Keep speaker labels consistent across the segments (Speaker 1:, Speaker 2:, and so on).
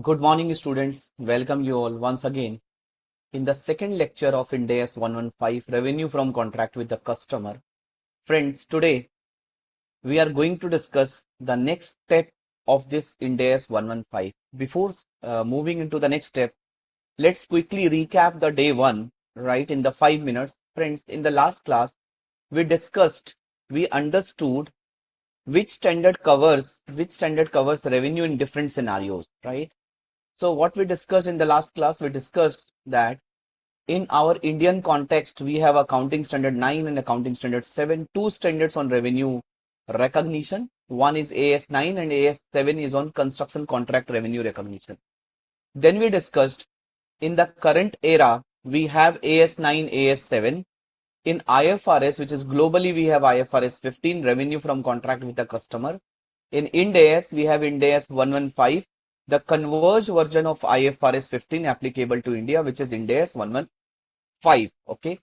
Speaker 1: Good morning, students. Welcome you all once again in the second lecture of Ind AS 115 Revenue from Contract with the Customer. Friends, today we are going to discuss the next step of this Ind AS 115. Before moving into the next step, let's quickly recap the day one, right, in the 5 minutes. Friends, in the last class, we understood which standard covers revenue in different scenarios, right? So what we discussed in the last class, we discussed that in our Indian context, we have accounting standard 9 and accounting standard 7, two standards on revenue recognition. One is AS 9 and AS 7 is on construction contract revenue recognition. Then we discussed in the current era, we have AS 9, AS 7. In IFRS, which is globally, we have IFRS 15, revenue from contract with the customer. In Ind AS, we have Ind AS 115, the converged version of IFRS 15 applicable to India, which is Ind AS 115. Okay.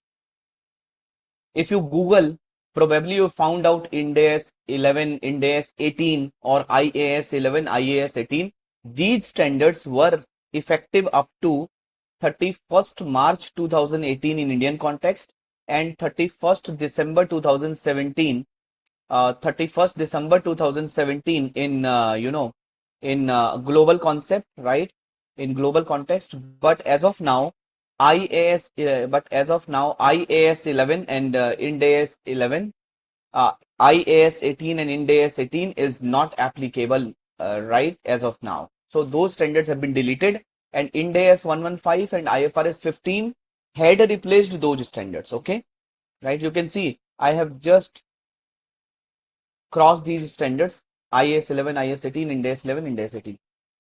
Speaker 1: If you Google, probably you found out Ind AS 11, Ind AS 18, or IAS 11, IAS 18. These standards were effective up to 31st March 2018 in Indian context and 31st December 2017 31st December 2017 in global concept, right, in global context. But as of now IAS 11 and Ind AS 11, IAS 18 and Ind AS 18 is not applicable, right, as of now. So those standards have been deleted and Ind AS 115 and IFRS 15 had replaced those standards. Okay, right, you can see I have just crossed these standards: IAS 11, IAS 18, Ind AS 11, Ind AS 18.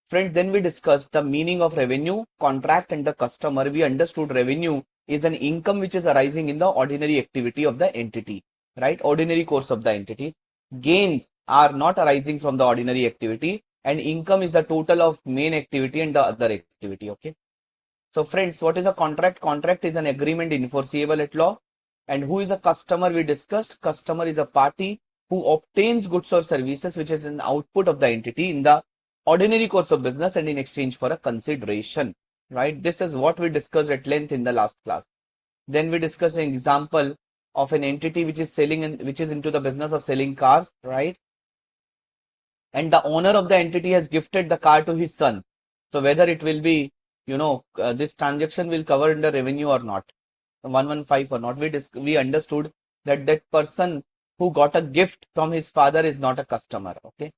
Speaker 1: Friends, then we discussed the meaning of revenue, contract and the customer. We understood revenue is an income which is arising in the ordinary activity of the entity, right? Ordinary course of the entity. Gains are not arising from the ordinary activity, and income is the total of main activity and the other activity. Okay. So friends, what is a contract? Contract is an agreement enforceable at law. And who is a customer? We discussed customer is a party who obtains goods or services which is an output of the entity in the ordinary course of business and in exchange for a consideration, right? This is what we discussed at length in the last class. Then we discussed an example of an entity which is selling and which is into the business of selling cars, right? And the owner of the entity has gifted the car to his son. So whether it will be, this transaction will cover under revenue or not, 115 or not. We understood that that person who got a gift from his father is not a customer. Okay.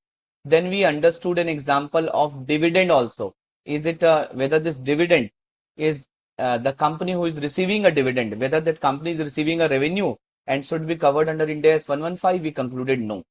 Speaker 1: Then we understood an example of dividend also. Is it whether this dividend is the company who is receiving a dividend, whether that company is receiving a revenue and should be covered under Ind AS 115? We concluded no.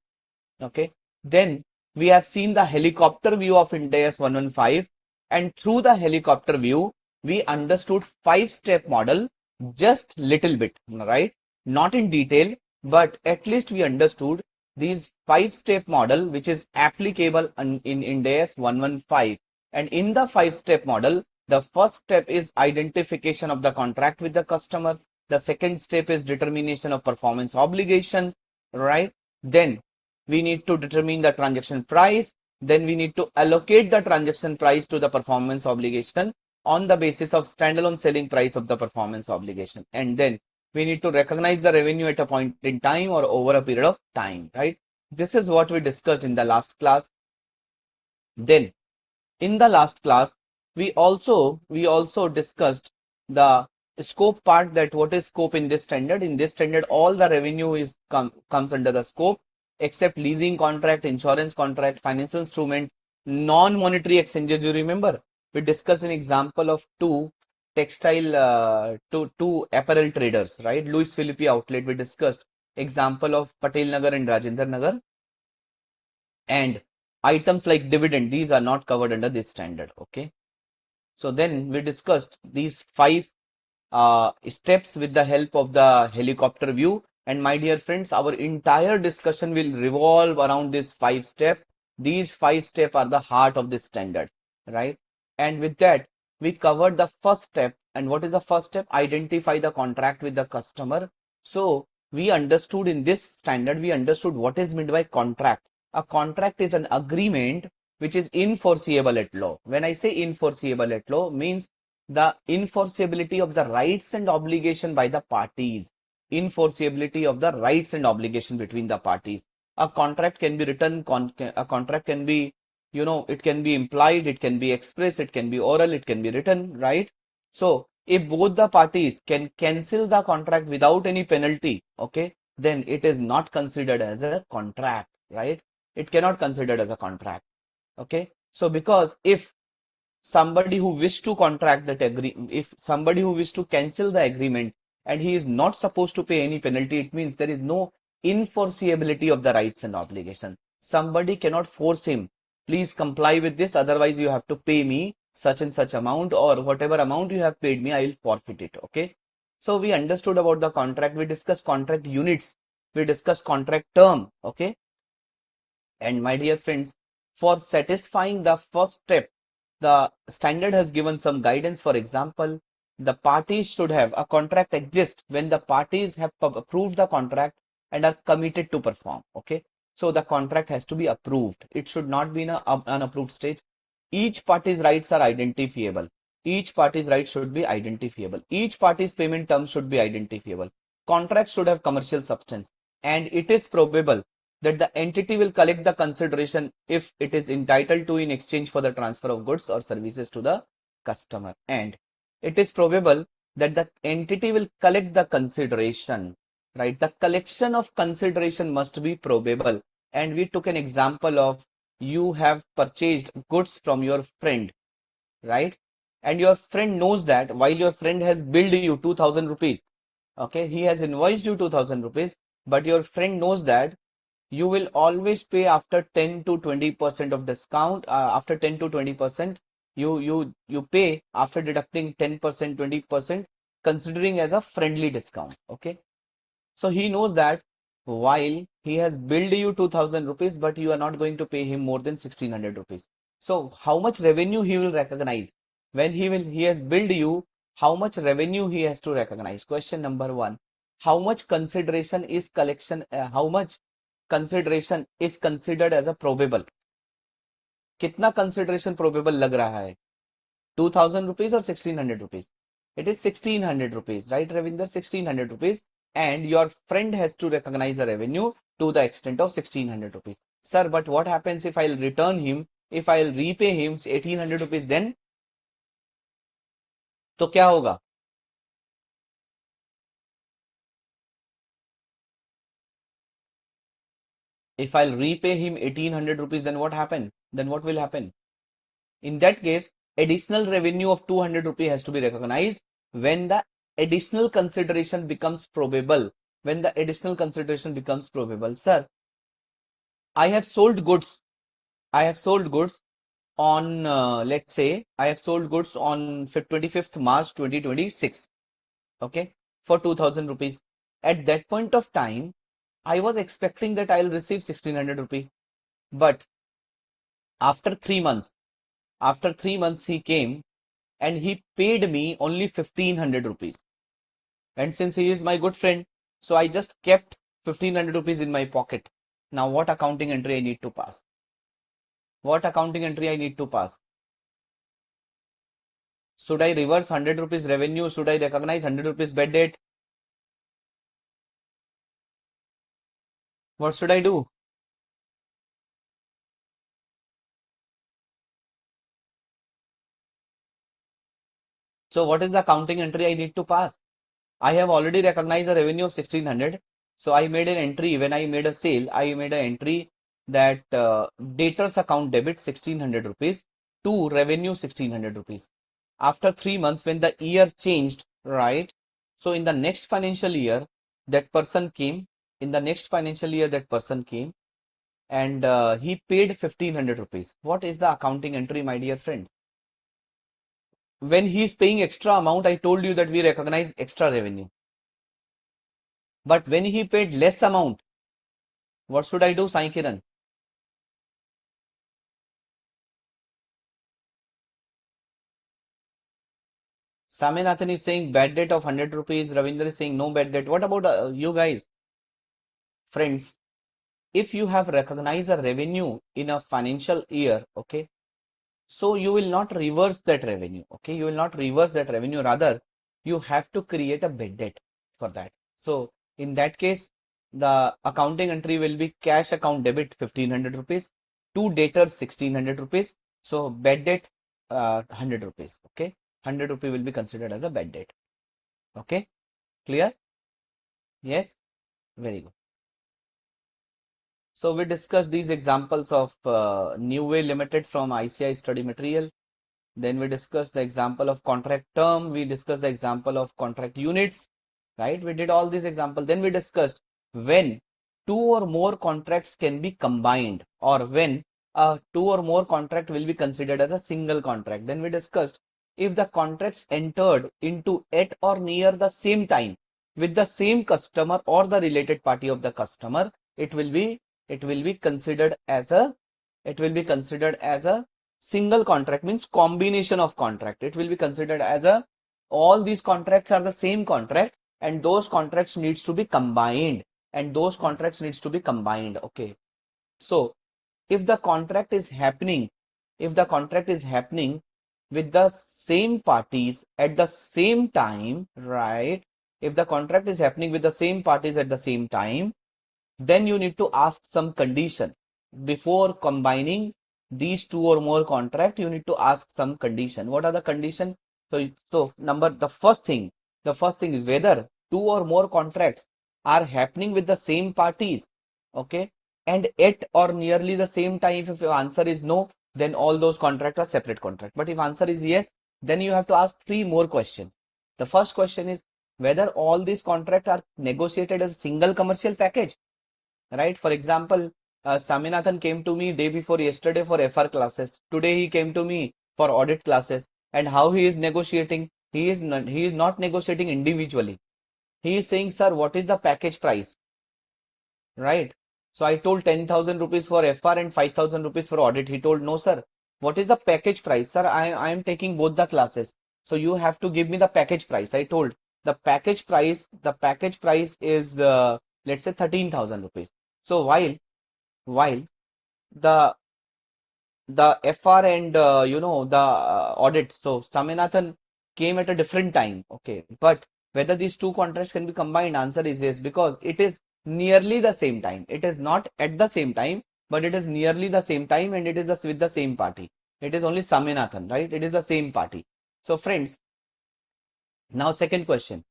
Speaker 1: Okay. Then we have seen the helicopter view of Ind AS 115, and through the helicopter view, we understood 5-step model just little bit, right? Not in detail, but at least we understood these 5-step model which is applicable in Ind AS 115. And in the 5-step model, the first step is identification of the contract with the customer. The second step is determination of performance obligation, right? Then we need to determine the transaction price. Then we need to allocate the transaction price to the performance obligation on the basis of standalone selling price of the performance obligation. And then we need to recognize the revenue at a point in time or over a period of time, right? This is what we discussed in the last class. Then in the last class, we also discussed the scope part, that what is scope in this standard. In this standard, all the revenue is comes under the scope except leasing contract, insurance contract, financial instrument, non-monetary exchanges. You remember we discussed an example of two apparel traders, right? Louis Philippe outlet. We discussed example of Patel Nagar and Rajendra Nagar. And items like dividend, these are not covered under this standard. Okay. So then we discussed these 5 steps with the help of the helicopter view. And my dear friends, our entire discussion will revolve around this 5-step. These 5 steps are the heart of this standard, right? And with that, we covered the first step. And what is the first step? Identify the contract with the customer. So we understood in this standard, we understood what is meant by contract. A contract is an agreement which is enforceable at law. When I say enforceable at law, means the enforceability of the rights and obligation by the parties. Enforceability of the rights and obligation between the parties. A contract can be written, a contract can be, it can be implied, it can be express, it can be oral, it can be written, right? So if both the parties can cancel the contract without any penalty, okay, then it is not considered as a contract, right? It cannot considered as a contract. Okay, so because if somebody who wish to contract that agree if somebody who wish to cancel the agreement and he is not supposed to pay any penalty, it means there is no enforceability of the rights and obligation. Somebody cannot force him, please comply with this, otherwise you have to pay me such and such amount, or whatever amount you have paid me I will forfeit it. Okay, so we understood about the contract, we discussed contract units, we discussed contract term. Okay, and my dear friends, for satisfying the first step, the standard has given some guidance. For example, the parties should have a contract exist when the parties have approved the contract and are committed to perform. Okay, so the contract has to be approved. It should not be in an unapproved stage. Each party's rights are identifiable. Each party's rights should be identifiable. Each party's payment terms should be identifiable. Contracts should have commercial substance, and it is probable that the entity will collect the consideration if it is entitled to in exchange for the transfer of goods or services to the customer. And it is probable that the entity will collect the consideration, right? The collection of consideration must be probable. And we took an example of you have purchased goods from your friend, right? And your friend knows that while your friend has billed you 2000 rupees, okay, he has invoiced you 2000 rupees, but your friend knows that you will always pay after 10 to 20% of discount. After 10 to 20%, you pay after deducting 10%, 20%, considering as a friendly discount. Okay, so he knows that while he has billed you 2000 rupees, but you are not going to pay him more than 1600 rupees. So how much revenue he will recognize when he has billed you? How much revenue he has to recognize? Question number one. How much consideration is collection? How much consideration is considered as a probable? कितना consideration probable लग रहा है? 2000 rupees or 1600 rupees? It is 1600 rupees, right, Ravinder? 1600 rupees, and your friend has to recognize a revenue to the extent of 1600 rupees. Sir, but what happens if I'll return him, if I'll repay him 1800 rupees, then तो क्या होगा? If I'll repay him 1800 rupees, then what happen? Then what will happen? In that case, additional revenue of 200 rupees has to be recognized when the additional consideration becomes probable. When the additional consideration becomes probable. Sir, I have sold goods. I have sold goods on, let's say, I have sold goods on 25th March 2026. Okay, for 2000 rupees. At that point of time, I was expecting that I'll receive 1600 rupees. But after 3 months, he came and he paid me only 1500 rupees. And since he is my good friend, so I just kept 1500 rupees in my pocket. Now what accounting entry I need to pass? What accounting entry I need to pass? Should I reverse 100 rupees revenue? Should I recognize 100 rupees bad debt? What should I do? So what is the accounting entry I need to pass? I have already recognized a revenue of 1600. So I made an entry when I made a sale. I made an entry that debtors account debit 1600 rupees to revenue 1600 rupees. After 3 months, when the year changed, right? So in the next financial year, that person came. In the next financial year, that person came and he paid 1500 rupees. What is the accounting entry, my dear friends? When he is paying extra amount, I told you that we recognize extra revenue. But when he paid less amount, what should I do, Sai Kiran? Saminathan is saying bad debt of 100 rupees. Ravinder is saying no bad debt. What about you guys? Friends, if you have recognized a revenue in a financial year, okay, so you will not reverse that revenue, okay, you will not reverse that revenue, rather you have to create a bad debt for that. So in that case, the accounting entry will be cash account debit 1500 rupees, to debtors 1600 rupees, so bad debt 100 rupees, okay, 100 rupee will be considered as a bad debt. Okay, clear? Yes, very good. So we discussed these examples of New Way Limited from ICAI study material. Then we discussed the example of contract term. We discussed the example of contract units, right? We did all these examples. Then we discussed when two or more contracts can be combined, or when two or more contract will be considered as a single contract. Then we discussed if the contracts entered into at or near the same time with the same customer or the related party of the customer, it will be considered as a single contract, means combination of contract. It will be considered as a, all these contracts are the same contract and those contracts needs to be combined, okay. So if the contract is happening, with the same parties at the same time, right, if the contract is happening with the same parties at the same time, then you need to ask some condition before combining these two or more contract. You need to ask some condition. What are the condition? So the first thing is whether two or more contracts are happening with the same parties, okay, and at or nearly the same time. If your answer is no, then all those contracts are separate contract. But if answer is yes, then you have to ask three more questions. The first question is whether all these contracts are negotiated as a single commercial package, right? For example, Saminathan came to me day before yesterday for FR classes. Today he came to me for audit classes. And how he is negotiating? He is not negotiating individually. He is saying, sir, what is the package price? Right? So I told 10,000 rupees for FR and 5,000 rupees for audit. He told, no, sir. What is the package price? Sir, I am taking both the classes. So you have to give me the package price. I told the package price is, let's say 13,000 rupees. So while the FR and the audit, so Saminathan came at a different time, okay. But whether these two contracts can be combined, answer is yes, because it is nearly the same time. It is not at the same time, but it is nearly the same time, and it is with the same party. It is only Saminathan, right? It is the same party. So friends, now second question.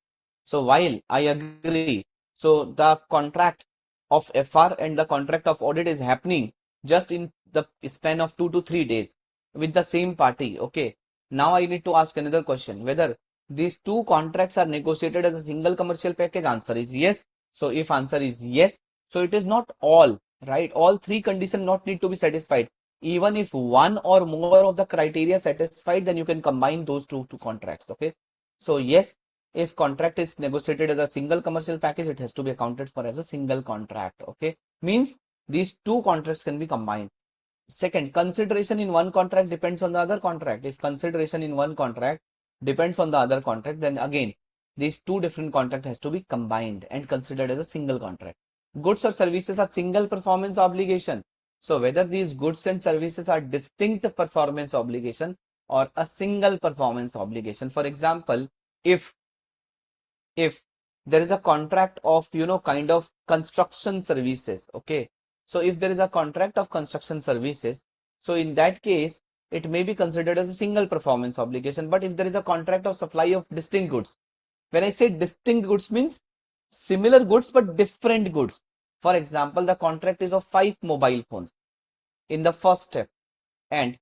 Speaker 1: So while I agree, so the contract of FR and the contract of audit is happening just in the span of 2 to 3 days with the same party, okay. Now I need to ask another question, whether these two contracts are negotiated as a single commercial package. Answer is yes. So if answer is yes, so it is not all, right? All three conditions not need to be satisfied. Even if one or more of the criteria satisfied, then you can combine those two contracts, okay. So yes, if contract is negotiated as a single commercial package, it has to be accounted for as a single contract, okay. Means these two contracts can be combined. Second, consideration in one contract depends on the other contract. If consideration in one contract depends on the other contract, then again these two different contract has to be combined and considered as a single contract. Goods or services are single performance obligation. So whether these goods and services are distinct performance obligation or a single performance obligation. For example, if there is a contract of kind of construction services, okay. So if there is a contract of construction services, so in that case it may be considered as a single performance obligation. But if there is a contract of supply of distinct goods, when I say distinct goods, means similar goods but different goods. For example, the contract is of 5 mobile phones in the first step, and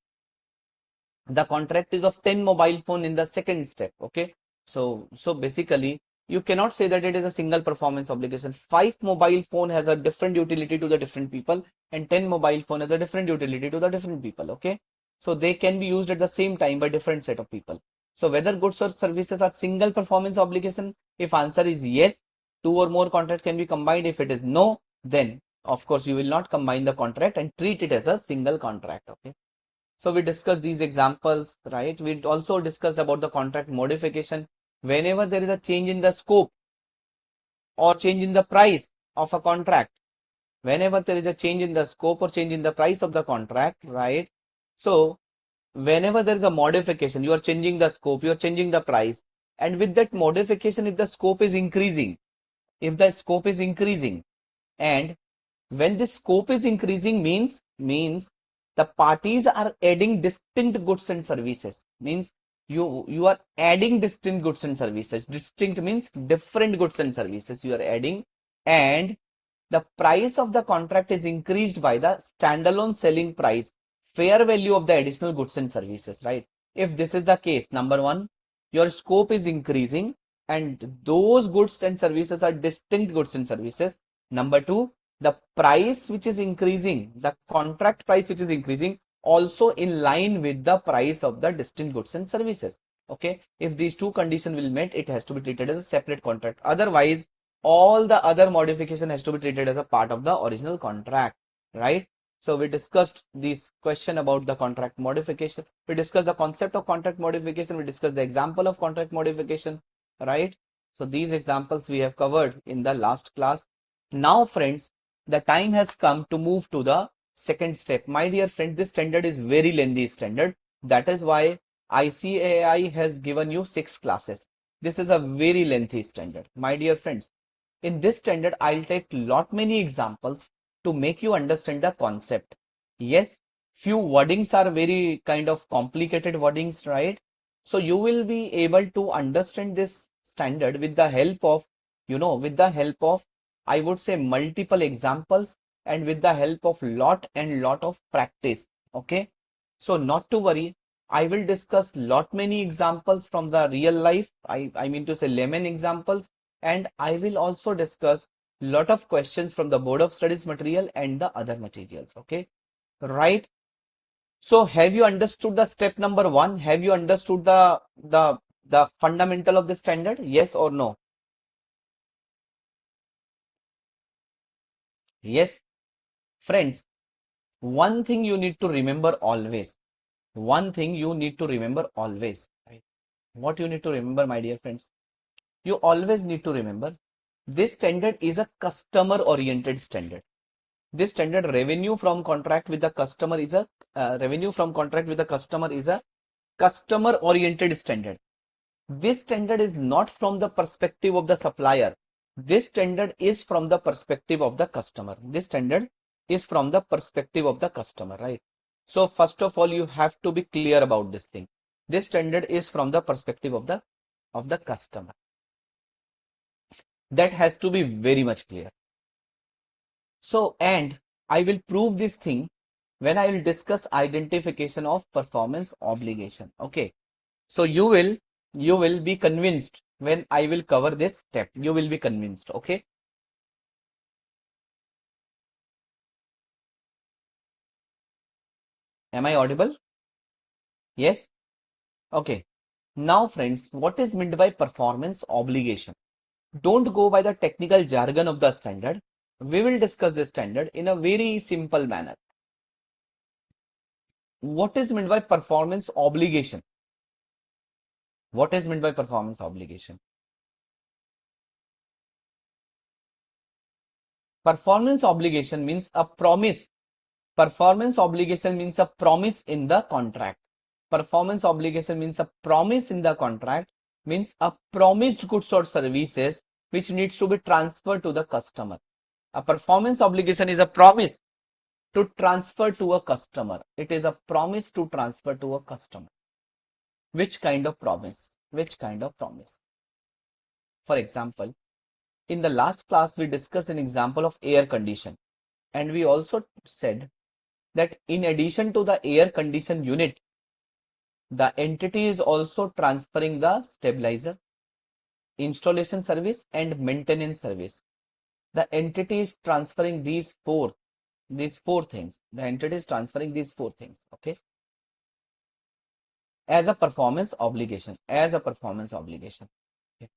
Speaker 1: the contract is of 10 mobile phone in the second step, okay. So basically you cannot say that it is a single performance obligation. 5 mobile phone has a different utility to the different people, and 10 mobile phone has a different utility to the different people, okay. So they can be used at the same time by different set of people. So whether goods or services are single performance obligation, if answer is yes, two or more contract can be combined. If it is no, then of course you will not combine the contract and treat it as a single contract, okay. So we discussed these examples, right? We also discussed about the contract modification. Whenever there is a change in the scope or change in the price of a contract, Whenever there is a change in the scope or change in the price of the contract, right? So whenever there is a modification, you are changing the scope, you are changing the price, and with that modification, if the scope is increasing, if the scope is increasing, and when the scope is increasing means the parties are adding distinct goods and services, means you are adding distinct goods and services. Distinct means different goods and services you are adding, and the price of the contract is increased by the standalone selling price, fair value of the additional goods and services, right? If this is the case, number one, your scope is increasing and those goods and services are distinct goods and services. Number two, the price which is increasing, the contract price which is increasing, also in line with the price of the distinct goods and services. Okay, if these two conditions will met, it has to be treated as a separate contract. Otherwise, all the other modification has to be treated as a part of the original contract, right? So we discussed this question about the contract modification. We discussed the concept of contract modification. We discussed the example of contract modification, right? So these examples we have covered in the last class. Now, friends, the time has come to move to the second step. My dear friend, this standard is very lengthy standard. That is why ICAI has given you 6 classes. This is a very lengthy standard. My dear friends, in this standard, I'll take lot many examples to make you understand the concept. Yes, few wordings are very kind of complicated wordings, right? So you will be able to understand this standard with the help of, with the help of, I would say, multiple examples and with the help of lot and lot of practice. Okay. So not to worry, I will discuss lot many examples from the real life. I mean to say lemon examples, and I will also discuss lot of questions from the board of studies material and the other materials. Okay, right? So have you understood the step number one? Have you understood the fundamental of the standard? Yes or no? Yes, friends. One thing you need to remember always. One thing you need to remember always. Right? What you need to remember, my dear friends? You always need to remember this standard is a customer oriented standard. This standard revenue from contract with the customer is a customer oriented standard. This standard is not from the perspective of the supplier. This standard is from the perspective of the customer. This standard is from the perspective of the customer, right? So first of all, you have to be clear about this thing. This standard is from the perspective of the customer. That has to be very much clear. So, and I will prove this thing when I will discuss identification of performance obligation. Okay. So you will be convinced when I will cover this step. You will be convinced. Okay. Am I audible? Yes. Okay. Now, friends, what is meant by performance obligation? Don't go by the technical jargon of the standard. We will discuss this standard in a very simple manner. What is meant by performance obligation? What is meant by performance obligation? Performance obligation means a promise. Performance obligation means a promise in the contract. Performance obligation means a promise in the contract, means a promised goods or services which needs to be transferred to the customer. A performance obligation is a promise to transfer to a customer. It is a promise to transfer to a customer. Which kind of promise? Which kind of promise? For example, in the last class, we discussed an example of air condition. And we also said that in addition to the air condition unit, the entity is also transferring the stabilizer, installation service, and maintenance service. The entity is transferring these four things. The entity is transferring these four things. Okay. As a performance obligation. As a performance obligation. Okay.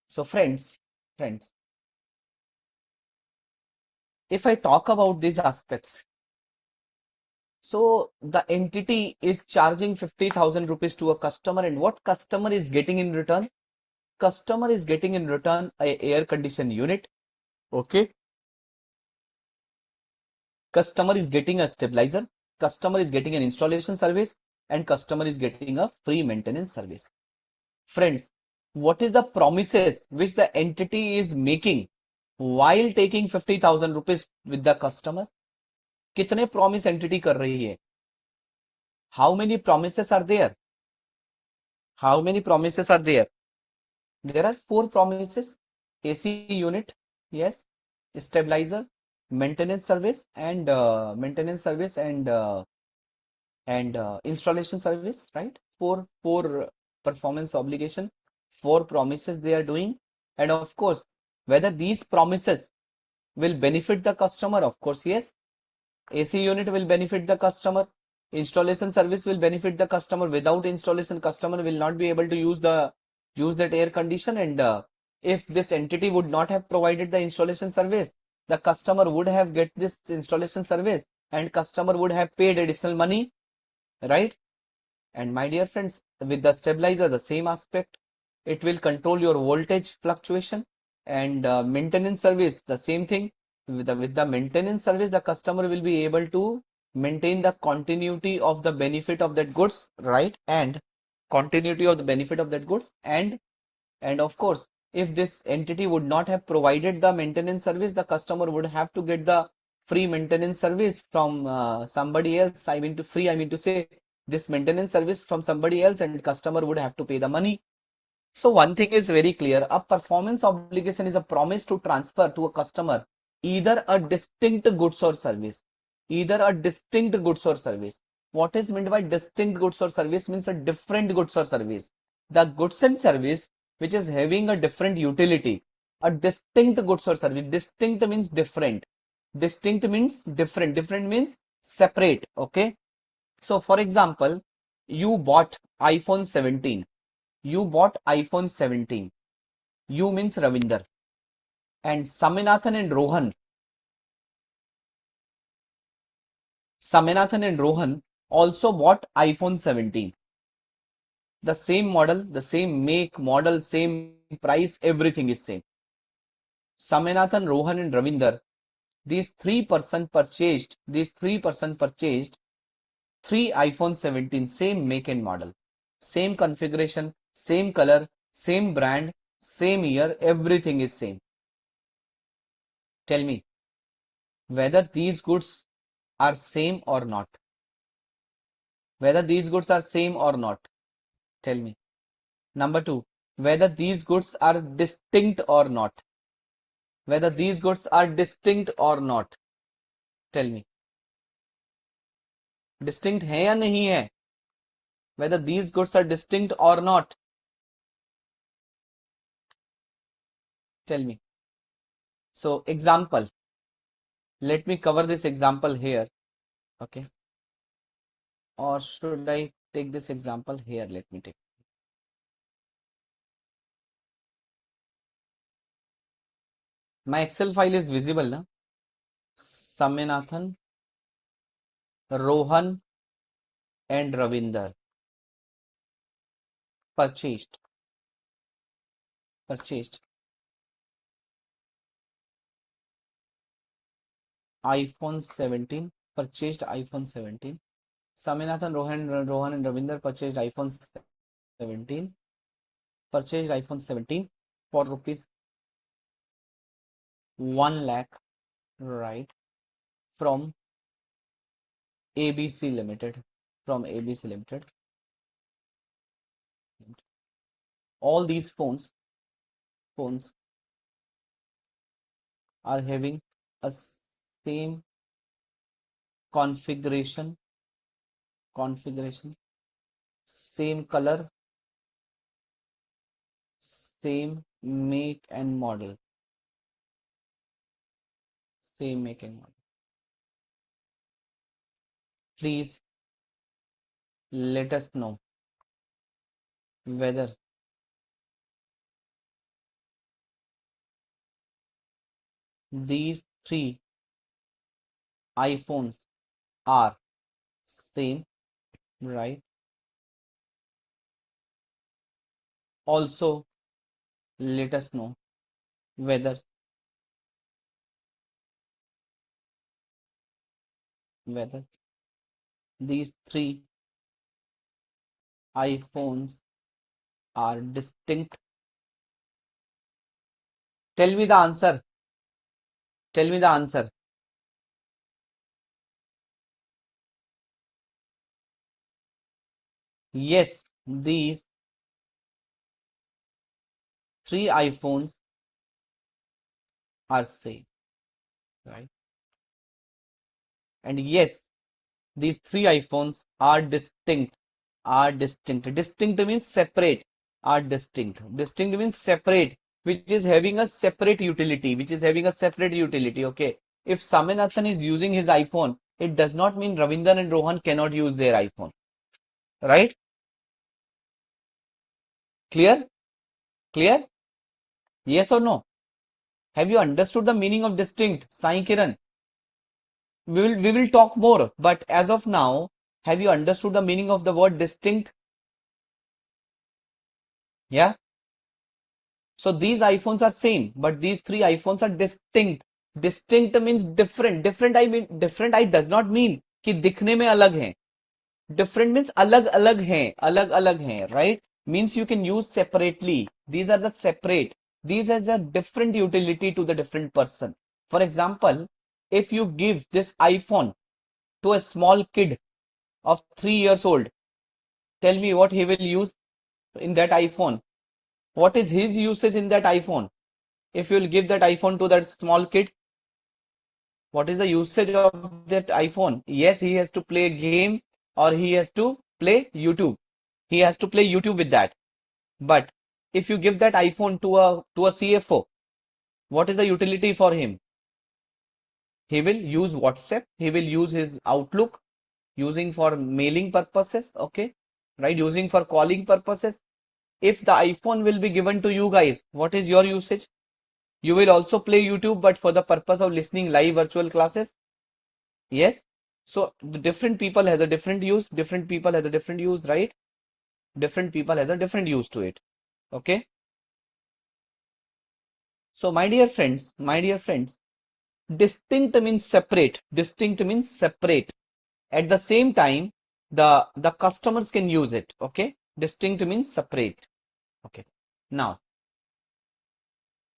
Speaker 1: So friends, if I talk about these aspects, so the entity is charging 50,000 rupees to a customer, and what customer is getting in return? Customer is getting in return a air condition unit. Okay. Customer is getting a stabilizer, customer is getting an installation service, and customer is getting a free maintenance service. Friends, what is the promises which the entity is making while taking 50,000 rupees with the customer? कितने promise entity कर रही है? How many promises are there? How many promises are there? There are 4 promises: AC unit, yes, stabilizer, maintenance service, and installation service, right? Four performance obligation, 4 promises they are doing, and of course, whether these promises will benefit the customer, of course, yes. AC unit will benefit the customer. Installation service will benefit the customer. Without installation, customer will not be able to use that air condition. And if this entity would not have provided the installation service, the customer would have get this installation service, and customer would have paid additional money, right? And my dear friends, with the stabilizer, the same aspect, it will control your voltage fluctuation. And maintenance service, the same thing. With the maintenance service, the customer will be able to maintain the continuity of the benefit of that goods, right? And continuity of the benefit of that goods. And of course, if this entity would not have provided the maintenance service, the customer would have to get the free maintenance service from somebody else. I mean to say this maintenance service from somebody else, and customer would have to pay the money. So one thing is very clear: a performance obligation is a promise to transfer to a customer either a distinct goods or service. Either a distinct goods or service. What is meant by distinct goods or service? Means a different goods or service. The goods and service which is having a different utility. A distinct goods or service. Distinct means different. Distinct means different. Different means separate. Okay. So for example, you bought iPhone 17. You bought iPhone 17. You means Ravinder. And Saminathan and Rohan also bought iPhone 17. The same model, the same make, model, same price, everything is same. Saminathan, Rohan and Ravinder, these three person purchased 3 iPhone 17, same make and model, same configuration, same color, same brand, same year, everything is same. Tell me whether these goods are same or not. Whether these goods are same or not. Tell me. Number 2, whether these goods are distinct or not. Whether these goods are distinct or not. Tell me. Distinct है या नहीं है? Whether these goods are distinct or not. Tell me. So example. Let me cover this example here. Okay. Or should I take this example here? Let me take. My Excel file is visible now. Saminathan, Rohan and Ravinder purchased iPhone 17. Purchased iPhone 17. Saminathan, Rohan and Ravinder purchased iPhone 17. Purchased iPhone 17 for rupees 1 lakh, right, from ABC Limited. From ABC Limited. All these phones are having a same configuration, same color, same make and model. Same make and model. Please let us know whether these 3 iPhones are same, right? Also, let us know whether whether these three iPhones are distinct. Tell me the answer. Tell me the answer. Yes, these three iPhones are same, right? And yes, these three iPhones are distinct. Are distinct. Distinct means separate. Are distinct. Distinct means separate, which is having a separate utility. Which is having a separate utility. Okay. If Saminathan is using his iPhone, it does not mean Ravinder and Rohan cannot use their iPhone. Right? Clear? Clear? Yes or no? Have you understood the meaning of distinct, Sai Kiran? We will talk more, but as of now, have you understood the meaning of the word distinct? Yeah. So these iPhones are same, but these three iPhones are distinct. Distinct means different. Different I mean different I does not mean कि दिखने में अलग हैं. Different means अलग अलग हैं, अलग अलग हैं, right? Means you can use separately. These are the separate. These has a different utility to the different person. For example, if you give this iPhone to a small kid of 3 years old, tell me what he will use in that iPhone. What is his usage in that iPhone? If you will give that iPhone to that small kid, what is the usage of that iPhone? Yes, he has to play a game or he has to play YouTube. He has to play YouTube with that. But if you give that iPhone to a CFO, what is the utility for him? He will use WhatsApp, he will use his Outlook, using for mailing purposes, okay, right? Using for calling purposes. If the iPhone will be given to you guys, what is your usage? You will also play YouTube, but for the purpose of listening live virtual classes. Yes. So the different people has a different use. Different people has a different use, right? Different people has a different use to it. Okay. So my dear friends, distinct means separate. Distinct means separate. At the same time, the customers can use it. Okay. Distinct means separate. Okay. Now,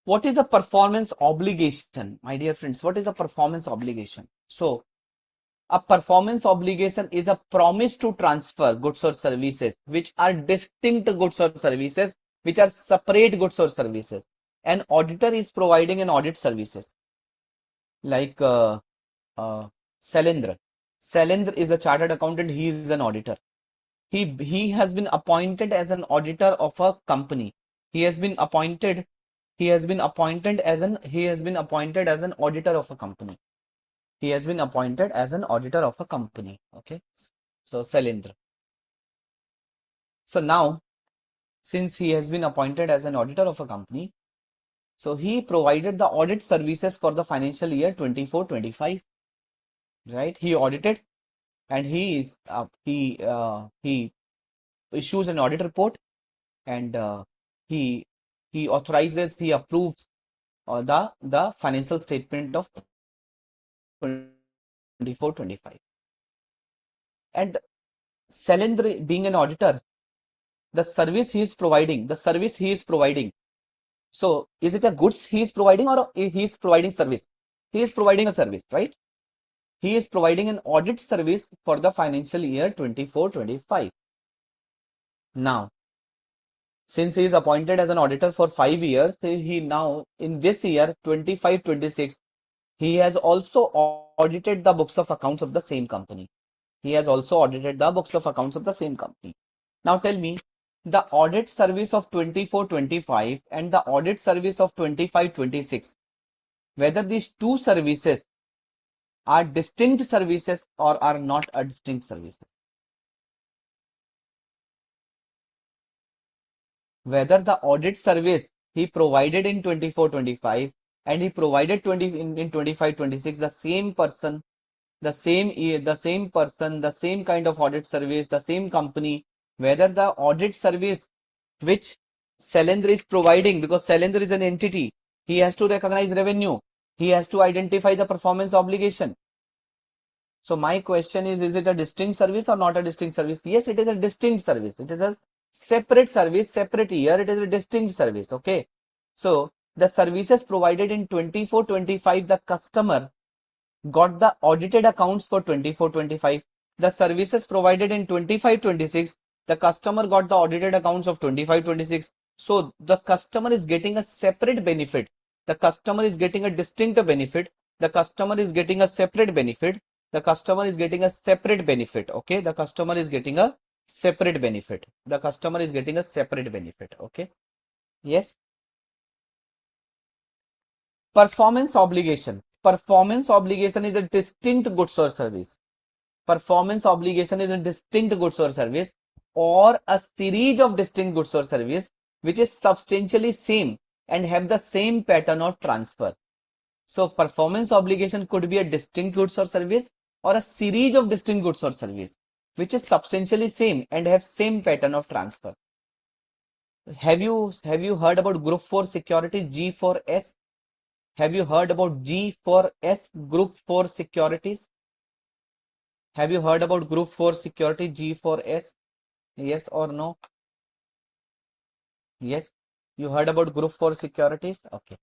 Speaker 1: what is a performance obligation? My dear friends, what is a performance obligation? So, a performance obligation is a promise to transfer goods or services which are distinct goods or services, which are separate goods or services. An auditor is providing an audit services like Sailendra. Sailendra is a chartered accountant. He is an auditor. He has been appointed as an auditor of a company. He has been appointed. He has been appointed as an. He has been appointed as an auditor of a company. He has been appointed as an auditor of a company. Okay. So Sailendra. So now, since he has been appointed as an auditor of a company, so he provided the audit services for the financial year 24-25. Right? He audited, and he issues an audit report, and he authorizes, he approves the financial statement of 24-25. And Sailendra, being an auditor, the service he is providing. So is it a goods he is providing, or he is providing service? He is providing a service, right? He is providing an audit service for the financial year 24-25. Now, since he is appointed as an auditor for 5 years, he now in this year 25-26, he has also audited the books of accounts of the same company. He has also audited the books of accounts of the same company. Now tell me, the audit service of 24-25 and the audit service of 25-26, whether these two services are distinct services or are not a distinct services. Whether the audit service he provided in 24-25 and he provided in 25-26, the same person, the same person, the same kind of audit service, the same company, whether the audit service which Sailendra is providing, because Sailendra is an entity, he has to recognize revenue, he has to identify the performance obligation. So my question is it a distinct service or not a distinct service? Yes, it is a distinct service. It is a separate service, separate year. It is a distinct service. Okay. So the services provided in 24-25, the customer got the audited accounts for 24-25. The services provided in 25-26, the customer got the audited accounts of 25-26. So the customer is getting a separate benefit. The customer is getting a distinct benefit. The customer is getting a separate benefit. The customer is getting a separate benefit. Okay. The customer is getting a separate benefit. The customer is getting a separate benefit. Okay. Yes. Performance obligation. Performance obligation is a distinct goods or service. Performance obligation is a distinct goods or service or a series of distinct goods or service which is substantially same and have the same pattern of transfer. So performance obligation could be a distinct goods or service or a series of distinct goods or service which is substantially same and have same pattern of transfer. Have you heard about group 4 securities G4S? Have you heard about G4S, group 4 securities? Have you heard about group 4 security G4S? Yes or no? Yes. You heard about group 4 securities? Okay.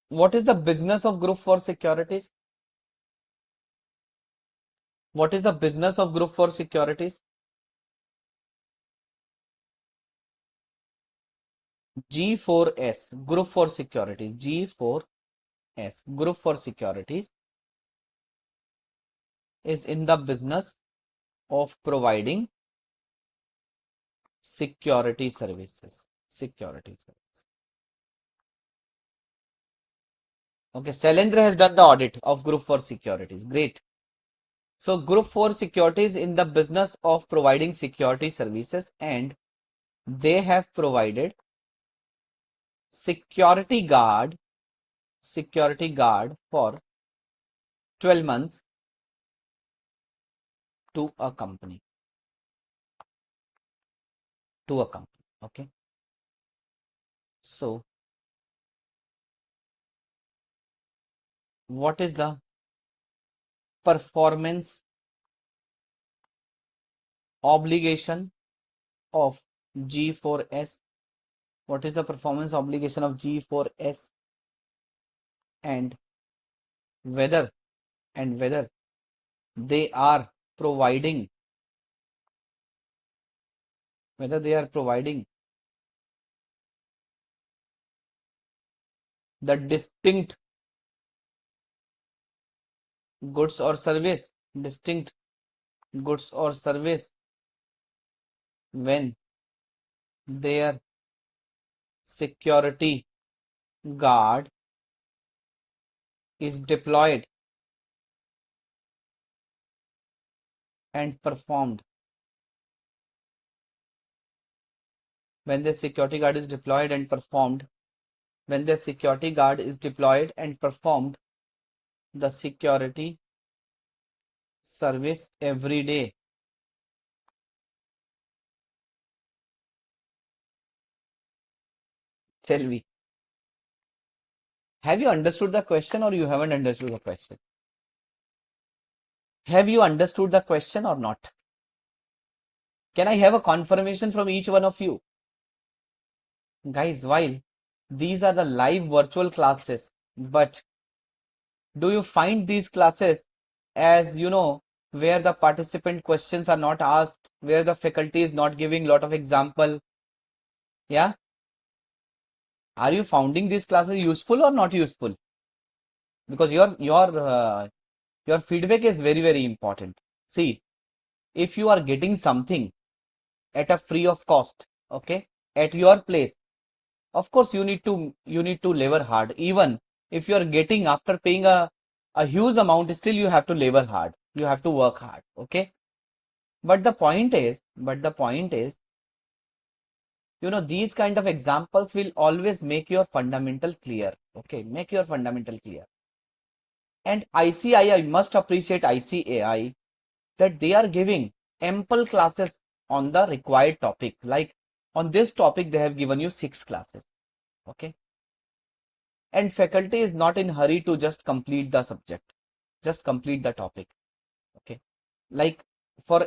Speaker 1: What is the business of group 4 securities? What is the business of group 4 securities? G4S, group 4 securities. G4S, group 4 securities is in the business of providing security services. Security services. Okay, Shailendra has done the audit of group 4 securities. Great. So group 4 securities in the business of providing security services, and they have provided security guard for 12 months to a company. Okay. So what is the performance obligation of G4S? What is the performance obligation of G4S, and whether they are providing the distinct goods or service when their security guard is deployed and performed. When the security guard is deployed and performed, the security service every day. Tell me, have you understood the question or you haven't understood the question? Have you understood the question or not? Can I have a confirmation from each one of you? Guys, while these are the live virtual classes, but do you find these classes as, where the participant questions are not asked, where the faculty is not giving lot of example? Yeah? Are you finding these classes useful or not useful? Because your feedback is very, very important. See, if you are getting something at a free of cost, okay, at your place, of course you need to labor hard. Even if you are getting after paying a huge amount, still you have to labor hard. You have to work hard. Okay. But the point is, these kind of examples will always make your fundamental clear. Okay, make your fundamental clear. And ICAI, must appreciate ICAI that they are giving ample classes on the required topic. Like on this topic, they have given you 6 classes. Okay. And faculty is not in hurry to just complete the subject. just complete the topic. Okay, like for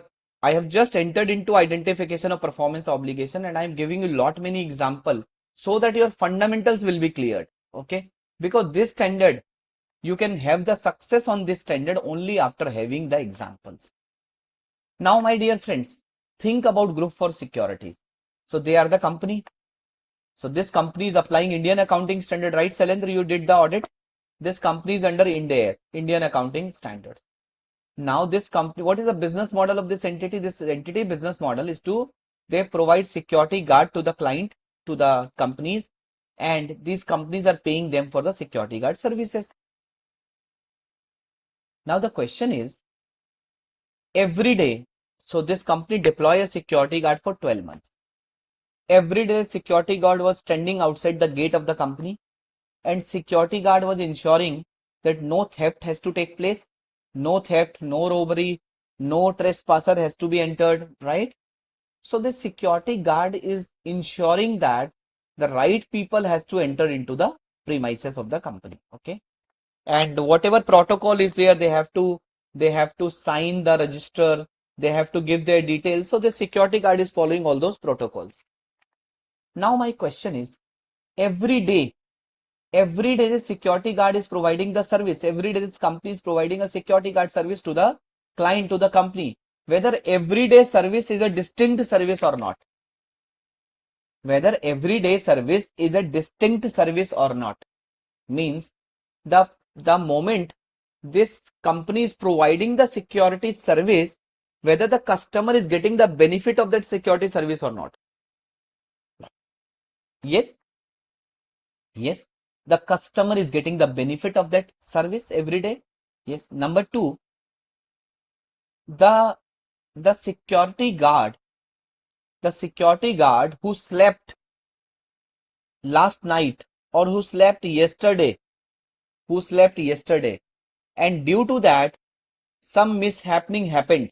Speaker 1: I have just entered into identification of performance obligation, and I am giving you lot many example so that your fundamentals will be cleared. Okay, because this standard, you can have the success on this standard only after having the examples. Now, my dear friends, think about Group 4 Securities. So they are the company. So this company is applying Indian accounting standard, right? Sailendra, you did the audit. This company is under Ind AS, Indian accounting standards. Now this company, what is the business model of this entity? This entity business model is they provide security guard to the client, to the companies, and these companies are paying them for the security guard services. Now the question is, every day, so this company deploy a security guard for 12 months. Every day security guard was standing outside the gate of the company, and security guard was ensuring that no theft has to take place, no theft, no robbery, no trespasser has to be entered, right? So the security guard is ensuring that the right people has to enter into the premises of the company. Okay, and whatever protocol is there, they have to sign the register, they have to give their details. So the security guard is following all those protocols. Now my question is, every day the security guard is providing the service. Every day this company is providing a security guard service to the client, to the company. Whether everyday service is a distinct service or not. Whether everyday service is a distinct service or not. Means the moment this company is providing the security service, whether the customer is getting the benefit of that security service or not. Yes. Yes. The customer is getting the benefit of that service every day. Yes. Number two, the security guard who slept last night or who slept yesterday, and due to that some mishappening happened.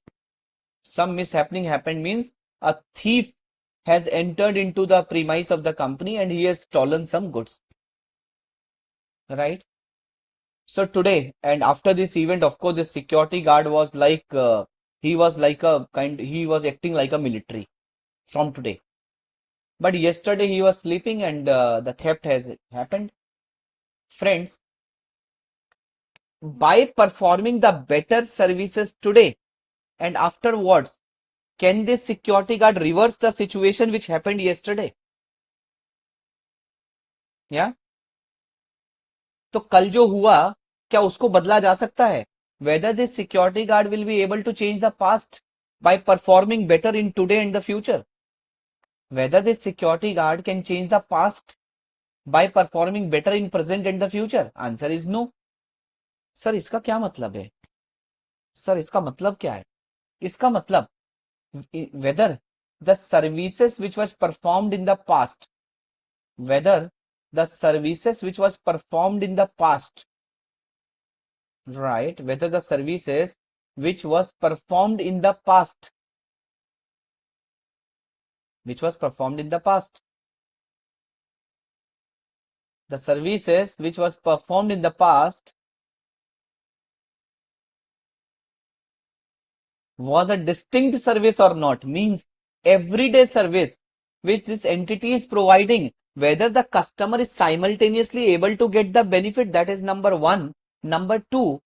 Speaker 1: Some mishappening happened means a thief has entered into the premise of the company and he has stolen some goods, right? So today and after this event, of course, the security guard was like he was acting like a military from today. But yesterday he was sleeping and the theft has happened. Friends, by performing the better services today and afterwards, can this security guard reverse the situation which happened yesterday? Yeah. तो कल जो हुआ क्या उसको बदला जा सकता है? Whether this security guard will be able to change the past by performing better in today and the future? Whether this security guard can change the past by performing better in present and the future? Answer is no. Sir इसका क्या मतलब है? Sir इसका मतलब क्या है? इसका मतलब whether the services which was performed in the past, whether the services which was performed in the past, right? Whether the services which was performed in the past, the services which was performed in the past was a distinct service or not. Means everyday service which this entity is providing, whether the customer is simultaneously able to get the benefit, that is number one. Number two,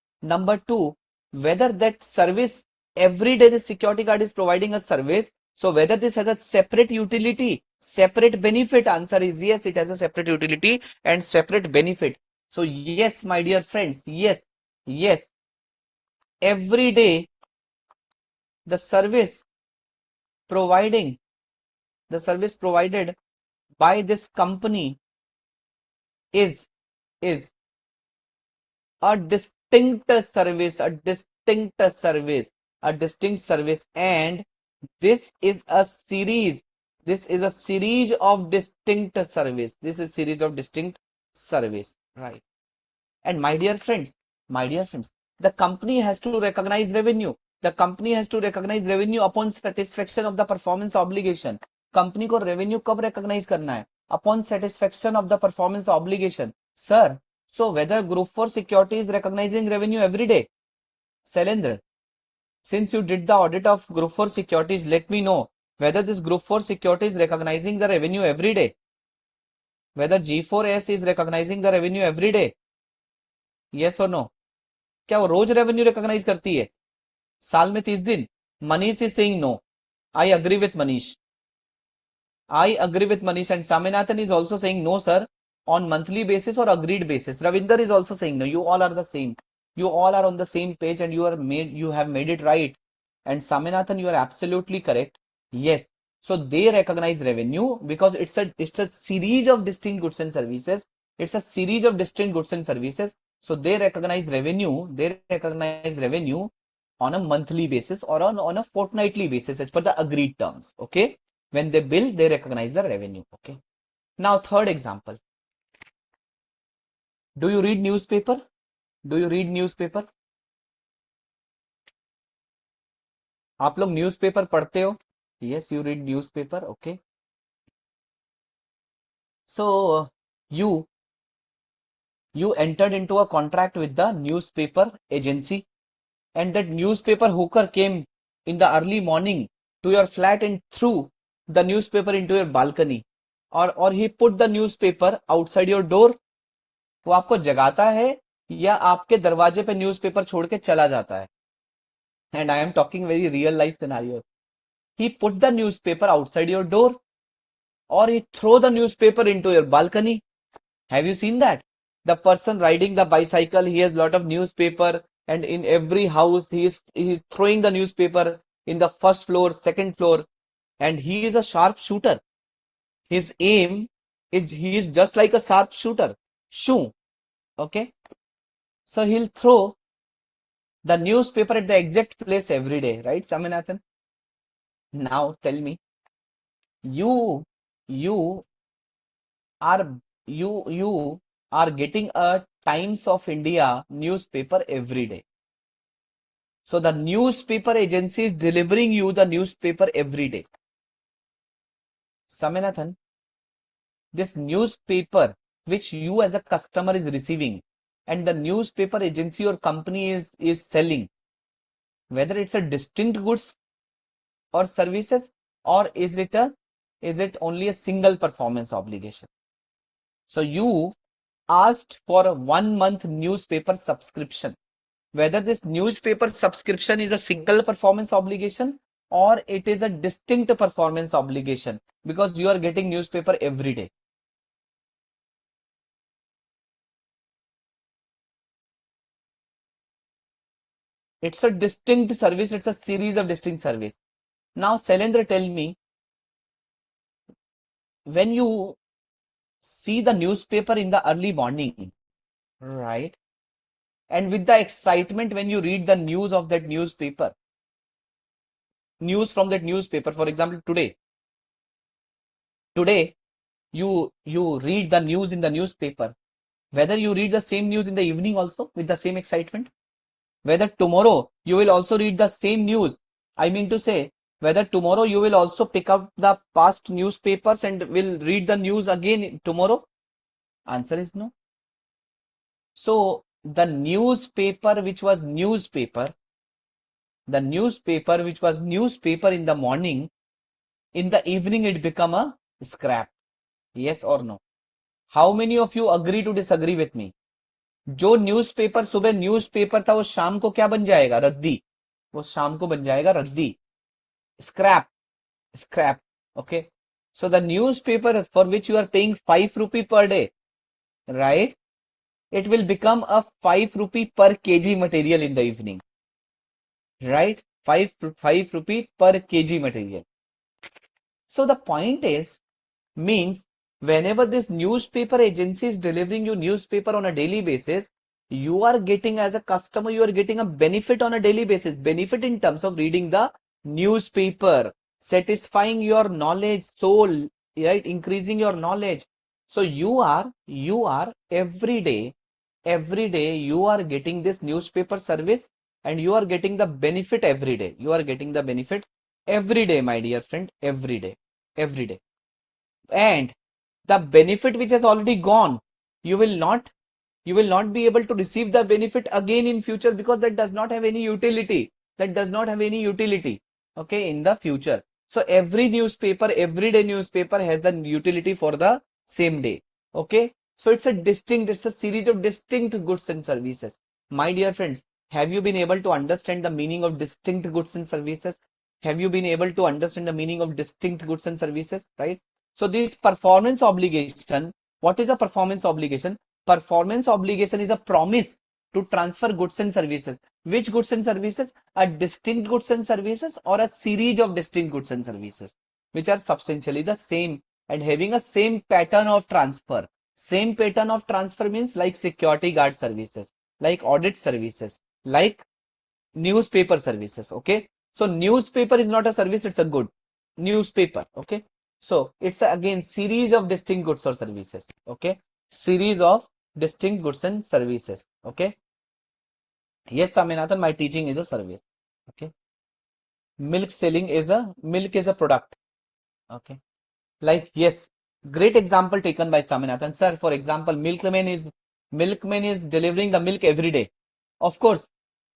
Speaker 1: whether that service every day the security guard is providing a service, so whether this has a separate utility, separate benefit. Answer is yes, it has a separate utility and separate benefit. So yes, my dear friends, yes, every day the service provided by this company is a distinct service, and this is a series of distinct service, right? And my dear friends, the company has to recognize revenue. Upon satisfaction of the performance obligation. Company को revenue कब recognise करना है? Upon satisfaction of the performance obligation. Sir, so whether group 4 security is recognizing revenue every day? Shailendra, since you did the audit of Group 4 securities, let me know whether this Group 4 security is recognizing the revenue every day. Whether G4S is recognizing the revenue every day. Yes or no? क्या वो रोज revenue recognise करती है साल में 30 दिन? Manish is saying no. I agree with Manish. I agree with Manish, and Saminathan is also saying no, sir, on monthly basis or agreed basis. Ravinder is also saying no. You all are the same. You all are on the same page, and you have made it right. And Saminathan, you are absolutely correct. Yes. So they recognize revenue because it's a series of distinct goods and services. It's a series of distinct goods and services. So they recognize revenue. They recognize revenue on a monthly basis or on a fortnightly basis as per the agreed terms. Okay. When they bill, they recognize the revenue. Okay. Now, third example. Do you read newspaper? Do you read newspaper? आप लोग newspaper पढ़ते हो? Yes, you read newspaper. Okay. So you entered into a contract with the newspaper agency, and that newspaper hooker came in the early morning to your flat and threw the newspaper into your balcony, or he put the newspaper outside your door. वो आपको जगाता है या आपके दरवाजे पे newspaper छोड़ के चला जाता है? And I am talking very real life scenarios. He put the newspaper outside your door, or he throw the newspaper into your balcony. Have you seen that? The person riding the bicycle, he has lot of newspaper, and in every house he is throwing the newspaper in the first floor, second floor, and he is a sharp shooter. His aim is, he is just like a sharp shooter. Shoo. Okay. So he'll throw the newspaper at the exact place every day, right, Saminathan? Now tell me, you you are you are getting a Times of India newspaper every day. So the newspaper agency is delivering you the newspaper every day. Saminathan, this newspaper which you as a customer is receiving and the newspaper agency or company is selling, whether it's a distinct goods or services, or is it only a single performance obligation? So you asked for a 1 month newspaper subscription. Whether this newspaper subscription is a single performance obligation or it is a distinct performance obligation, because you are getting newspaper every day. It's a distinct service. It's a series of distinct service. Now, Shailendra, tell me, when you see the newspaper in the early morning, right? And with the excitement when you read the news of that newspaper, news from that newspaper, for example, today you read the news in the newspaper, whether you read the same news in the evening also with the same excitement, whether tomorrow you will also read the same news. I mean to say, whether tomorrow you will also pick up the past newspapers and will read the news again tomorrow. Answer is no. So the newspaper which was newspaper in the morning, in the evening it become a scrap. Yes or no? How many of you agree to disagree with me? जो newspaper सुबह newspaper था वो शाम को क्या बन जाएगा? रद्दी. वो शाम को बन जाएगा रद्दी. Scrap. Okay. So the newspaper for which you are paying 5 rupee per day, right? It will become a 5 rupee per kg material in the evening, right? 5 rupee per kg material. So the point is, means whenever this newspaper agency is delivering you newspaper on a daily basis, you are getting, as a customer, you are getting a benefit on a daily basis. Benefit in terms of reading the newspaper, satisfying your knowledge soul, right? Increasing your knowledge. So you are every day you are getting this newspaper service, and you are getting the benefit every day. You are getting the benefit every day, my dear friend, every day. And the benefit which has already gone, you will not You will not be able to receive the benefit again in future because that does not have any utility. That does not have any utility, okay, in the future. So every newspaper, everyday newspaper has the utility for the same day, okay. So it's a series of distinct goods and services. My dear friends, have you been able to understand the meaning of distinct goods and services? Have you been able to understand the meaning of distinct goods and services, right? So this performance obligation, what is a performance obligation? Performance obligation is a promise to transfer goods and services. Which goods and services? A distinct goods and services or a series of distinct goods and services, which are substantially the same and having a same pattern of transfer. Same pattern of transfer means like security guard services, like audit services, like newspaper services, okay. So newspaper is not a service, it's a good. Newspaper, okay. So it's again series of distinct goods or services, okay. Series of distinct goods and services, okay. Yes, Saminathan, my teaching is a service, okay. Milk is a product, okay. Like, yes, great example taken by Saminathan sir. For example, milkman is delivering the milk every day. Of course,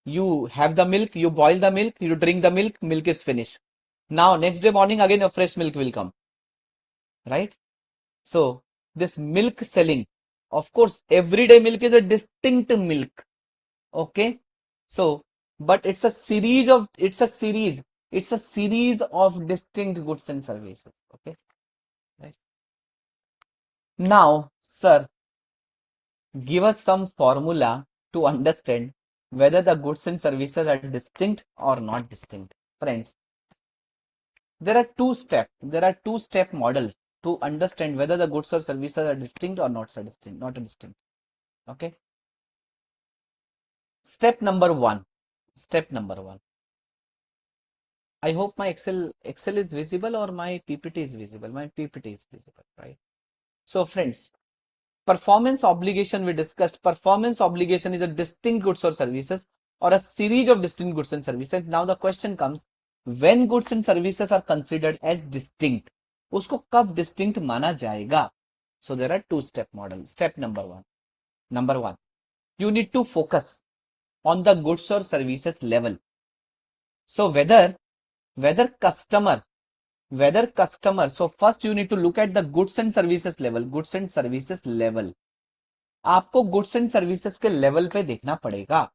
Speaker 1: you have the milk, you boil the milk, you drink the milk, milk is finished. Now next day morning again a fresh milk will come, right? So this milk selling, of course, everyday milk is a distinct milk, okay. So but it's a series of distinct goods and services, okay, right? Now sir, give us some formula to understand whether the goods and services are distinct or not distinct. Friends, there are two-step model to understand whether the goods or services are distinct or not so distinct, not distinct. Okay. Step number one. Step number one. I hope my Excel is visible or my PPT is visible. My PPT is visible, right? So friends, performance obligation we discussed. Performance obligation is a distinct goods or services or a series of distinct goods and services. Now the question comes, when goods and services are considered as distinct, उसको कब distinct माना जाएगा? So there are two-step model. Step number one. Number one, you need to focus on the goods or services level. So whether customer, so first you need to look at the goods and services level. Goods and services level. आपको goods and services के level पे देखना पड़ेगा.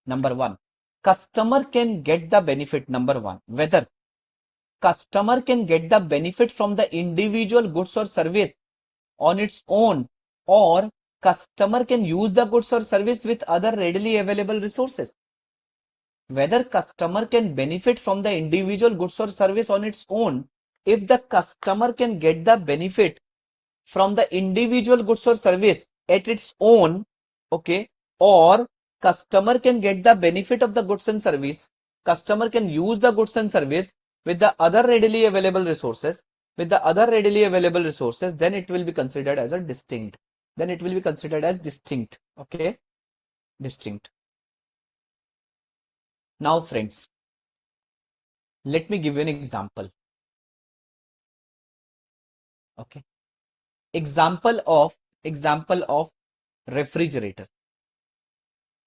Speaker 1: Number one, customer can get the benefit. Number one, whether customer can get the benefit from the individual goods or service on its own, or customer can use the goods or service with other readily available resources. Whether customer can benefit from the individual goods or service on its own, if the customer can get the benefit from the individual goods or service at its own, okay, or customer can get the benefit of the goods and service, customer can use the goods and service with the other readily available resources, then it will be considered as a distinct. Then it will be considered as distinct, okay, distinct. Now friends, let me give you an example, okay. Example of refrigerator.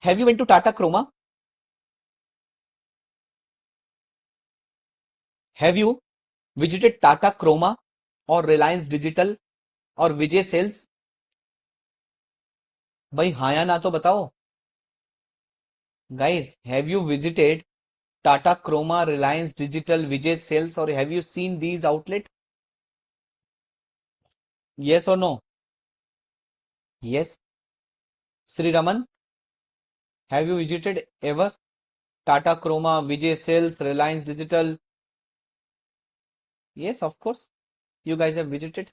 Speaker 1: Have you been to Tata Croma? Have you visited Tata Croma or Reliance Digital or Vijay Sales? भाई हाँ या ना तो बताओ. Guys, have you visited Tata Croma, Reliance Digital, Vijay Sales, or have you seen these outlets? Yes or no? Yes. Sri Raman, have you visited ever Tata Croma, Vijay Sales, Reliance Digital? Yes, of course. You guys have visited.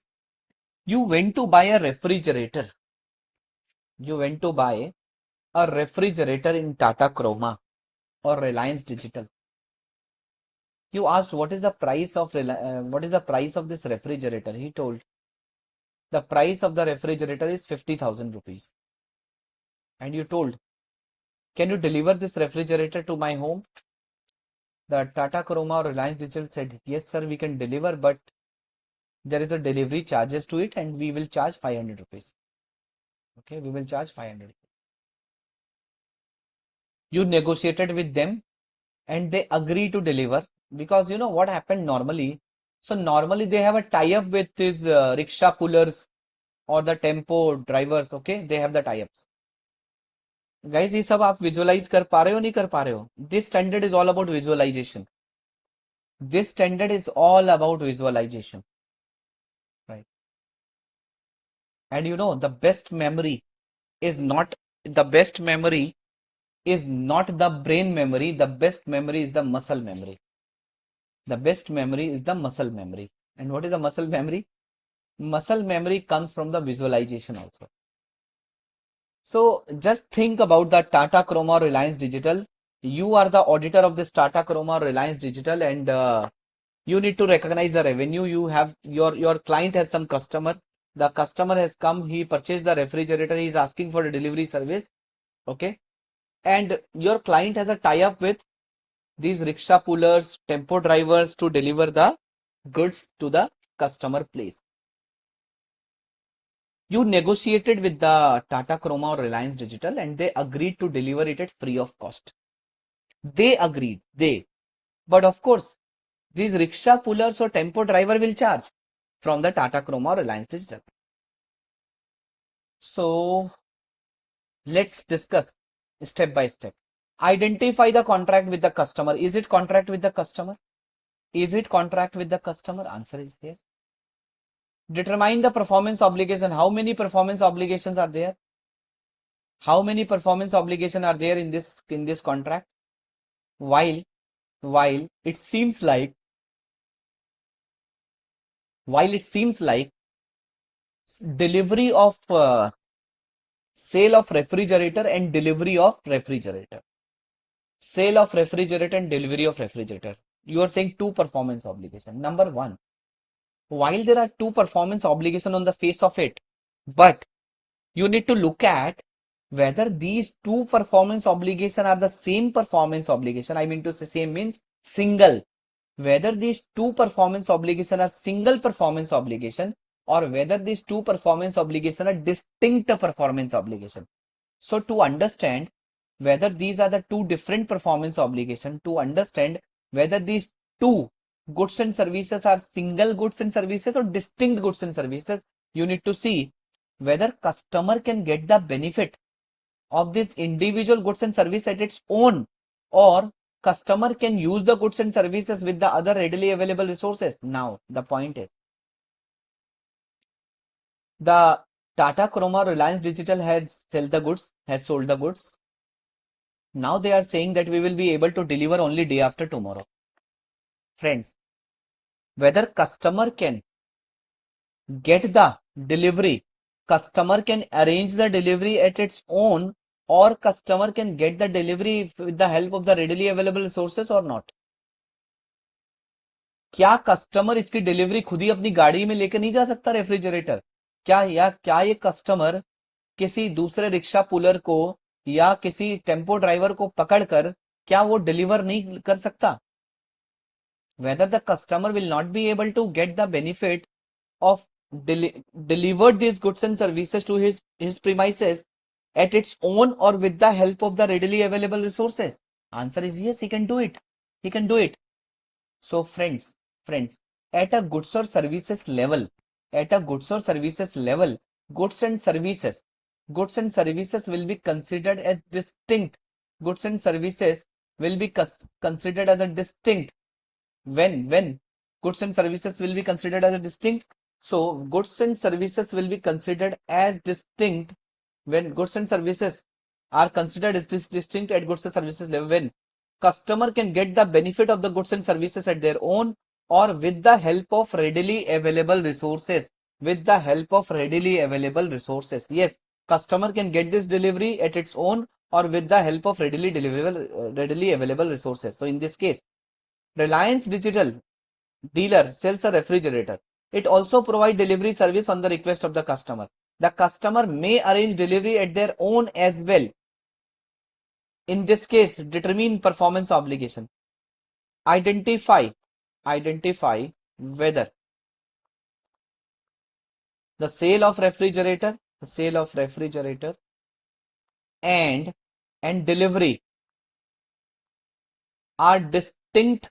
Speaker 1: You went to buy a refrigerator. You went to buy a refrigerator in Tata Croma or Reliance Digital. You asked what is the price of this refrigerator? He told the price of the refrigerator is 50,000 rupees. And you told, can you deliver this refrigerator to my home? The Tata Croma or Reliance Digital said, yes sir, we can deliver, but there is a delivery charges to it and we will charge 500 rupees. Okay, we will charge 500. You negotiated with them and they agree to deliver, because you know what happened normally. So normally they have a tie-up with these rickshaw pullers or the tempo drivers. Okay, they have the tie-ups. Guys, ये सब आप visualize कर पा रहे हो नहीं कर पा रहे हो? This standard is all about visualization. This standard is all about visualization, right? And you know, the best memory is not the best memory is not the brain memory. The best memory is the muscle memory. The best memory is the muscle memory. And what is a muscle memory? Muscle memory comes from the visualization also. So just think about the Tata Chroma or Reliance Digital. You are the auditor of this Tata Chroma or Reliance Digital, and you need to recognize the revenue. You have your client has some customer. The customer has come, he purchased the refrigerator, he is asking for a delivery service. Okay. And your client has a tie-up with these rickshaw pullers, tempo drivers to deliver the goods to the customer place. You negotiated with the Tata Chroma or Reliance Digital and they agreed to deliver it at free of cost. They agreed, but of course, these rickshaw pullers or tempo driver will charge from the Tata Chroma or Reliance Digital. So let's discuss step by step. Identify the contract with the customer. Is it contract with the customer? Is it contract with the customer? Answer is yes. Determine the performance obligation. How many performance obligations are there? How many performance obligations are there in this contract? While it seems like delivery of sale of refrigerator and delivery of refrigerator. Sale of refrigerator and delivery of refrigerator. You are saying two performance obligation. Number one, while there are two performance obligation on the face of it, but you need to look at whether these two performance obligation are the same performance obligation. I mean to say same means single. Whether these two performance obligation are single performance obligation or whether these two performance obligation are distinct performance obligation. So to understand whether these are the two different performance obligation, to understand whether these two goods and services are single goods and services or distinct goods and services, you need to see whether customer can get the benefit of this individual goods and service at its own, or customer can use the goods and services with the other readily available resources. Now the point is, the Tata Chroma Reliance Digital has sold the goods. Now they are saying that we will be able to deliver only day after tomorrow. Friends, whether customer can get the delivery, customer can arrange the delivery at its own, or customer can get the delivery with the help of the readily available resources or not. क्या customer इसकी delivery खुद ही अपनी गाड़ी में लेकर नहीं जा सकता रेफ्रिजरेटर? क्या ये कस्टमर किसी दूसरे रिक्शा पुलर को या किसी टेम्पो ड्राइवर को पकड़कर क्या वो डिलीवर नहीं कर सकता? Whether the customer will not be able to get the benefit of delivered these goods and services to his premises at its own or with the help of the readily available resources? Answer is yes, he can do it. He can do it. So friends, at a goods or services level, goods and services will be considered as distinct. Goods and services will be considered as a distinct. When goods and services will be considered as a distinct. So goods and services will be considered as distinct when goods and services are considered as distinct at goods and services level, when customer can get the benefit of the goods and services at their own or with the help of readily available resources. With the help of readily available resources. Yes, customer can get this delivery at its own or with the help of readily available resources. So in this case, Reliance Digital dealer sells a refrigerator. It also provides delivery service on the request of the customer. The customer may arrange delivery at their own as well. In this case, determine performance obligation. Identify whether the sale of refrigerator the sale of refrigerator and delivery are distinct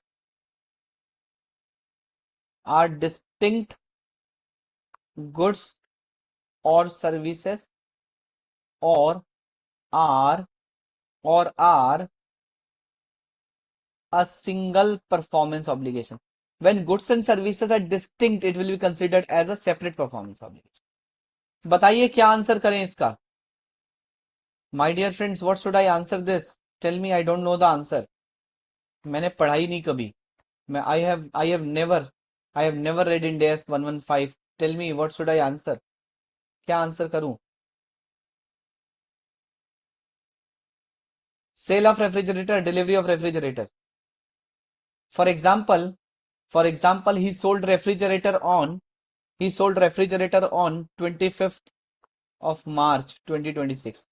Speaker 1: goods or services, or are a single performance obligation. When goods and services are distinct, it will be considered as a separate performance obligation. बताइए क्या answer करें इसका? My dear friends, what should I answer this? Tell me, I don't know the answer. मैंने पढ़ाई नहीं कभी. I have never read Ind AS 115. Tell me, what should I answer? क्या answer करूं? Sale of refrigerator, delivery of refrigerator. For example, he sold refrigerator on 25th of March 2026.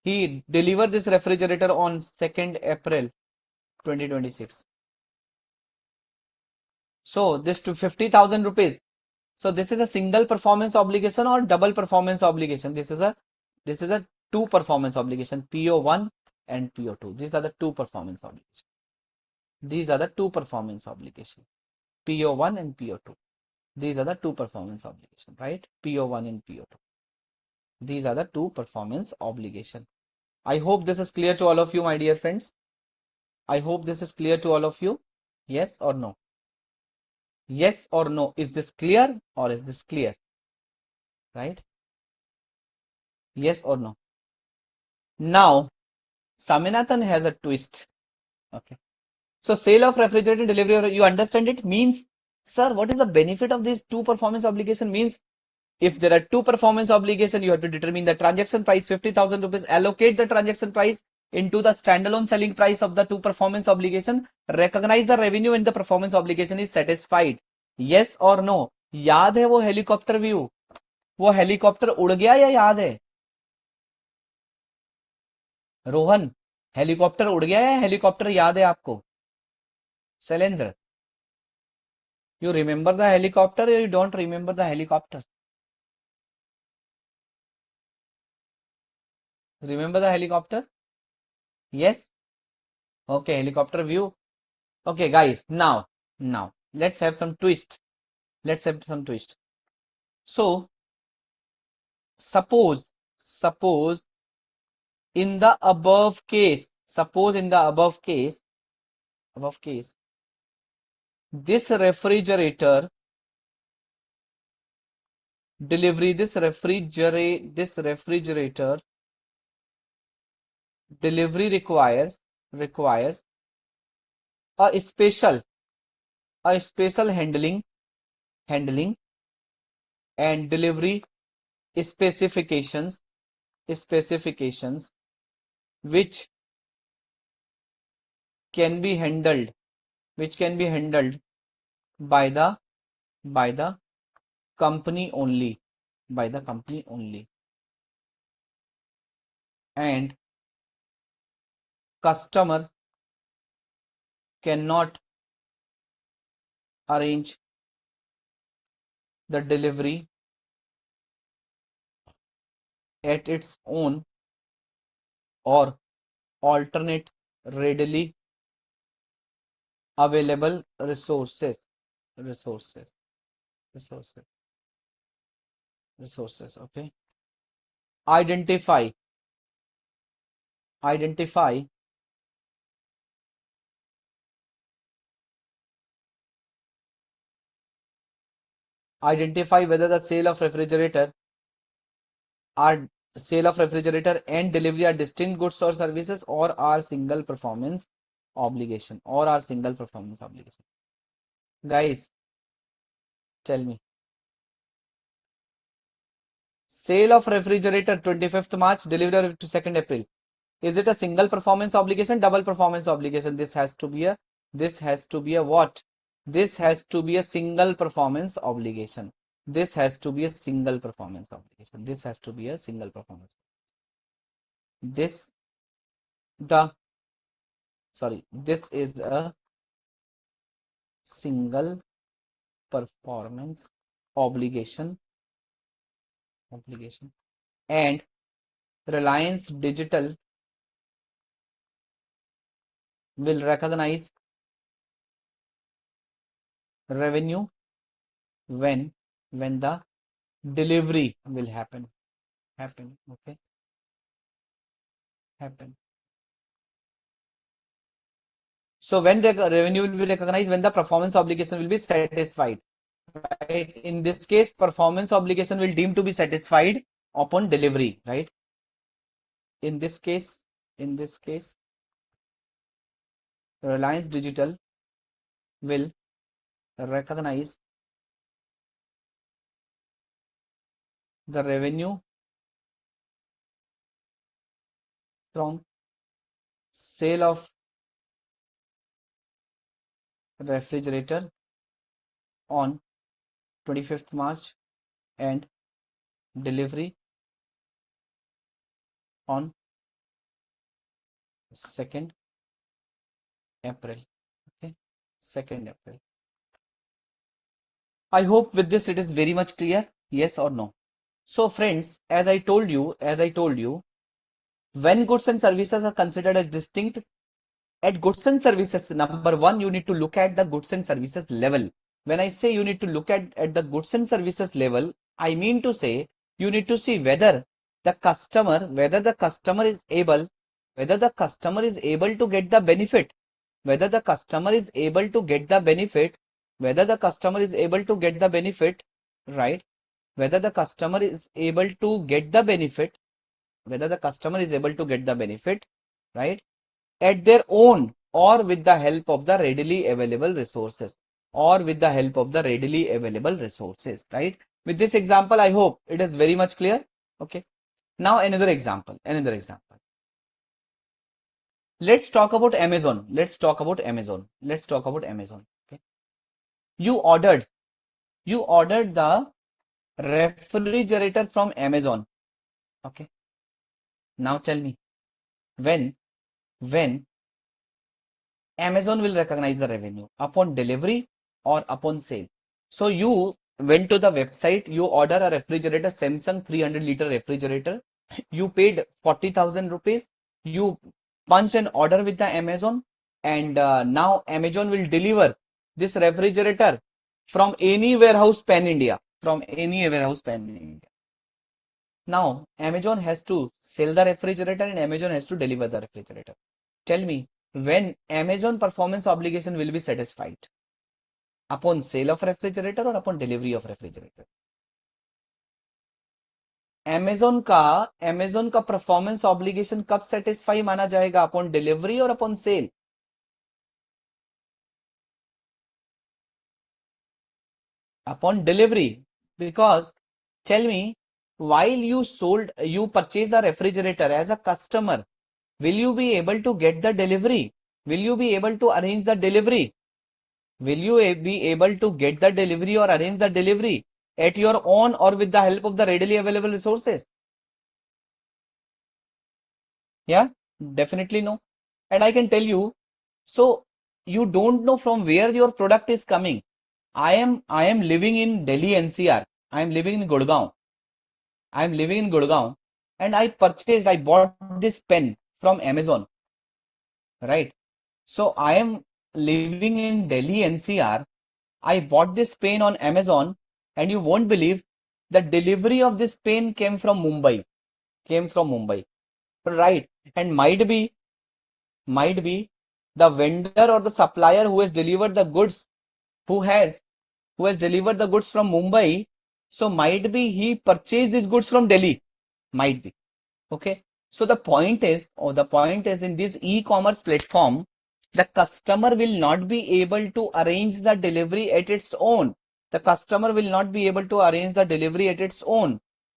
Speaker 1: He delivered this refrigerator on 2nd April 2026. So this to 50,000 rupees. So this is a single performance obligation or double performance obligation. This is a two performance obligation, PO1 and PO2. These are the two performance obligations. PO1 and PO2. These are the two performance obligation, right? PO1 and PO2. These are the two performance obligation. I hope this is clear to all of you, my dear friends. I hope this is clear to all of you. Yes or no? Yes or no? Is this clear or is this clear? Right? Yes or no? Now, Saminathan has a twist. Okay. So sale of refrigerator delivery, you understand it? Means, sir, what is the benefit of these two performance obligation? Means, if there are two performance obligation, you have to determine the transaction price, 50,000 rupees, allocate the transaction price into the standalone selling price of the two performance obligation, recognize the revenue when the performance obligation is satisfied. Yes or no? याद है वो helicopter view? वो helicopter उड़ गया या याद है? Rohan, helicopter उड़ गया या हेलीकॉप्टर याद है आपको? Shailendra, you remember the helicopter or you don't remember the helicopter? Remember the helicopter? Yes? Okay, helicopter view. Okay, guys, now, let's have some twist. So, suppose in the above case, this refrigerator delivery, this refrigerator delivery requires a special handling and delivery specifications which can be handled by the company only, and customer cannot arrange the delivery at its own or alternate readily available resources. Okay. Identify whether the sale of refrigerator and delivery are distinct goods or services or are single performance obligation, Guys, tell me. Sale of refrigerator 25th March, delivery to 2nd April. Is it a single performance obligation, double performance obligation? This has to be a what? This has to be a single performance obligation. This is a single performance obligation and Reliance Digital will recognize revenue when the delivery will happen. Okay, happen. So when the revenue will be recognized, when the performance obligation will be satisfied, right? In this case, performance obligation will deem to be satisfied upon delivery, right? In this case, Reliance Digital will recognize the revenue from sale of refrigerator on 25th March and delivery on 2nd April. Okay, 2nd April. I hope with this it is very much clear. Yes or no? So friends, as I told you, when goods and services are considered as distinct, at goods and services, number one, you need to look at the goods and services level. When I say you need to look at the goods and services level, I mean to say you need to see whether the customer is able to get the benefit, whether the customer is able to get the benefit, whether the customer is able to get the benefit, right? Whether the customer is able to get the benefit, whether the customer is able to get the benefit, right? At their own or with the help of the readily available resources, right? With this example, I hope it is very much clear. Okay. Now another example. Let's talk about Amazon. Okay. You ordered the refrigerator from Amazon. Okay. Now tell me, when Amazon will recognize the revenue, upon delivery or upon sale. So you went to the website, you order a refrigerator, Samsung 300-liter refrigerator. You paid 40,000 rupees. You punch an order with the Amazon, and now Amazon will deliver this refrigerator from any warehouse pan India. Now Amazon has to sell the refrigerator and Amazon has to deliver the refrigerator. Tell me, when Amazon performance obligation will be satisfied? Upon sale of refrigerator or upon delivery of refrigerator? Amazon का performance obligation कब satisfy माना जाएगा? Upon delivery और upon sale? Upon delivery. Because tell me, while you purchase the refrigerator as a customer, will you be able to get the delivery? Will you be able to arrange the delivery? Will you be able to get the delivery or arrange the delivery at your own or with the help of the readily available resources? Yeah, definitely no. And I can tell you, so you don't know from where your product is coming. I am living in Delhi NCR. I am living in Gurgaon. And I bought this pen from Amazon, right? So I am living in Delhi NCR. I bought this pen on Amazon, and you won't believe the delivery of this pen came from Mumbai. Right? And might be the vendor or the supplier who has delivered the goods, who has delivered the goods from Mumbai. So might be he purchased these goods from Delhi. Might be. Okay. So the point is in this e-commerce platform, the customer will not be able to arrange the delivery at its own.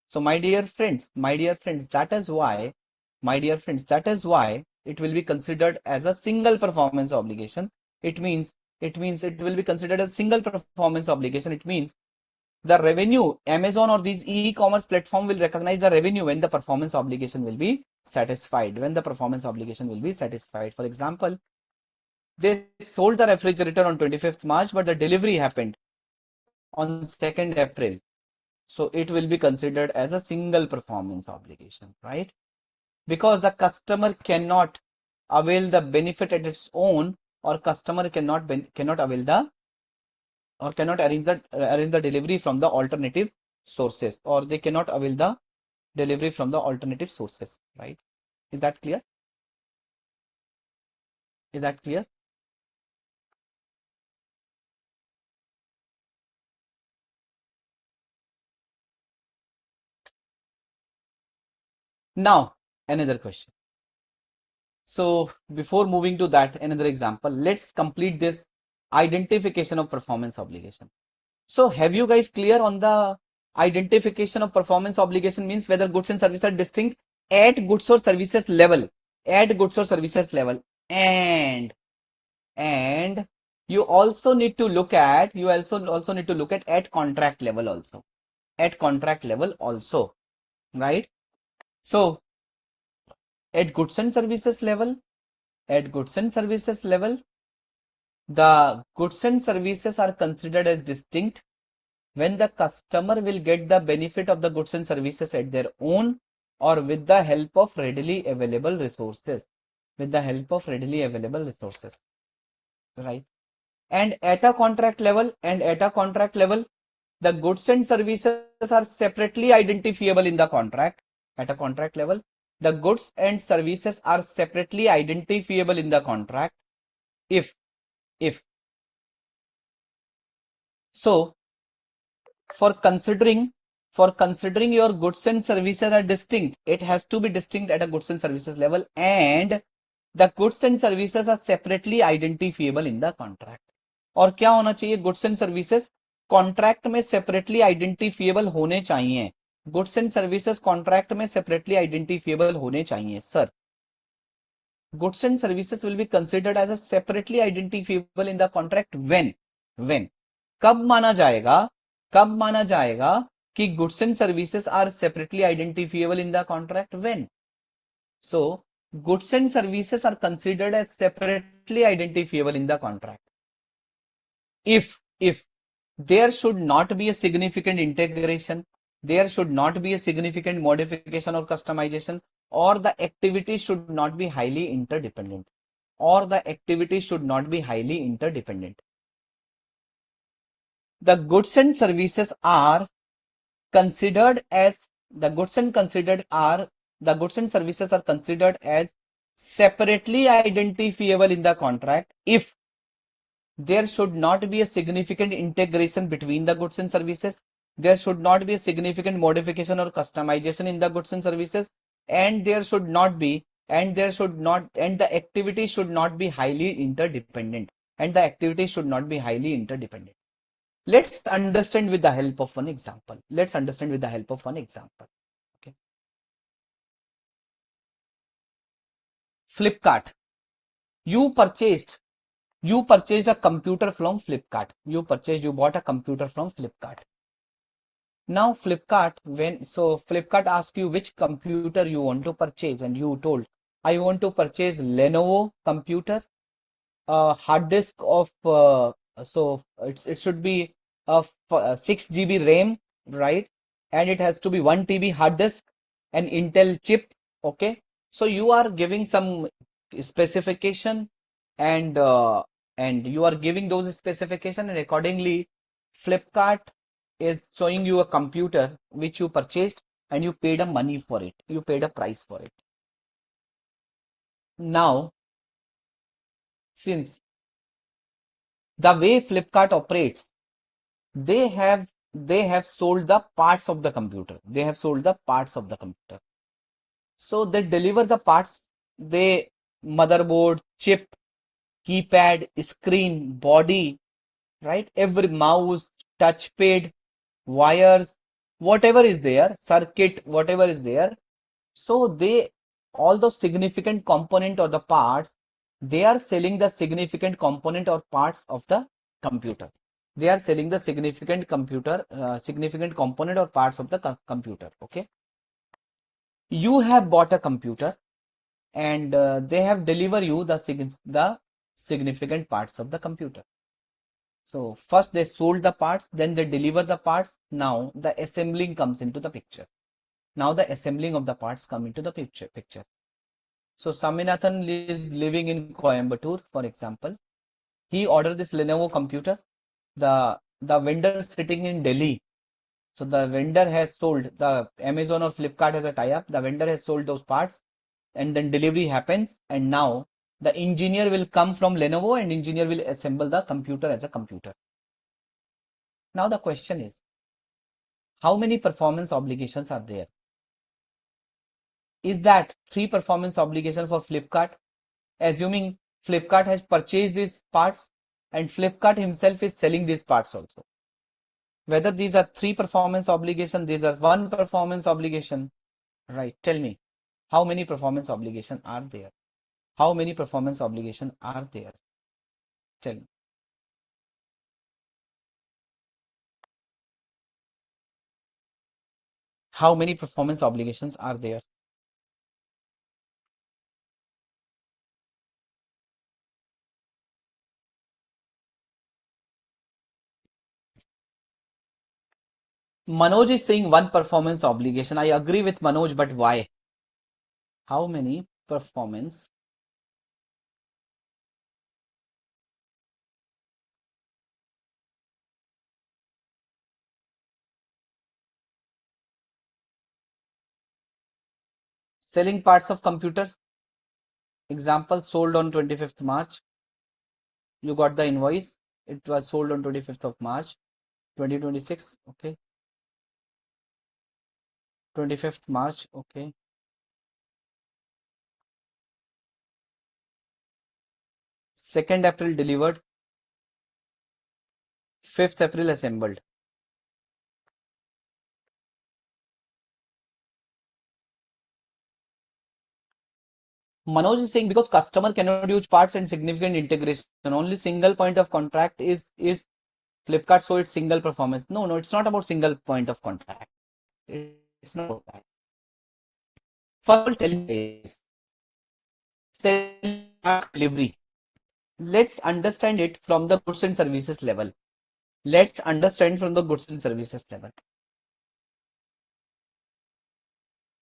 Speaker 1: So my dear friends, that is why it will be considered as a single performance obligation. It means it will be considered as single performance obligation. It means the revenue, Amazon or these e-commerce platform will recognize the revenue when the performance obligation will be satisfied. For example, they sold the refrigerator on 25th March, but the delivery happened on 2nd April. So it will be considered as a single performance obligation, right? Because the customer cannot avail the benefit at its own, or customer cannot avail the, or cannot arrange the delivery from the alternative sources, or they cannot avail the delivery from the alternative sources, right? Is that clear? Is that clear? Now, another question. So before moving to that, another example, let's complete this identification of performance obligation. So have you guys clear on the identification of performance obligation? Means whether goods and services are distinct at goods or services level, at goods or services level, and you also need to look at, at contract level also, at contract level also, right? So at goods and services level, at goods and services level, the goods and services are considered as distinct when the customer will get the benefit of the goods and services at their own or with the help of readily available resources. With the help of readily available resources, right? And at a contract level, the goods and services are separately identifiable in the contract. At a contract level, the goods and services are separately identifiable in the contract if if so for considering your goods and services are distinct, it has to be distinct at a goods and services level, and the goods and services are separately identifiable in the contract. और क्या होना चाहिए? Goods and services contract में separately identifiable होने चाहिए. Goods and services contract में separately identifiable होने चाहिए. Sir, goods and services will be considered as a separately identifiable in the contract when कब माना जाएगा, कि goods and services are separately identifiable in the contract? When? So goods and services are considered as separately identifiable in the contract if there should not be a significant integration, there should not be a significant modification or customization, or the activity should not be highly interdependent, or the activity should not be highly interdependent. The goods and services are considered as the goods and services are considered as separately identifiable in the contract if there should not be a significant integration between the goods and services, there should not be a significant modification or customization in the goods and services, and there should not be, and the activity should not be highly interdependent, Let's understand with the help of one example. Okay. Flipkart. You purchased a computer from Flipkart. You bought a computer from Flipkart. Now Flipkart asks you which computer you want to purchase, and you told, I want to purchase Lenovo computer, hard disk of it should be of 6 GB RAM, right? And it has to be 1 TB hard disk, an Intel chip. Okay, so you are giving some specification, and you are giving those specification, and accordingly Flipkart is showing you a computer which you purchased, and you paid a money for it, you paid a price for it. Now, since the way Flipkart operates, they have sold the parts of the computer. So they deliver the parts. They motherboard, chip, keypad, screen, body, right? Every mouse, touchpad, wires, whatever is there, circuit, whatever is there. So they, all those significant component or the parts, they are selling the significant component or parts of the computer. They are selling the significant component or parts of the computer. Okay. You have bought a computer, and they have delivered you the significant parts of the computer. So first they sold the parts, then they deliver the parts. Now the assembling comes into the picture. Now the assembling of the parts come into the picture. So Saminathan is living in Coimbatore, for example. He ordered this Lenovo computer. The vendor sitting in Delhi. So the vendor has sold, the Amazon or Flipkart has a tie-up. The vendor has sold those parts, and then delivery happens. And now the engineer will come from Lenovo, and engineer will assemble the computer as a computer. Now the question is, how many performance obligations are there? Is that 3 performance obligations for Flipkart? Assuming Flipkart has purchased these parts and Flipkart himself is selling these parts also. Whether these are 3 performance obligation, these are 1 performance obligation, right? Tell me, how many performance obligations are there? How many performance obligations are there? Tell me. How many performance obligations are there? Manoj is saying 1 performance obligation. I agree with Manoj, but why? How many performance? Selling parts of computer. Example, sold on 25th March. You got the invoice. It was sold on 25th of March 2026. Okay. 25th March. Okay. 2nd April delivered. 5th April assembled. Manoj is saying because customer cannot use parts and significant integration. Only single point of contract is Flipkart, so it's single performance. No, it's not about single point of contract. It's not about that. First of all, tell me is delivery. Let's understand it from the goods and services level. Let's understand from the goods and services level.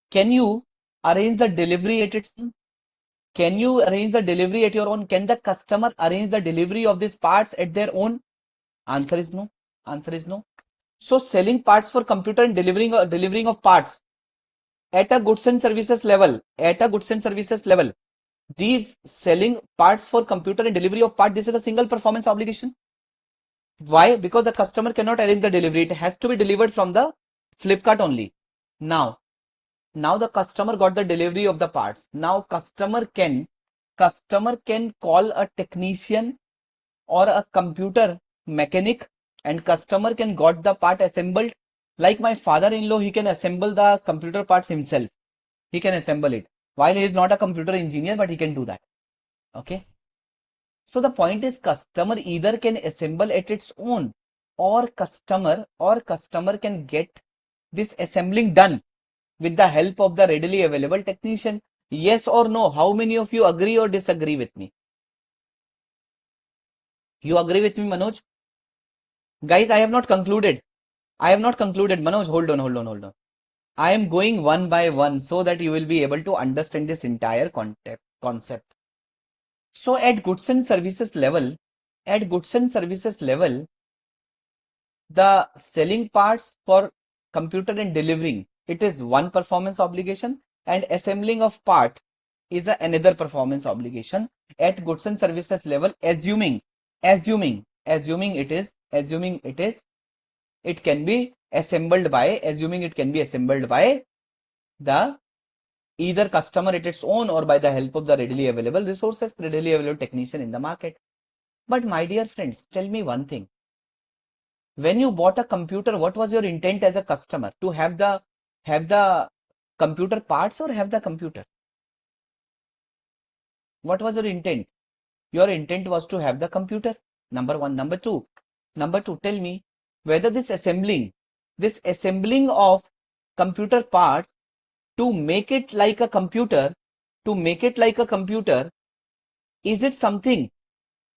Speaker 1: Can you arrange the delivery at its own? Can you arrange the delivery at your own? Can the customer arrange the delivery of these parts at their own? Answer is no. Answer is no. So selling parts for computer and delivering of parts at a goods and services level, these selling parts for computer and delivery of part, this is a single performance obligation. Why? Because the customer cannot arrange the delivery. It has to be delivered from the Flipkart only. Now the customer got the delivery of the parts. Now customer can call a technician or a computer mechanic, and customer can got the part assembled. Like my father-in-law, he can assemble the computer parts himself. He can assemble it. While he is not a computer engineer, but he can do that. Okay. So the point is, customer either can assemble at its own, or customer can get this assembling done with the help of the readily available technician. Yes or no? How many of you agree or disagree with me? You agree with me, Manoj? Guys, I have not concluded. Manoj, hold on. I am going one by one so that you will be able to understand this entire concept. So at goods and services level, the selling parts for computer and delivering, it is 1 performance obligation, and assembling of part is another performance obligation at goods and services level, assuming it can be assembled by the either customer at its own or by the help of the readily available resources, readily available technician in the market. But my dear friends, tell me one thing. When you bought a computer, what was your intent as a customer? To have the computer parts or have the computer? What was your intent? Your intent was to have the computer. Number one. Number two, tell me whether this assembling of computer parts to make it like a computer, is it something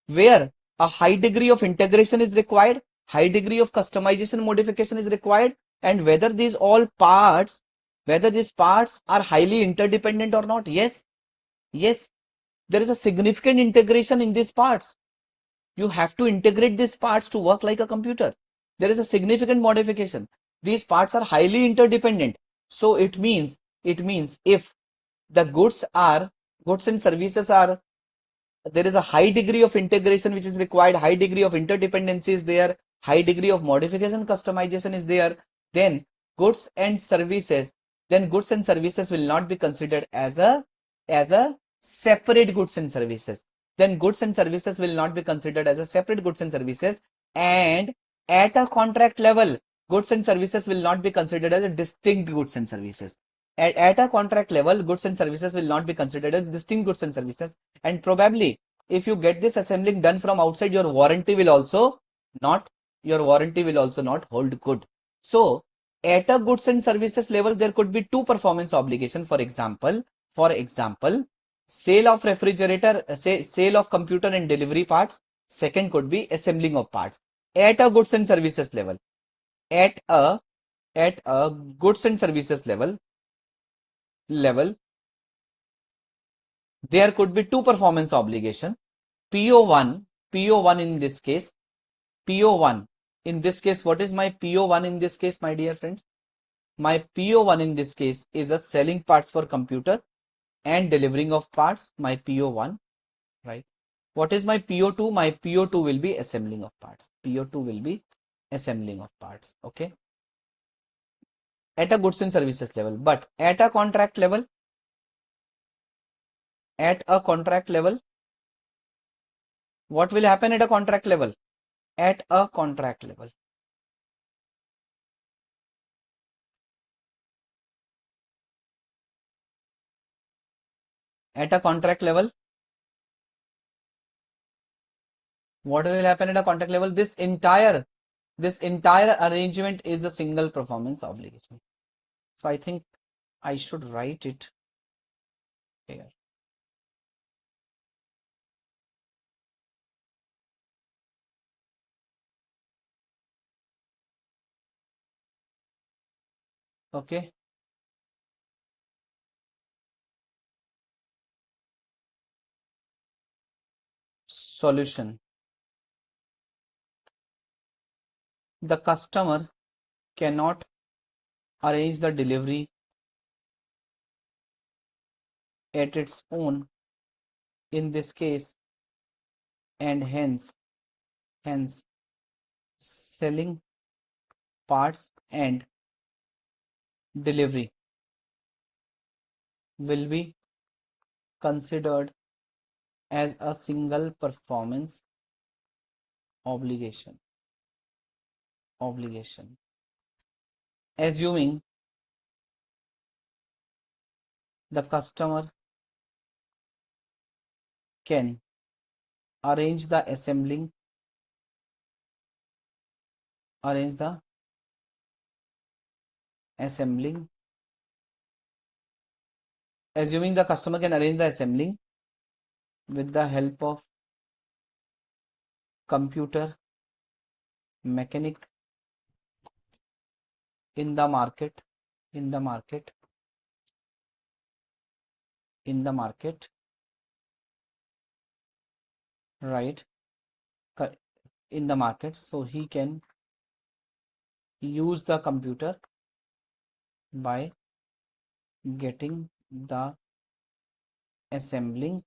Speaker 1: where A high degree of integration is required, high degree of customization modification is required, and whether these parts are highly interdependent or not. Yes, there is a significant integration in these parts. You have to integrate these parts to work like a computer. There is a significant modification. These parts are highly interdependent. So it means if the goods and services are, there is a high degree of integration which is required, high degree of interdependency is there, high degree of modification customization is there, then goods and services goods and services will not be considered as a separate goods and services. Then goods and services will not be considered as a separate goods and services, and at a contract level goods and services will not be considered as a distinct goods and services. At a contract level, goods and services will not be considered as distinct goods and services, and probably if you get this assembling done from outside, not your warranty will also not hold good. So at a goods and services level, there could be two performance obligations. For example, sale of refrigerator, sale of computer and delivery parts. Second could be assembling of parts. At a goods and services level, at a goods and services level, there could be two performance obligation. PO1 in this case, PO1 in this case, what is my PO1 in this case, my dear friends? My PO1 in this case is a selling parts for computer and delivering of parts, my PO1, right? What is my PO2? My PO2 will be assembling of parts. PO2 will be assembling of parts, okay? At a goods and services level, but at a contract level, what will happen at a contract level? At a contract level, what will happen at a contract level? This entire arrangement is a single performance obligation. So I think I should write it here. Okay. Solution. The customer cannot arrange the delivery at its own in this case, and hence selling parts and delivery will be considered as a single performance obligation. Assuming the customer can arrange the assembling assuming the customer can arrange the assembling with the help of computer mechanic in the market, right? In the market, so he can use the computer by getting the assembling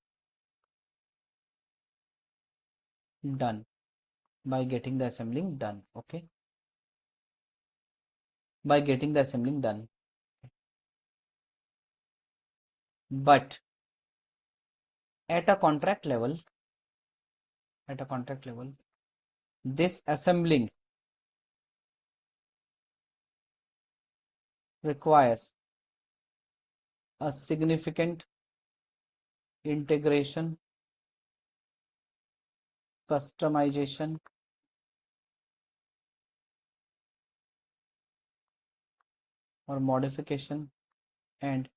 Speaker 1: done. Okay, by getting the assembling done. But at a contract level, this assembling requires a significant integration, customization, or modification, and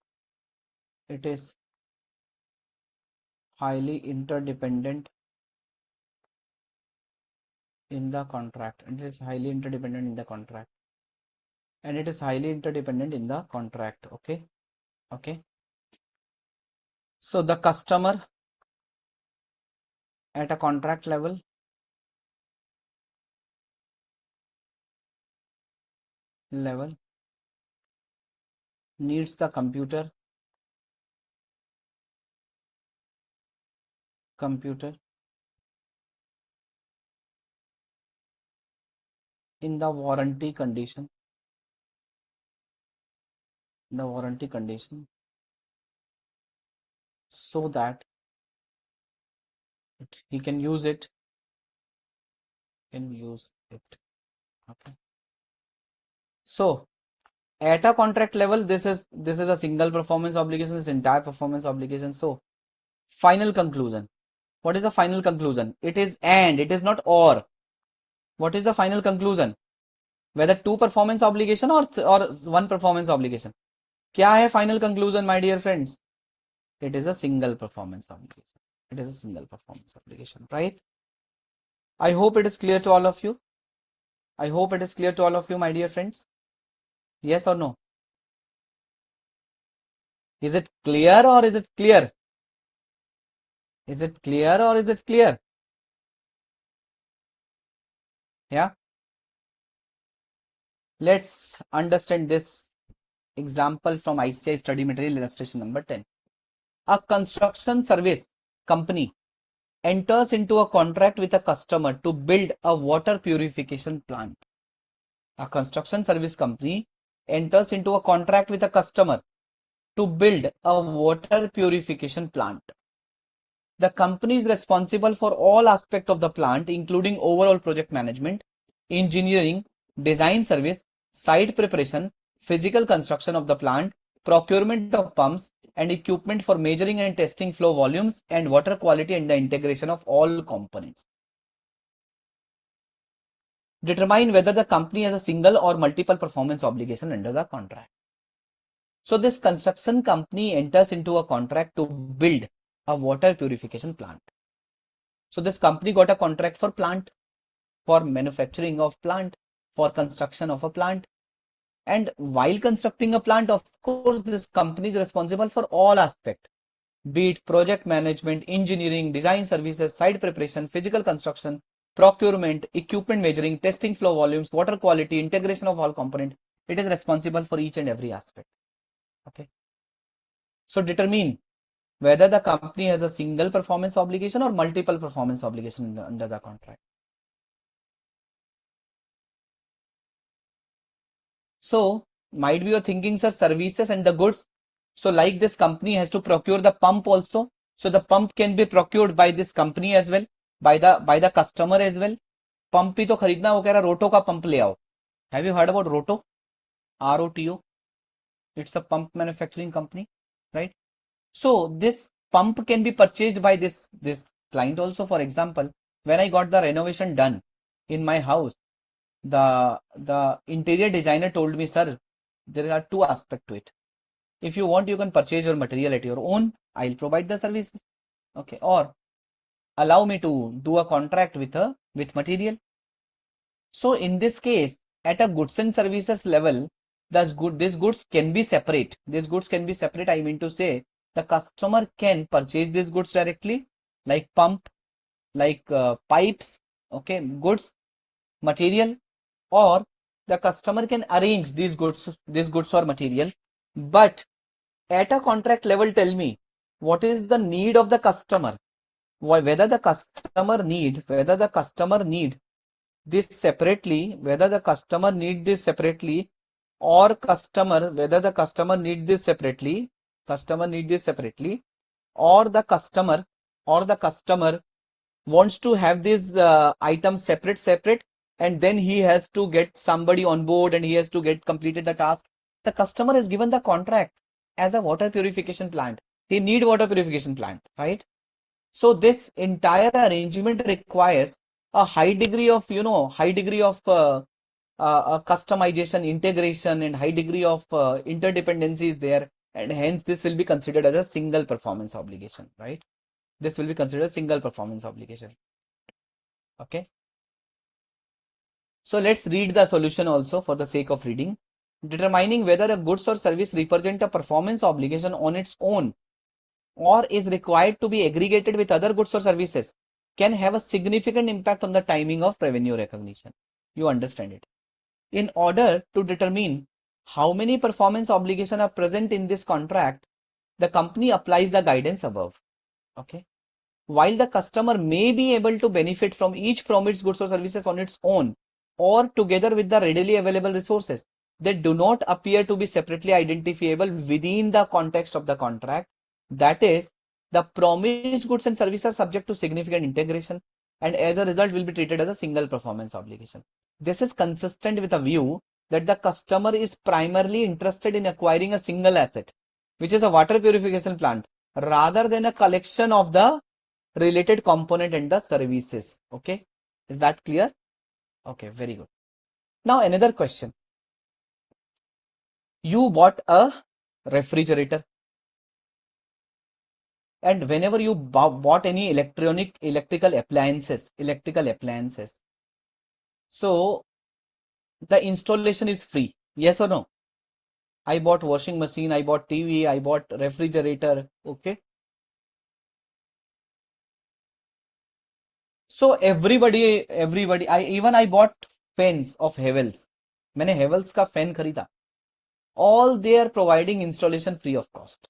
Speaker 1: it is highly interdependent in the contract, and it is highly interdependent in the contract, and it is highly interdependent in the contract. Okay, okay. So the customer at a contract level needs the computer in the warranty condition, so that he can use it. Okay. So at a contract level, this is a single performance obligation, this entire performance obligation. So final conclusion. What is the final conclusion? It is and, it is not or. What is the final conclusion? Whether two performance obligation or one performance obligation. क्या है final conclusion, my dear friends? It is a single performance obligation. It is a single performance obligation, right? I hope it is clear to all of you. I hope it is clear to all of you, my dear friends. Yes or no? Is it clear or is it clear? Is it clear or is it clear? Yeah. Let's understand this example from ICAI study material illustration number 10. A construction service company enters into a contract with a customer to build a water purification plant. A construction service company enters into a contract with a customer to build a water purification plant. The company is responsible for all aspects of the plant, including overall project management, engineering, design service, site preparation, physical construction of the plant, procurement of pumps and equipment for measuring and testing flow volumes and water quality, and the integration of all components. Determine whether the company has a single or multiple performance obligation under the contract. So this construction company enters into a contract to build a water purification plant. So this company got a contract for plant, for manufacturing of plant, for construction of a plant. And while constructing a plant, of course, this company is responsible for all aspects, be it project management, engineering, design services, site preparation, physical construction, procurement, equipment measuring, testing flow volumes, water quality, integration of all components. It is responsible for each and every aspect. Okay. So determine whether the company has a single performance obligation or multiple performance obligation under the contract. So might be you're thinking, sir, services and the goods. So like this company has to procure the pump also. So the pump can be procured by this company as well, by the customer as well. Pump ही तो खरीदना, वो कह रहा रोटो का pump ले आओ. Have you heard about Roto? ROTO. It's a pump manufacturing company, right? So this pump can be purchased by this client also. For example, when I got the renovation done in my house, the interior designer told me, sir, there are two aspects to it. If you want, you can purchase your material at your own. I'll provide the services. Okay. Or allow me to do a contract with material. So in this case, at a goods and services level, these goods can be separate. These goods can be separate. I mean to say, the customer can purchase these goods directly, like pump, like pipes, okay, goods, material, or the customer can arrange these goods or material. But at a contract level, tell me, what is the need of the customer? Whether the customer need this separately, whether the customer need this separately, or whether the customer need this separately, or the customer wants to have these items separate, and then he has to get somebody on board and he has to get completed the task. The customer is given the contract as a water purification plant. He need water purification plant, right? So this entire arrangement requires a high degree of customization, integration, and high degree of interdependencies there, and hence this will be considered as a single performance obligation, right? This will be considered a single performance obligation. Okay. So let's read the solution also for the sake of reading. Determining whether a goods or service represent a performance obligation on its own or is required to be aggregated with other goods or services can have a significant impact on the timing of revenue recognition. You understand it. In order to determine how many performance obligations are present in this contract, the company applies the guidance above. Okay. While the customer may be able to benefit from each promised goods or services on its own or together with the readily available resources, they do not appear to be separately identifiable within the context of the contract. That is, the promised goods and services are subject to significant integration and as a result will be treated as a single performance obligation. This is consistent with a view that the customer is primarily interested in acquiring a single asset, which is a water purification plant, rather than a collection of the related component and the services. Okay, is that clear? Okay, very good. Now another question. You bought a refrigerator, and whenever you bought any electrical appliances, so the installation is free. Yes or no? I bought washing machine, I bought TV, I bought refrigerator. Okay. So everybody, I bought fans of Havells. मैंने Havells का fan खरीदा. All they are providing installation free of cost.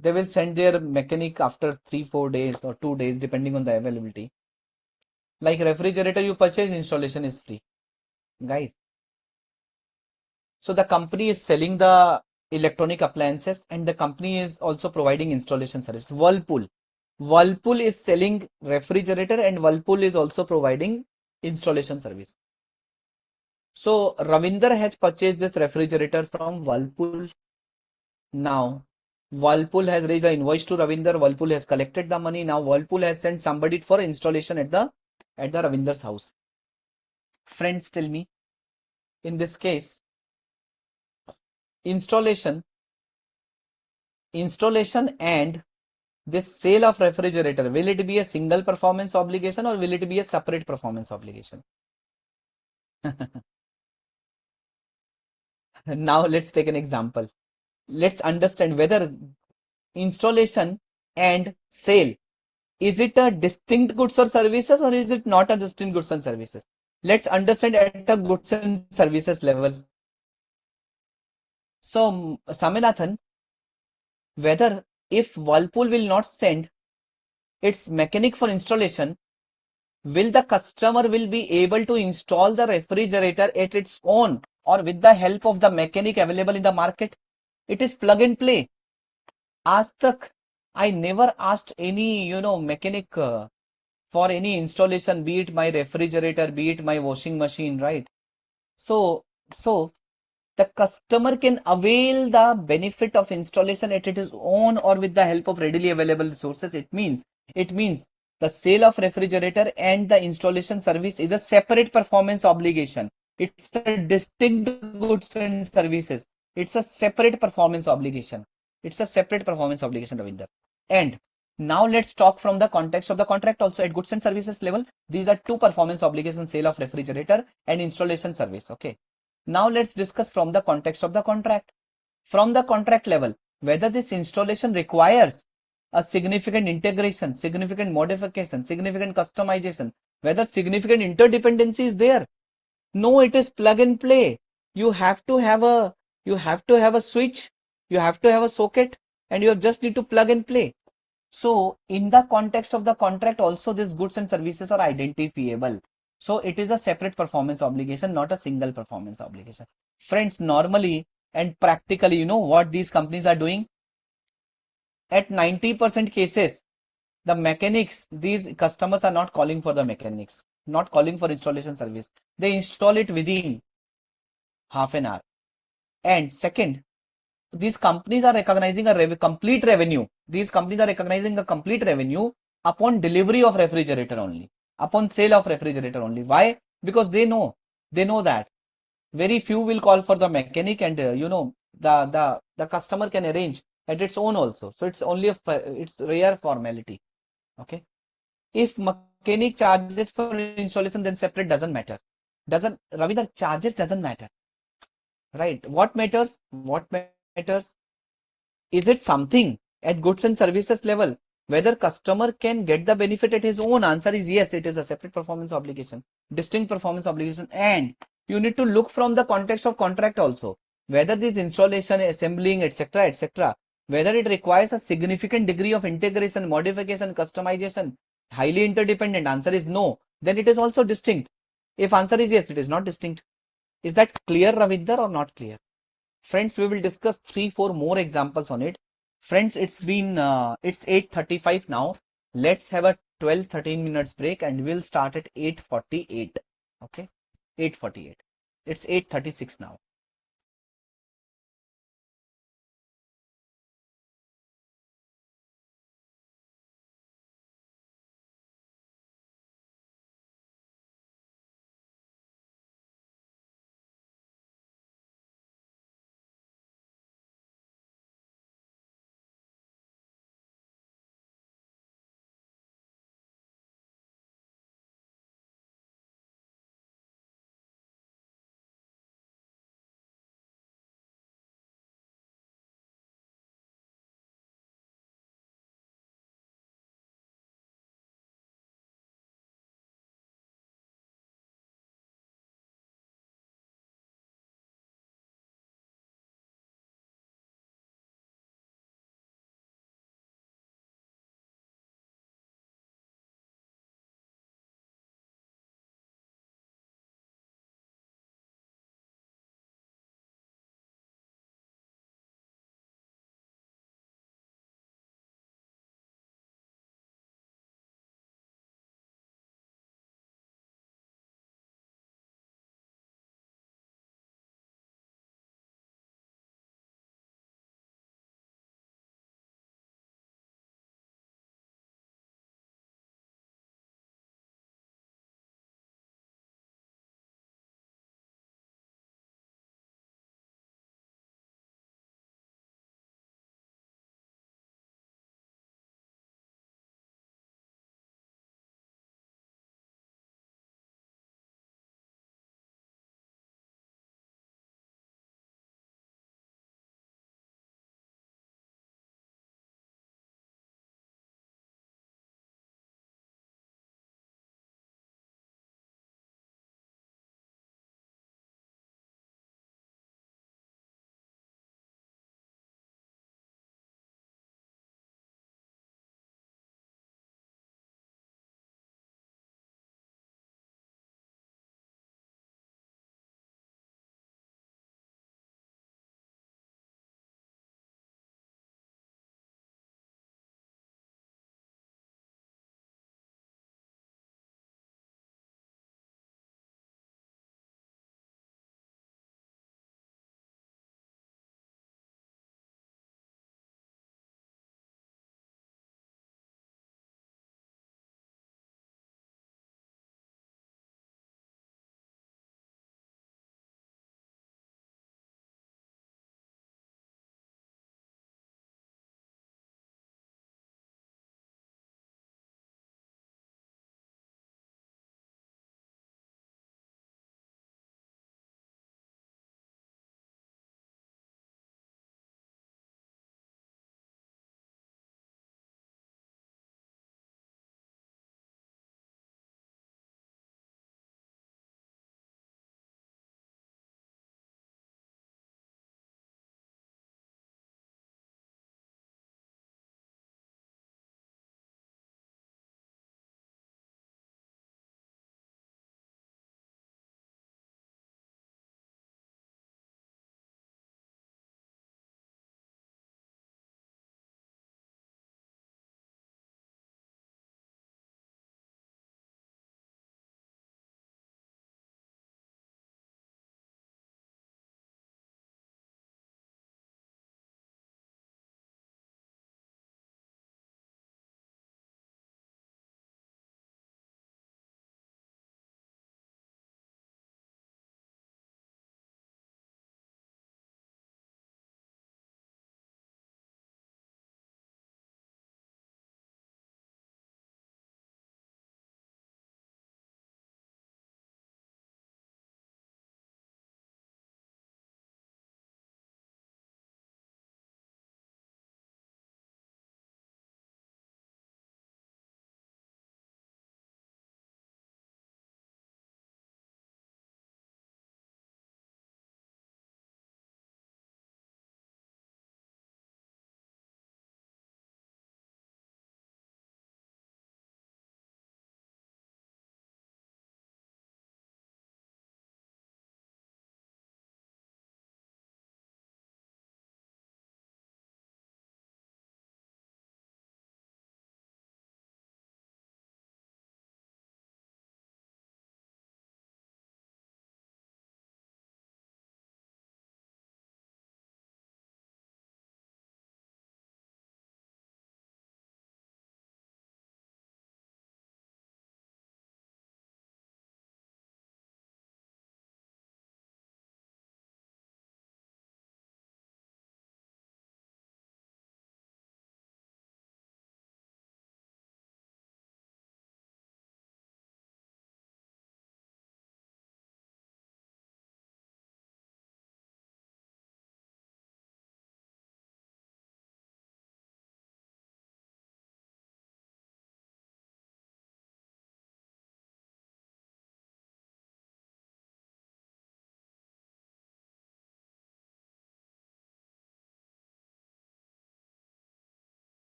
Speaker 1: They will send their mechanic after 3-4 days or 2 days depending on the availability. Like refrigerator you purchase, installation is free, guys. So the company is selling the electronic appliances and the company is also providing installation service. Whirlpool is selling refrigerator and Whirlpool is also providing installation service. So Ravinder has purchased this refrigerator from Whirlpool. Now Whirlpool has raised an invoice to Ravinder. Whirlpool has collected the money. Now Whirlpool has sent somebody for installation at the Ravinder's house. Friends, tell me, in this case, installation and this sale of refrigerator, will it be a single performance obligation or will it be a separate performance obligation? Now let's take an example. Let's understand whether installation and sale, is it a distinct goods or services or is it not a distinct goods and services? Let's understand at a goods and services level. So Saminathan, whether if Whirlpool will not send its mechanic for installation, will the customer will be able to install the refrigerator at its own or with the help of the mechanic available in the market? It is plug and play. Aaj tak I never asked any mechanic for any installation, be it my refrigerator, be it my washing machine, right? So the customer can avail the benefit of installation at its own or with the help of readily available resources. It means the sale of refrigerator and the installation service is a separate performance obligation. It's a distinct goods and services. It's a separate performance obligation. Ravinder. And now let's talk from the context of the contract also at goods and services level. These are two performance obligations, sale of refrigerator and installation service. Okay. Now let's discuss from the context of the contract. From the contract level, whether this installation requires a significant integration, significant modification, significant customization, whether significant interdependency is there. No, it is plug and play. You have to have a switch, you have to have a socket, and you just need to plug and play. So in the context of the contract also, these goods and services are identifiable. So it is a separate performance obligation, not a single performance obligation. Friends, normally and practically, you know what these companies are doing? At 90% cases, the mechanics, these customers are not calling for the mechanics, not calling for installation service. They install it within half an hour. And second, these companies are recognizing a complete revenue. These companies are recognizing a complete revenue upon delivery of refrigerator only, upon sale of refrigerator only. Why? Because they know that very few will call for the mechanic, and the customer can arrange at its own also. So it's only it's rare formality. Okay. If mechanic charges for installation, then separate, doesn't matter. Doesn't, Ravinder, charges doesn't matter, right? What matters? What matters? Is it something at goods and services level? Whether customer can get the benefit at his own? Answer is yes, it is a separate performance obligation, distinct performance obligation. And you need to look from the context of contract also. Whether this installation, assembling, etc., etc., whether it requires a significant degree of integration, modification, customization, highly interdependent. Answer is no. Then it is also distinct. If answer is yes, it is not distinct. Is that clear, Ravinder, or not clear? Friends, we will discuss 3 4 more examples on it. Friends, it's 8:35 now. Let's have a 12 13 minutes break and we'll start at 8:48. Okay, 8:48. It's 8:36 now.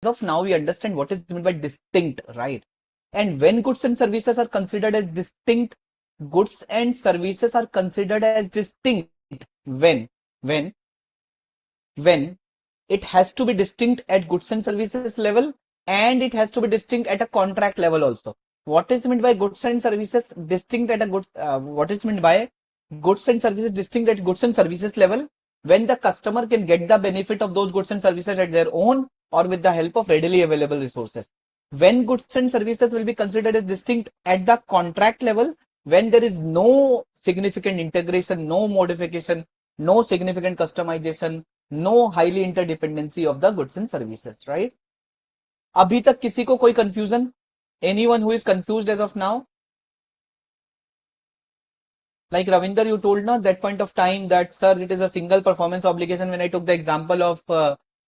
Speaker 1: of now we understand what is meant by distinct, right? And when goods and services are considered as distinct, goods and services are considered as distinct when when it has to be distinct at goods and services level, and it has to be distinct at a contract level also. What is meant by goods and services distinct at a goods? What is meant by goods and services distinct at goods and services level? When the customer can get the benefit of those goods and services at their own or with the help of readily available resources. When goods and services will be considered as distinct at the contract level, when there is no significant integration, no modification, no significant customization, no highly interdependency of the goods and services, right? अभी तक किसी को कोई confusion? Anyone who is confused as of now? Like Ravinder, you told na that point of time that sir, it is a single performance obligation when I took the example of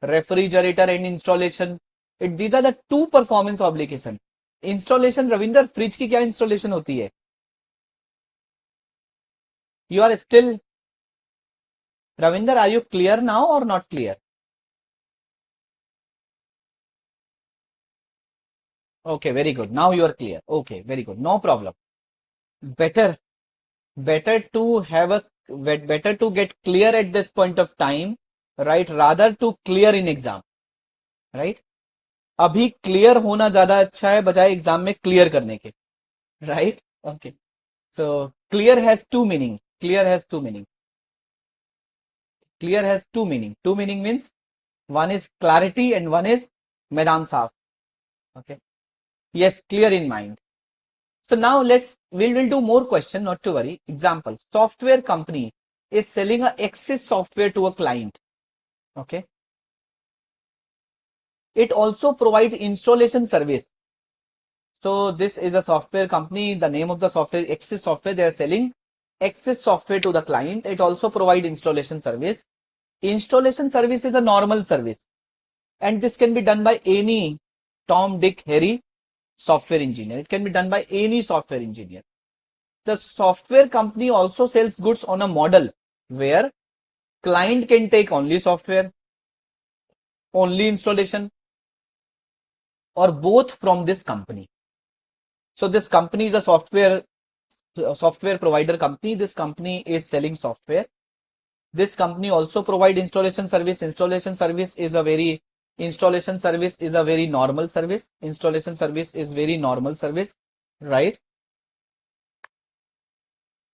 Speaker 1: refrigerator and installation. These are the two performance obligation. Installation, Ravinder, fridge की क्या installation होती है? You are still, Ravinder, are you clear now or not clear? Okay, very good. Now you are clear. Okay, very good. No problem. Better to have a better to get clear at this point of time, right? Rather to clear in exam, right? अभी clear होना ज्यादा अच्छा है बजाय exam में clear करने के, right? Okay. So clear has two meaning. Clear has two meaning. Clear has two meaning. Two meaning means one is clarity and one is मैदान साफ. Okay. Yes, clear in mind. So now we'll do more question, not to worry. Example, software company is selling a Axis software to a client. Okay. It also provides installation service. So this is a software company. The name of the software, Axis software. They are selling Axis software to the client. It also provides installation service. Installation service is a normal service. And this can be done by any Tom, Dick, Harry software engineer. It can be done by any software engineer. The software company also sells goods on a model where client can take only software, only installation, or both from this company. So this company is a software provider company. This company is selling software. This company also provide installation service. Installation service is a very normal service. Installation service is very normal service, right?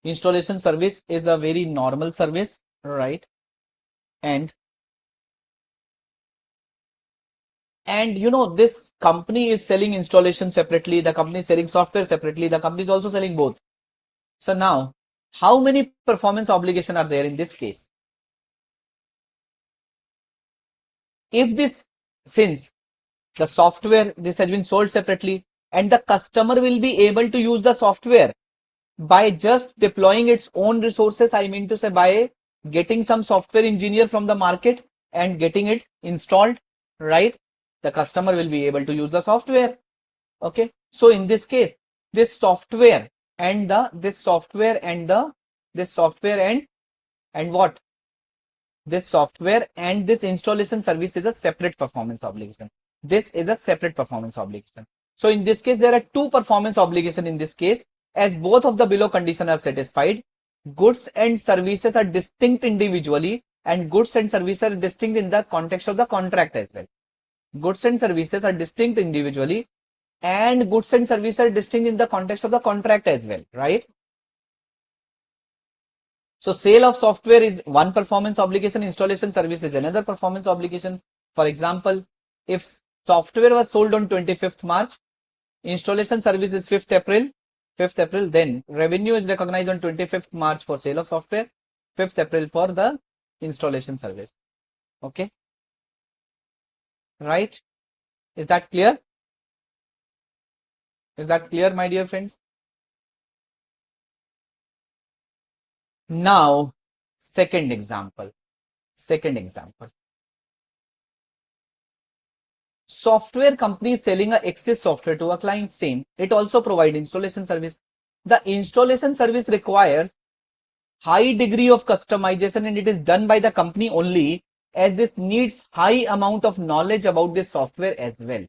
Speaker 1: Installation service is a very normal service, right? And you know, this company is selling installation separately. The company is selling software separately. The company is also selling both. So now, how many performance obligations are there in this case? Since the software, this has been sold separately and the customer will be able to use the software by just deploying its own resources, I mean to say by getting some software engineer from the market and getting it installed, right? The customer will be able to use the software. Okay. So in this case, this software and this software and this installation service is a separate performance obligation. This is a separate performance obligation. So in this case, there are two performance obligations in this case, as both of the below conditions are satisfied. Goods and services are distinct individually, and goods and services are distinct in the context of the contract as well. Goods and services are distinct individually, and goods and services are distinct in the context of the contract as well, right? So sale of software is one performance obligation, installation service is another performance obligation. For example, if software was sold on 25th March, installation service is 5th April, then revenue is recognized on 25th March for sale of software, 5th April for the installation service. Okay. Right? Is that clear? Is that clear, my dear friends? Now, second example. Software company is selling a Axis software to a client, same. It also provides installation service. The installation service requires high degree of customization and it is done by the company only, as this needs high amount of knowledge about this software as well.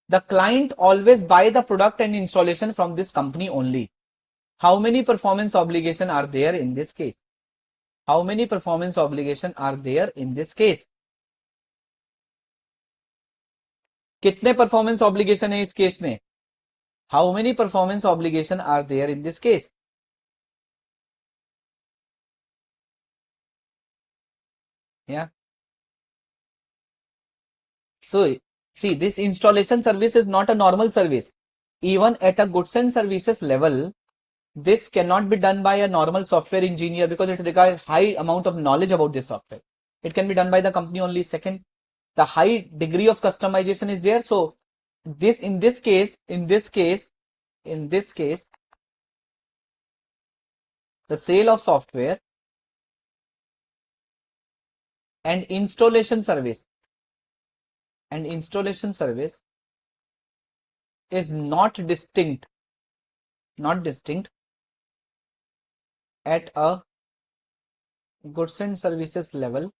Speaker 1: The client always buy the product and installation from this company only. How many performance obligation are there in this case? How many performance obligation are there in this case? कितने performance obligation है इस case में? How many performance obligation are there in this case? Yeah. So see, this installation service is not a normal service. Even at a goods and services level, this cannot be done by a normal software engineer because it requires high amount of knowledge about this software. It can be done by the company only. Second, the high degree of customization is there. So this in this case, the sale of software and installation service is not distinct at a goods and services level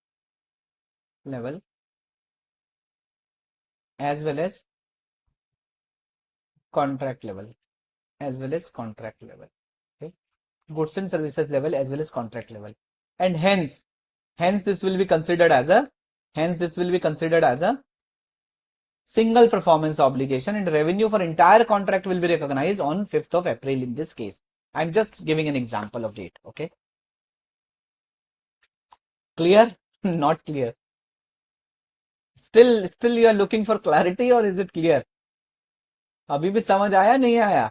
Speaker 1: as well as contract level. Okay, goods and services level as well as contract level, and hence this will be considered as a single performance obligation, and revenue for entire contract will be recognized on 5th of April in this case. I'm just giving an example of date. Okay, clear? Not clear? Still you are looking for clarity, or is it clear? अभी भी समझ आया नहीं आया?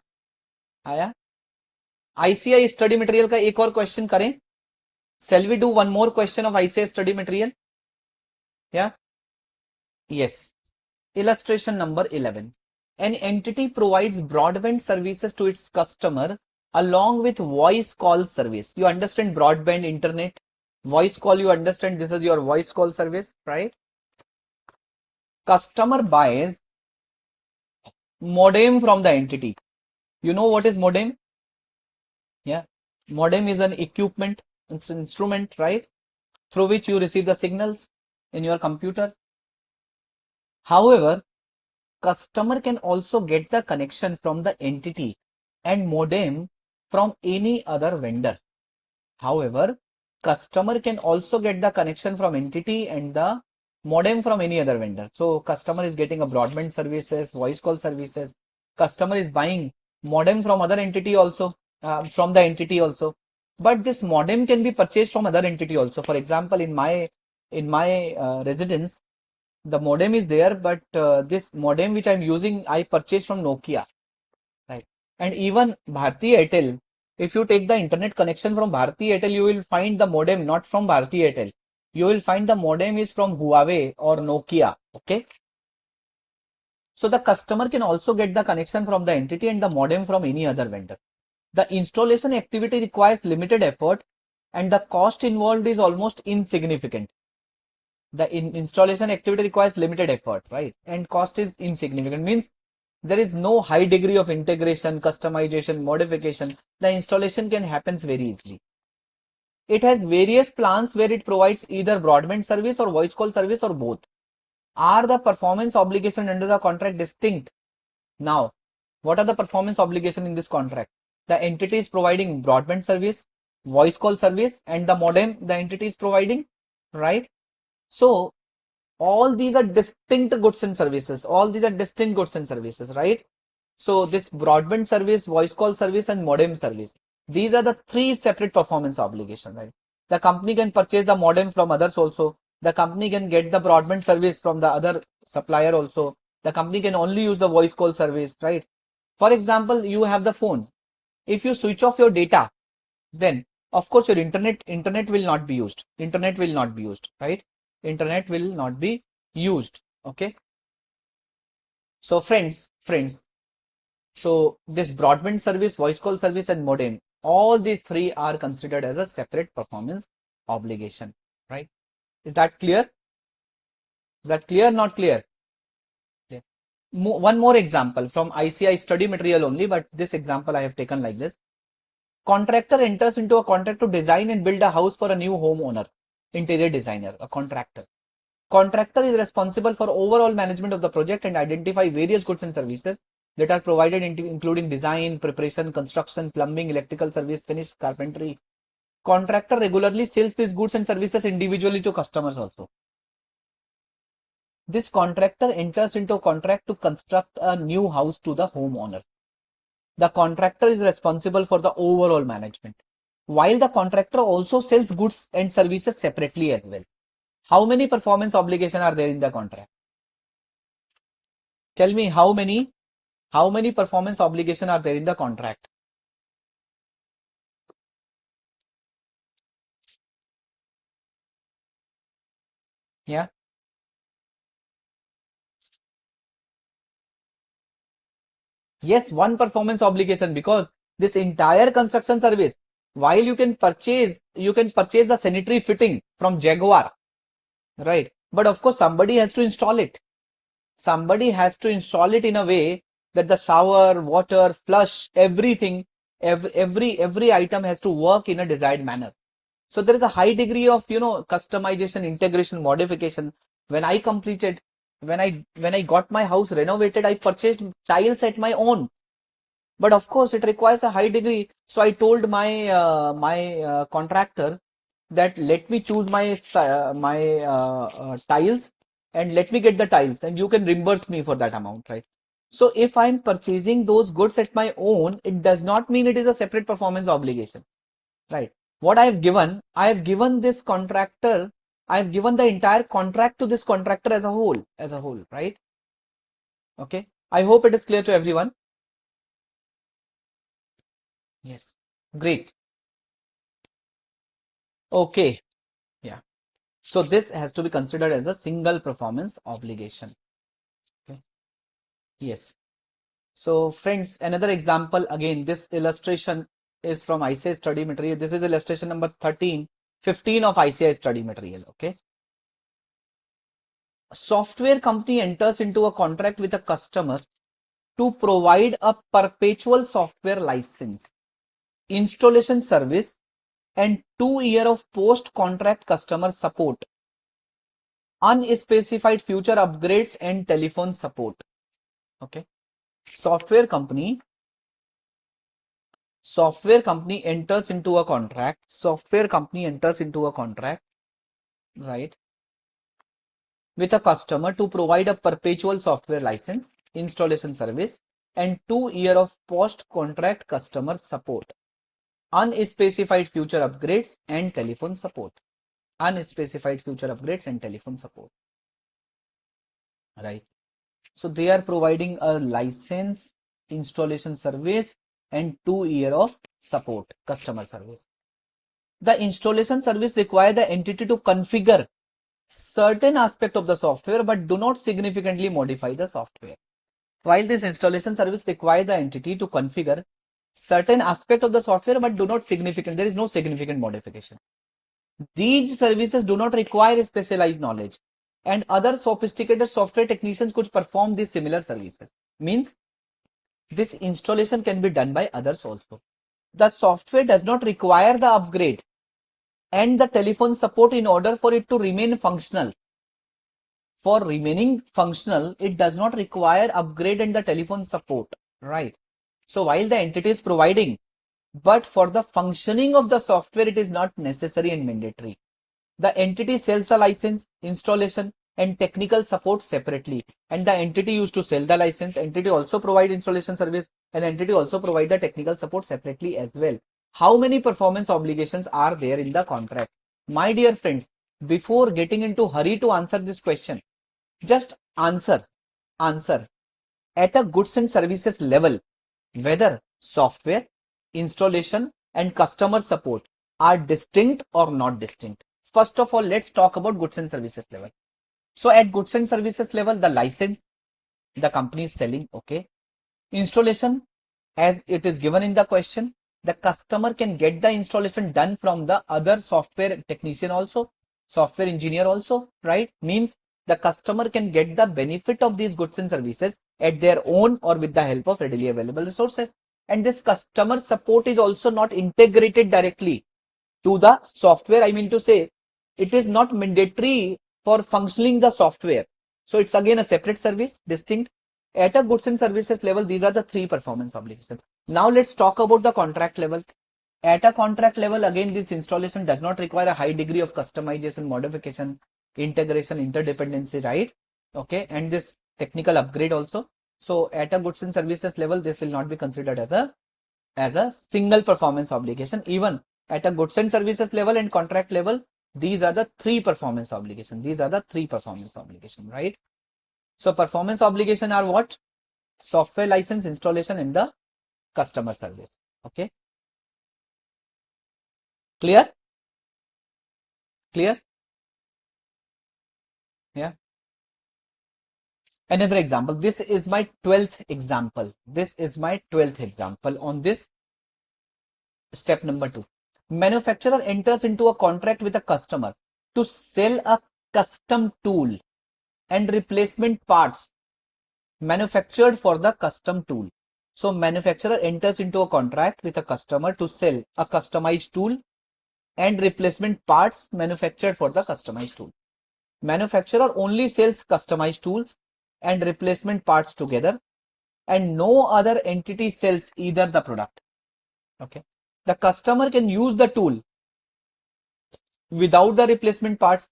Speaker 1: आया? ICAI study material का एक और क्वेश्चन करें. Shall we do one more question of ICAI study material? Yeah. Yes. Illustration number 11. An entity provides broadband services to its customer along with voice call service. You understand broadband internet? Voice call, you understand this is your voice call service, right? Customer buys modem from the entity. You know what is modem? Yeah. Modem is an equipment, instrument, right? Through which you receive the signals in your computer. However, customer can also get the connection from the entity and modem from any other vendor. However, customer can also get the connection from entity and the modem from any other vendor. So customer is getting a broadband services, voice call services. Customer is buying modem from other entity also, from the entity also. But this modem can be purchased from other entity also. For example, in my residence, the modem is there, but this modem which I'm using, I purchased from Nokia, right? And even Bharti Airtel, if you take the internet connection from Bharti Airtel, you will find the modem not from Bharti Airtel. You will find the modem is from Huawei or Nokia. Okay. So the customer can also get the connection from the entity and the modem from any other vendor. The installation activity requires limited effort and the cost involved is almost insignificant. The installation activity requires limited effort, right? And cost is insignificant, means there is no high degree of integration, customization, modification. The installation can happen very easily. It has various plans where it provides either broadband service or voice call service or both. Are the performance obligation under the contract distinct? Now, what are the performance obligation in this contract? The entity is providing broadband service, voice call service, and the modem the entity is providing, right? So all these are distinct goods and services. Right? So this broadband service, voice call service, and modem service, these are the three separate performance obligations, right? The company can purchase the modem from others also. The company can get the broadband service from the other supplier also. The company can only use the voice call service, right? For example, you have the phone. If you switch off your data, then of course your internet will not be used. Right? Internet will not be used. Okay. So friends, so this broadband service, voice call service, and modem, all these three are considered as a separate performance obligation, right? Is that clear? Not clear? Yeah. One more example from ICAI study material only, but this example I have taken like this. Contractor enters into a contract to design and build a house for a new homeowner. Interior designer, a contractor. Contractor is responsible for overall management of the project and identify various goods and services that are provided, including design, preparation, construction, plumbing, electrical service, finished carpentry. Contractor regularly sells these goods and services individually to customers also. This contractor enters into a contract to construct a new house to the homeowner. The contractor is responsible for the overall management, while the contractor also sells goods and services separately as well. How many performance obligations are there in the contract? Tell me how many performance obligations are there in the contract? Yeah. Yes, one performance obligation, because this entire construction service, while you can purchase the sanitary fitting from Jaguar, right? But of course, somebody has to install it. Somebody has to install it in a way that the shower, water, flush, everything, every item has to work in a desired manner. So there is a high degree of, customization, integration, modification. When I completed, when I got my house renovated, I purchased tiles at my own. But of course, it requires a high degree. So I told my contractor that let me choose my tiles and let me get the tiles, and you can reimburse me for that amount, right? So if I'm purchasing those goods at my own, it does not mean it is a separate performance obligation, right? What I have given this contractor, I have given the entire contract to this contractor as a whole, right? Okay. I hope it is clear to everyone. Yes. Great. Okay. Yeah. So this has to be considered as a single performance obligation. Okay. Yes. So friends, another example, again, this illustration is from ICAI study material. This is illustration number 15 of ICAI study material. Okay. A software company enters into a contract with a customer to provide a perpetual software license, installation service, and 2 years of post-contract customer support, unspecified future upgrades, and telephone support. Okay. Software company enters into a contract. Right, with a customer to provide a perpetual software license, installation service, and 2 years of post-contract customer support, unspecified future upgrades, and telephone support. Right. So they are providing a license, installation service, and 2 years of support, customer service. The installation service require the entity to configure certain aspect of the software but do not significantly modify the software. While this installation service require the entity to configure certain aspect of the software but do not there is no significant modification. These services do not require specialized knowledge, and other sophisticated software technicians could perform these similar services. Means this installation can be done by others also. The software does not require the upgrade and the telephone support in order for it to remain functional. For remaining functional, it does not require upgrade and the telephone support, right? So while the entity is providing, but for the functioning of the software, it is not necessary and mandatory. The entity sells the license, installation, and technical support separately. And the entity used to sell the license, entity also provide installation service, and entity also provide the technical support separately as well. How many performance obligations are there in the contract? My dear friends, before getting into hurry to answer this question, just answer at a goods and services level, whether software, installation, and customer support are distinct or not distinct. First of all, let's talk about goods and services level. So at goods and services level, the license the company is selling, okay. Installation, as it is given in the question, the customer can get the installation done from the other software technician also, software engineer also, right? Means the customer can get the benefit of these goods and services at their own or with the help of readily available resources. And this customer support is also not integrated directly to the software. I mean to say, it is not mandatory for functioning the software. So it's again a separate service, distinct. At a goods and services level, these are the three performance obligations. Now let's talk about the contract level. At a contract level, again, this installation does not require a high degree of customization, modification, integration, interdependency, right? Okay, and this technical upgrade also. So at a goods and services level, this will not be considered as a single performance obligation. Even at a goods and services level and contract level, these are the three performance obligations. These are the three performance obligations, right? So performance obligation are what? Software license, installation, and the customer service. Okay. Clear? Clear? Yeah. Another example. This is my 12th example. This is my 12th example on this step number 2. Manufacturer enters into a contract with a customer to sell a custom tool and replacement parts manufactured for the custom tool. So manufacturer enters into a contract with a customer to sell a customized tool and replacement parts manufactured for the customized tool. Manufacturer only sells customized tools and replacement parts together, and no other entity sells either the product. Okay. The customer can use the tool without the replacement parts,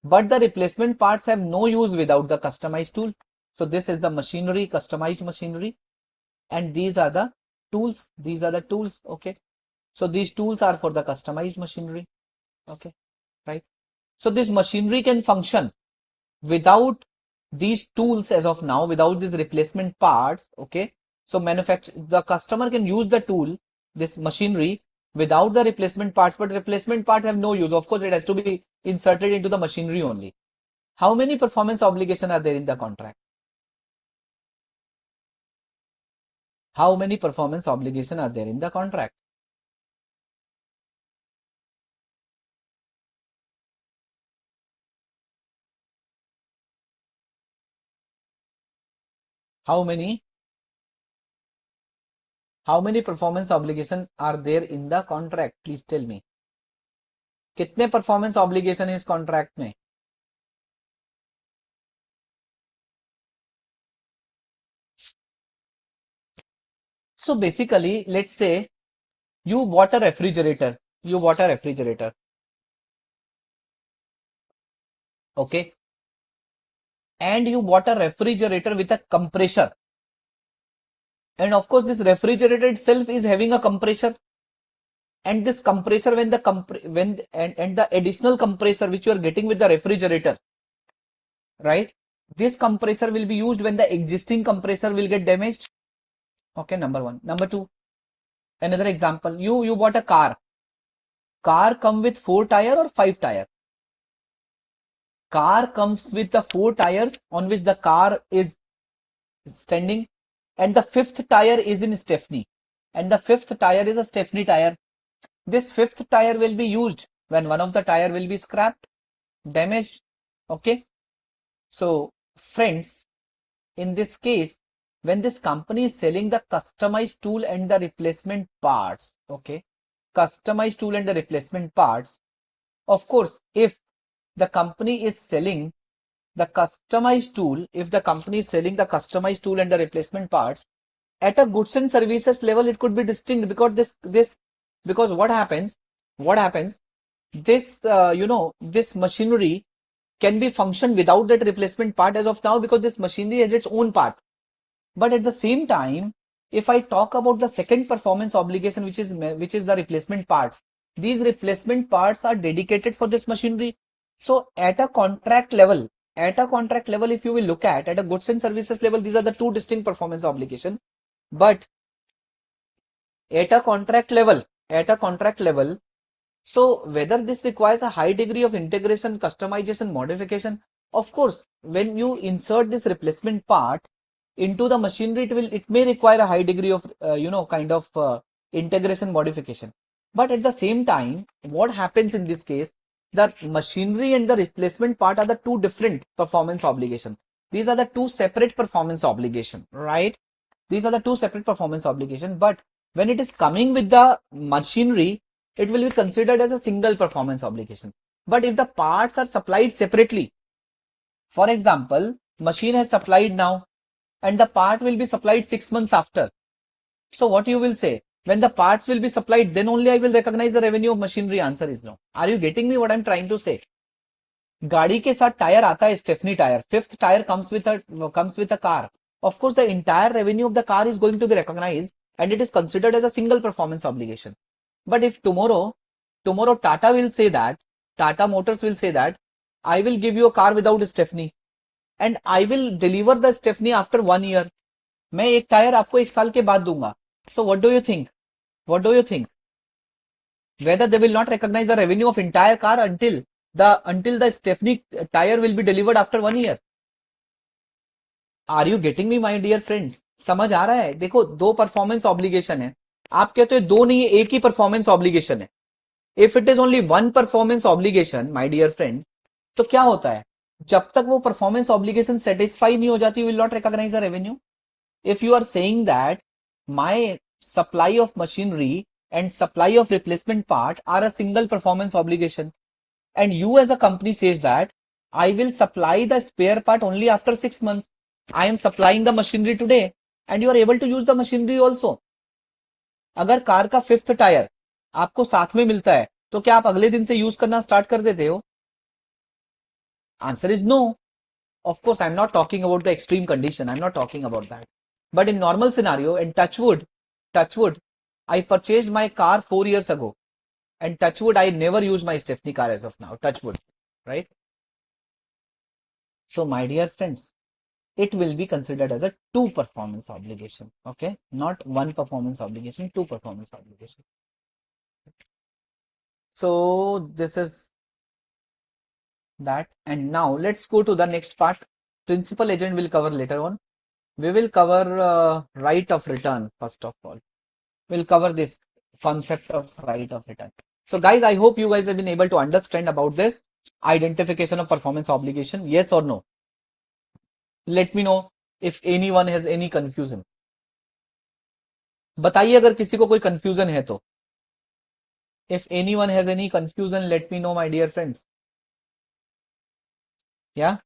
Speaker 1: but the replacement parts have no use without the customized tool. So this is the machinery, customized machinery, and these are the tools. These are the tools. Okay. So these tools are for the customized machinery. Okay. Right. So this machinery can function without these tools as of now, without these replacement parts. Okay. So the customer can use the tool, this machinery, without the replacement parts, but replacement parts have no use. Of course, it has to be inserted into the machinery only. How many performance obligations are there in the contract? How many performance obligations are there in the contract? How many performance obligations are there in the contract? Please tell me. कितने performance obligation is contract में? So basically, let's say you bought a refrigerator. Okay. And you bought a refrigerator with a compressor. And of course, this refrigerator itself is having a compressor. And this compressor, when the additional compressor which you are getting with the refrigerator, right? This compressor will be used when the existing compressor will get damaged. Okay, number one. Number two, another example. You bought a car. Car come with 4 tire or 5 tire? Car comes with the 4 tires on which the car is standing, and the 5th tire is in Stepney, and the 5th tire is a Stepney tire. This 5th tire will be used when one of the tire will be scrapped, damaged. Okay. So friends, in this case, when this company is selling the customized tool and the replacement parts, okay, customized tool and the replacement parts, of course, if the company is selling the customized tool, if the company is selling the customized tool and the replacement parts, at a goods and services level, it could be distinct, because because what happens, this this machinery can be functioned without that replacement part as of now, because this machinery has its own part. But at the same time, if I talk about the second performance obligation, which is the replacement parts, these replacement parts are dedicated for this machinery. So at a contract level, if you will look at a goods and services level, these are the two distinct performance obligations. But at a contract level, so whether this requires a high degree of integration, customization, modification, of course, when you insert this replacement part into the machinery, it may require a high degree of integration, modification. But at the same time, what happens in this case, the machinery and the replacement part are the two different performance obligations. These are the two separate performance obligations, right? These are the two separate performance obligations. But when it is coming with the machinery, it will be considered as a single performance obligation. But if the parts are supplied separately, for example, machine has supplied now and the part will be supplied 6 months after. So what you will say? When the parts will be supplied, then only I will recognize the revenue of machinery. Answer is no. Are you getting me what I'm trying to say? गाड़ी के साथ tyre आता है stepney tyre, fifth tyre comes with a car. Of course, the entire revenue of the car is going to be recognized and it is considered as a single performance obligation. But if tomorrow Tata will say that, Tata Motors will say that, I will give you a car without Stepney and I will deliver the Stepney after 1 year. मैं एक tyre आपको 1 साल के बाद दूंगा. So what do you think? What do you think? Whether they will not recognize the revenue of entire car until the Stepney tire will be delivered after 1 year. Are you getting me, my dear friends? समझ आ रहा है? देखो, दो performance obligation है. आप कहते हो दो नहीं है, एक ही परफॉर्मेंस ऑब्लिगेशन है. If it is only one performance obligation, my dear friend, तो क्या होता है? जब तक वो परफॉर्मेंस ऑब्लिगेशन सेटिस्फाई नहीं हो जाती, will not recognise the revenue. If you are saying that my supply of machinery and supply of replacement part are a single performance obligation, and you as a company says that I will supply the spare part only after 6 months. I am supplying the machinery today and you are able to use the machinery also. अगर car का fifth tyre आपको साथ में मिलता है तो क्या आप अगले दिन से यूज करना स्टार्ट कर देते हो? Answer is no. Of course, I'm not talking about the extreme condition. I'm not talking about that. But in normal scenario, and touch wood, I purchased my car 4 years ago. And touch wood, I never use my Stepney car as of now. Touch wood, right? So my dear friends, it will be considered as a two performance obligation. Okay? Not one performance obligation, two performance obligation. So this is that. And now let's go to the next part. Principal agent will cover later on. We will cover right of return first of all. We'll cover this concept of right of return. So guys, I hope you guys have been able to understand about this identification of performance obligation. Yes or no? Let me know if anyone has any confusion. बताइए अगर किसी को कोई confusion है तो. If anyone has any confusion, let me know, my dear friends. Yeah?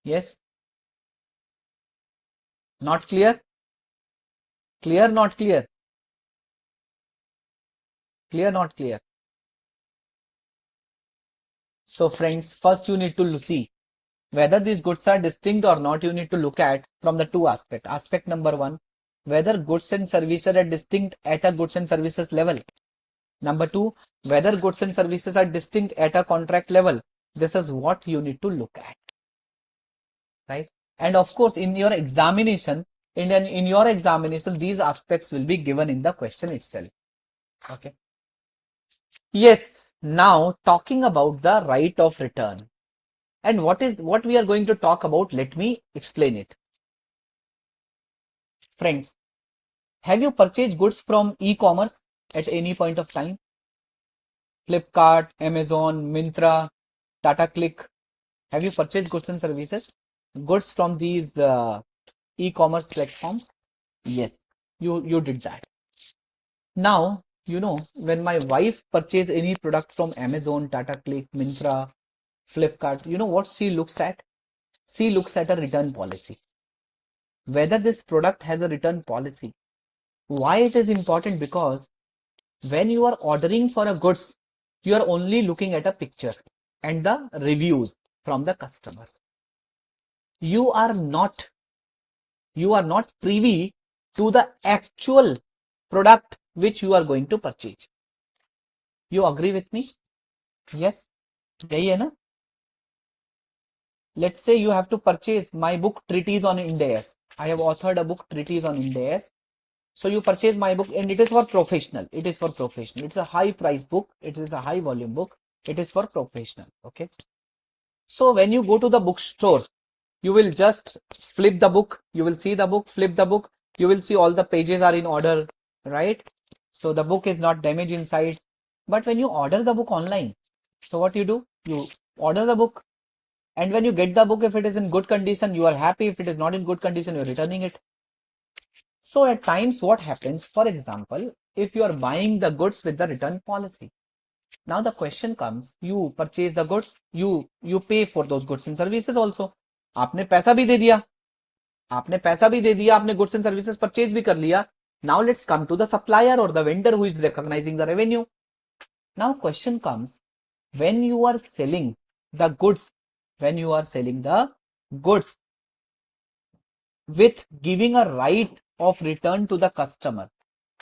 Speaker 1: Yes? Not clear? Clear, not clear? Clear, not clear? So friends, first you need to see whether these goods are distinct or not. You need to look at from the two aspects. Aspect number one, whether goods and services are distinct at a goods and services level. Number two, whether goods and services are distinct at a contract level. This is what you need to look at, right? And of course, in your examination, these aspects will be given in the question itself. Okay. Yes. Now talking about the right of return. And what we are going to talk about, let me explain it. Friends, have you purchased goods from e-commerce at any point of time? Flipkart, Amazon, Myntra, Tata Click. Have you purchased goods and services? Goods from these e-commerce platforms? Yes, you did that. Now, when my wife purchases any product from Amazon, Tata Click, Myntra, Flipkart, you know what she looks at? She looks at a return policy. Whether this product has a return policy. Why it is important? Because when you are ordering for a goods, you are only looking at a picture and the reviews from the customers. You are not privy to the actual product which you are going to purchase. You agree with me? Yes? यही है ना? Let's say you have to purchase my book Treatise on Ind AS. I have authored a book Treatise on Ind AS. So you purchase my book and it is for professional. It is for professional. It's a high price book. It is a high volume book. It is for professional. Okay. So when you go to the bookstore, you will just flip the book. You will see the book, flip the book. You will see all the pages are in order, right? So the book is not damaged inside. But when you order the book online, so what you do? You order the book. And when you get the book, if it is in good condition, you are happy. If it is not in good condition, you're returning it. So at times what happens, for example, if you are buying the goods with the return policy. Now the question comes, you purchase the goods, you pay for those goods and services also. आपने पैसा भी दे दिया, आपने goods and services purchase भी कर लिया. Now let's come to the supplier or the vendor who is recognizing the revenue. Now question comes, when you are selling the goods with giving a right of return to the customer,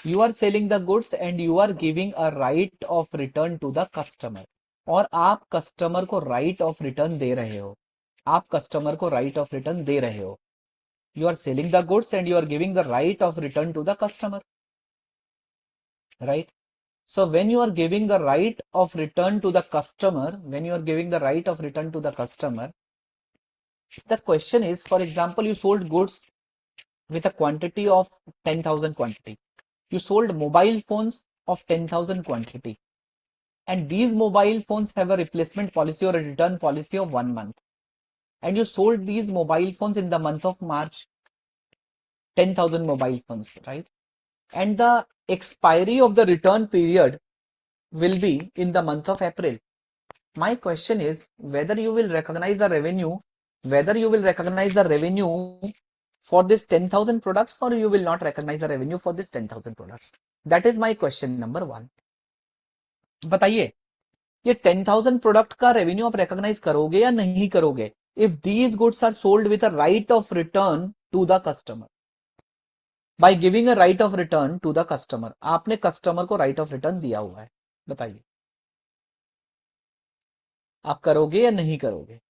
Speaker 1: you are selling the goods and you are giving a right of return to the customer, और आप customer को right of return दे रहे हो, you are selling the goods and you are giving the right of return to the customer, right? So when you are giving the right of return to the customer, the question is, for example, you sold goods with a quantity of 10,000 quantity. You sold mobile phones of 10,000 quantity. And these mobile phones have a replacement policy or a return policy of 1 month. And you sold these mobile phones in the month of March, 10,000 mobile phones, right? And the expiry of the return period will be in the month of April. My question is whether you will recognize the revenue, for this 10,000 products, or you will not recognize the revenue for this 10,000 products. That is my question number 1. बताइए, ये 10,000 product का revenue आप recognise करोगे या नहीं करोगे if these goods are sold with a right of return to the customer, by giving a right of return to the customer. आपने customer को राइट ऑफ रिटर्न दिया हुआ है, बताइए आप करोगे या नहीं करोगे?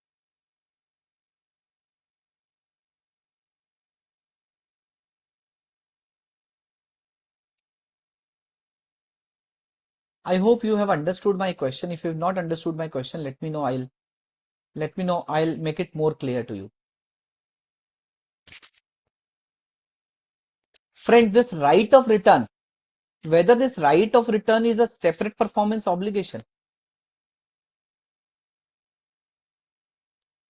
Speaker 1: I hope you have understood my question. If you have not understood my question, let me know. I'll make it more clear to you. Friend, this right of return, whether this right of return is a separate performance obligation.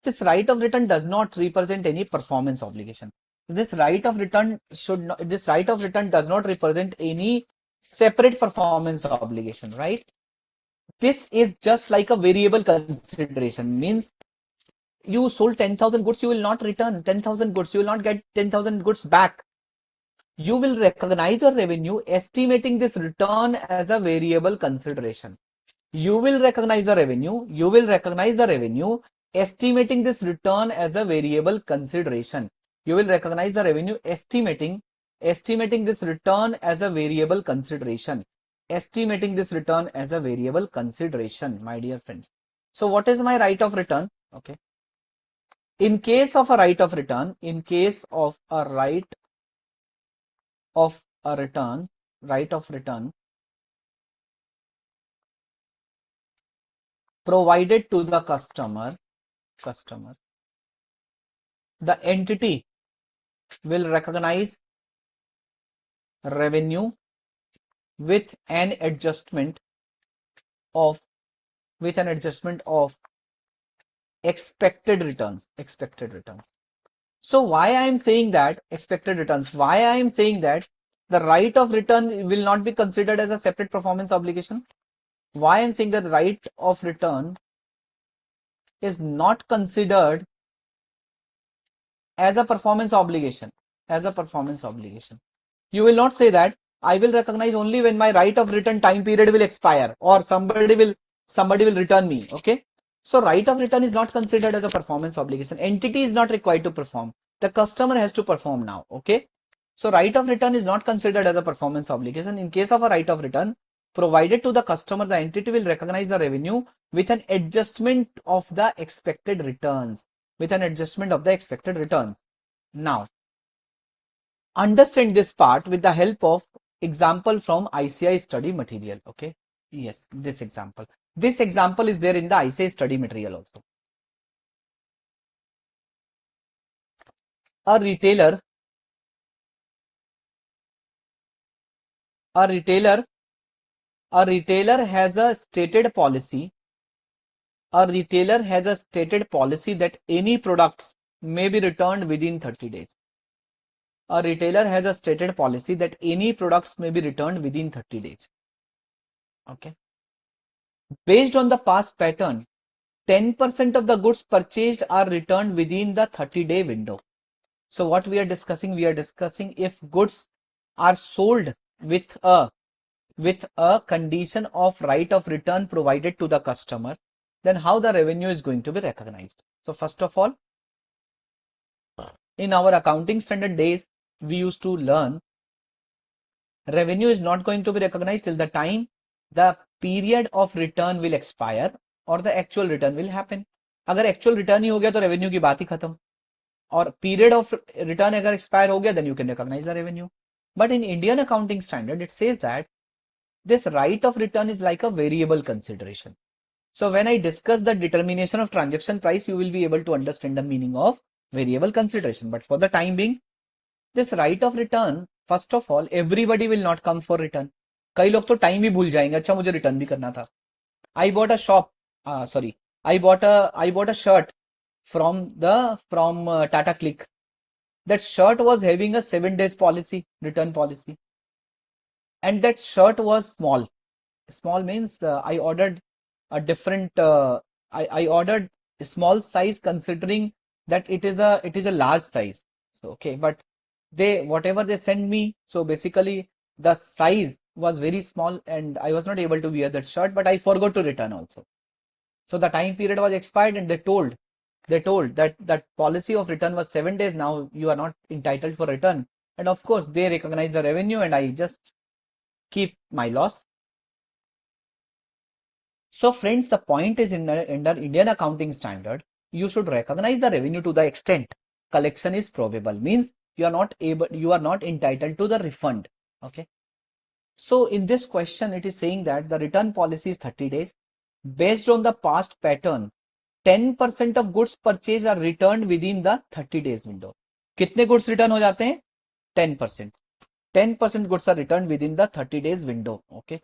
Speaker 1: This right of return does not represent any performance obligation. This right of return does not represent any separate performance obligation, right? This is just like a variable consideration. Means you sold 10,000 goods, you will not return 10,000 goods, you will not get 10,000 goods back. You will recognize your revenue estimating this return as a variable consideration. You will recognize the revenue estimating this return as a variable consideration. You will recognize the revenue estimating this return as a variable consideration. My dear friends. So what is my right of return? Okay. In case of a right of return, provided to the customer, the entity will recognize revenue with an adjustment of expected returns. So why I am saying that expected returns? Why I am saying that the right of return will not be considered as a separate performance obligation? Why I am saying that the right of return is not considered as a performance obligation. You will not say that I will recognize only when my right of return time period will expire or somebody will return me. Okay. So right of return is not considered as a performance obligation. Entity is not required to perform. The customer has to perform now. Okay. So right of return is not considered as a performance obligation. In case of a right of return provided to the customer, the entity will recognize the revenue with an adjustment of the expected returns. Now, understand this part with the help of example from ICAI study material. Okay. Yes, this example. This example is there in the ICAI study material also. A retailer has a stated policy. That any products may be returned within 30 days. a retailer has a stated policy that any products may be returned within 30 days. Okay. Based on the past pattern, 10% of the goods purchased are returned within the 30-day window. So what we are discussing if goods are sold with a condition of right of return provided to the customer, then how the revenue is going to be recognized. So first of all, in our accounting standard days, we used to learn revenue is not going to be recognized till the time the period of return will expire or the actual return will happen. अगर actual return ही हो गया तो revenue की बात ही खत्म, और period of return अगर expire हो गया then you can recognize the revenue. But in Indian accounting standard, it says that this right of return is like a variable consideration. So when I discuss the determination of transaction price, you will be able to understand the meaning of variable consideration. But for the time being, this right of return, first of all, everybody will not come for return. कई लोग तो time ही भूल जाएंगे, अच्छा मुझे return भी करना था. I bought a shirt from Tata Click. That shirt was having a 7 days policy, return policy, and that shirt was small. Small means I ordered a different. I ordered a small size considering that it is a large size. So okay, but whatever they send me, so basically the size was very small and I was not able to wear that shirt, but I forgot to return also. So the time period was expired and they told that policy of return was 7 days. Now you are not entitled for return, and of course they recognize the revenue and I just keep my loss. So friends, the point is, in the Indian accounting standard, you should recognize the revenue to the extent collection is probable, means you are not entitled to the refund. Okay. So in this question, it is saying that the return policy is 30 days. Based on the past pattern, 10% of goods purchased are returned within the 30 days window. कितने goods return हो जाते हैं? 10%. 10% goods are returned within the 30 days window. Okay.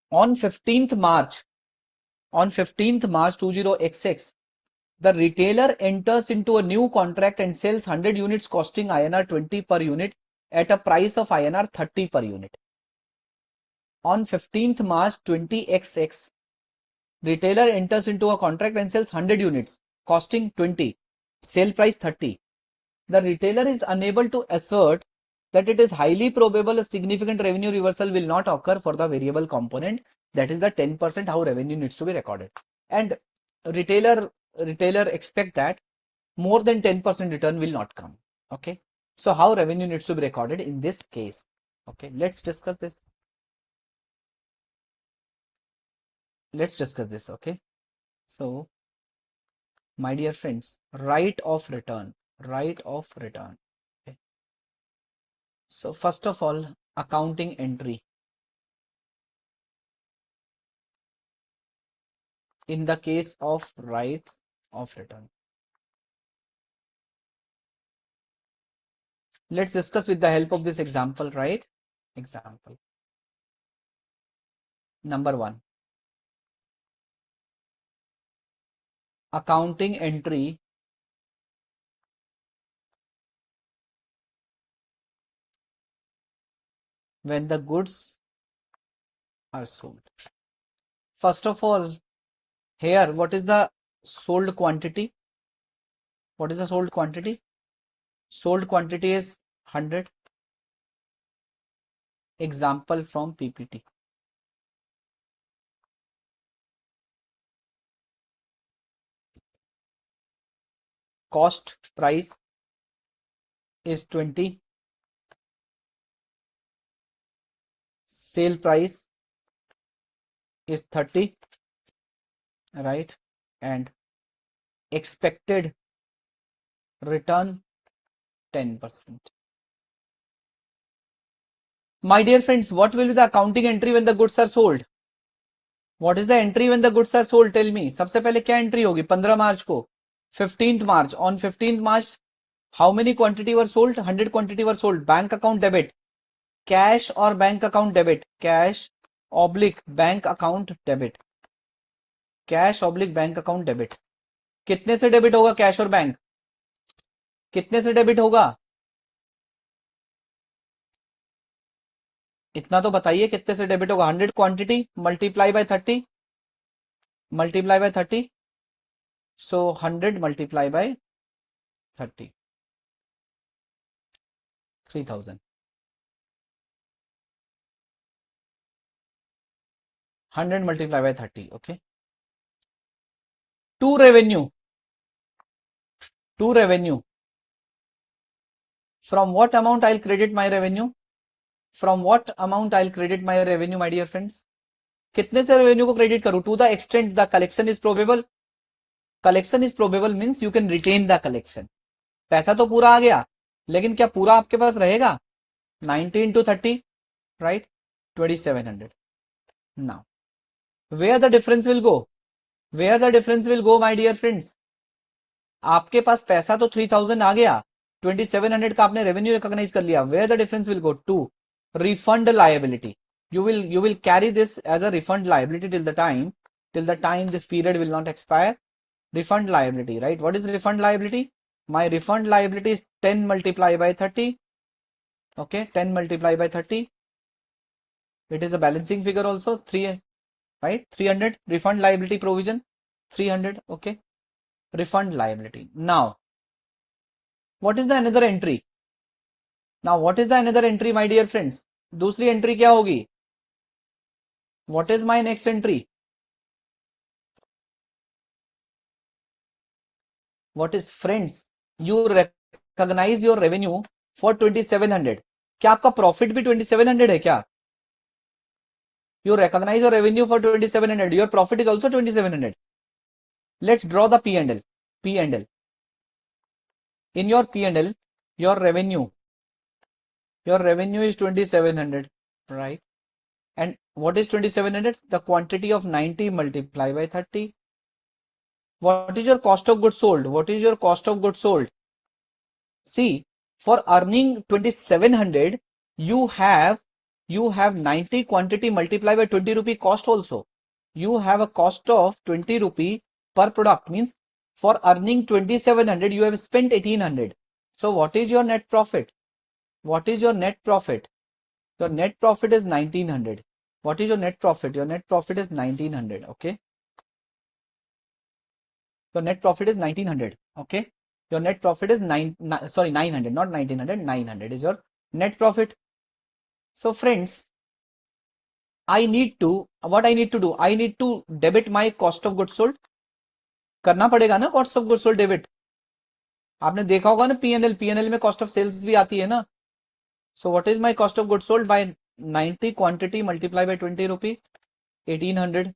Speaker 1: On 15th March 20XX, the retailer enters into a new contract and sells 100 units costing INR 20 per unit at a price of INR 30 per unit. On 15th March 20XX, retailer enters into a contract and sells 100 units costing 20, sale price 30. The retailer is unable to assert that it is highly probable a significant revenue reversal will not occur for the variable component, that is the 10% how revenue needs to be recorded. And retailer expect that more than 10% return will not come. Okay. So how revenue needs to be recorded in this case? Okay. Let's discuss this. Okay. So my dear friends, right of return. Okay. So first of all, accounting entry. In the case of rights of return, let's discuss with the help of this example, right? Example number 1. Accounting entry when the goods are sold. First of all, here, what is the sold quantity? What is the sold quantity? Sold quantity is 100. Example from PPT. Cost price is 20. Sale price is 30. Right? And expected return 10%. My dear friends, what will be the accounting entry when the goods are sold? What is the entry when the goods are sold? Tell me. सबसे पहले क्या entry होगी? 15 मार्च को, 15th March. On 15th March, how many quantity were sold? 100 quantity were sold. Bank account debit. Cash or bank account debit? Cash oblique bank account debit. Cash oblique bank account debit. कितने से debit होगा cash और bank? कितने से debit होगा? इतना तो बताइए कितने से डेबिट होगा? 100 quantity multiply by 30, multiply by 30, so 100 multiply by 30, 3000, 100 multiply by 30, okay. To revenue, to revenue, from what amount I'll credit my revenue? From what amount I'll credit my revenue, my dear friends? कितने से revenue को credit करूं? To the extent the collection is probable, collection is probable means you can retain the collection. पैसा तो पूरा आ गया, लेकिन क्या पूरा आपके पास रहेगा? 90 into 30, right? 2700. Now, where the difference will go? Where the difference will go, my dear friends? आपके पास पैसा तो 3000 आ गया, 2700 का आपने रेवेन्यू रिकॉग्नाइज कर लिया। Where the difference will go? To refund liability. You will carry this as a refund liability till the time this period will not expire. Refund liability, right? What is refund liability? My refund liability is 10 multiplied by 30. Okay, 10 multiplied by 30. It is a balancing figure also, 3, right? 300 refund liability provision, 300. Okay, refund liability. Now, what is the another entry? Now, what is the another entry, my dear friends? दूसरी entry क्या होगी? What is my next entry? What is, friends? You recognize your revenue for 2700. क्या आपका profit भी 2700 है क्या? You recognize your revenue for 2700. Your profit is also 2700. Let's draw the P&L. P&L. In your P&L, your revenue is 2700, right? And what is 2700? The quantity of 90 multiplied by 30. What is your cost of goods sold? What is your cost of goods sold? See, for earning 2700, you have 90 quantity multiplied by 20 rupee cost also. You have a cost of 20 rupee per product, means for earning 2700, you have spent 1800. So what is your net profit? What is your net profit? Your net profit is 1900. What is your net profit? Your net profit is 1900. Okay. Your net profit is 1900. Okay. Your net profit is 900, not 1900. 900 is your net profit. So friends, what I need to do? I need to debit my cost of goods sold. करना पड़ेगा ना cost of goods sold debit. आपने देखा होगा ना P&L में cost of sales भी आती है ना. So what is my cost of goods sold? By 90 quantity multiplied by 20 rupee, 1800.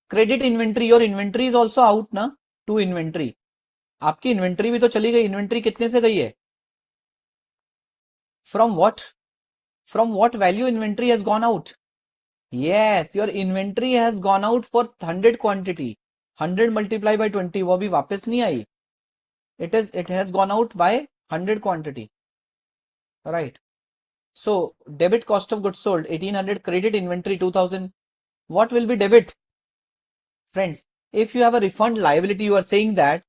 Speaker 1: Credit inventory, your inventory is also out ना, to inventory. आपकी इन्वेंट्री भी तो चली गई. इन्वेंट्री कितने से गई है? From what value inventory has gone out? Yes, your inventory has gone out for 100 quantity. 100 multiplied by 20, वो भी वापस नहीं आई. It has gone out by 100 quantity, right? So debit cost of goods sold 1800, credit inventory 2000. What will be debit? Friends, if you have a refund liability, you are saying that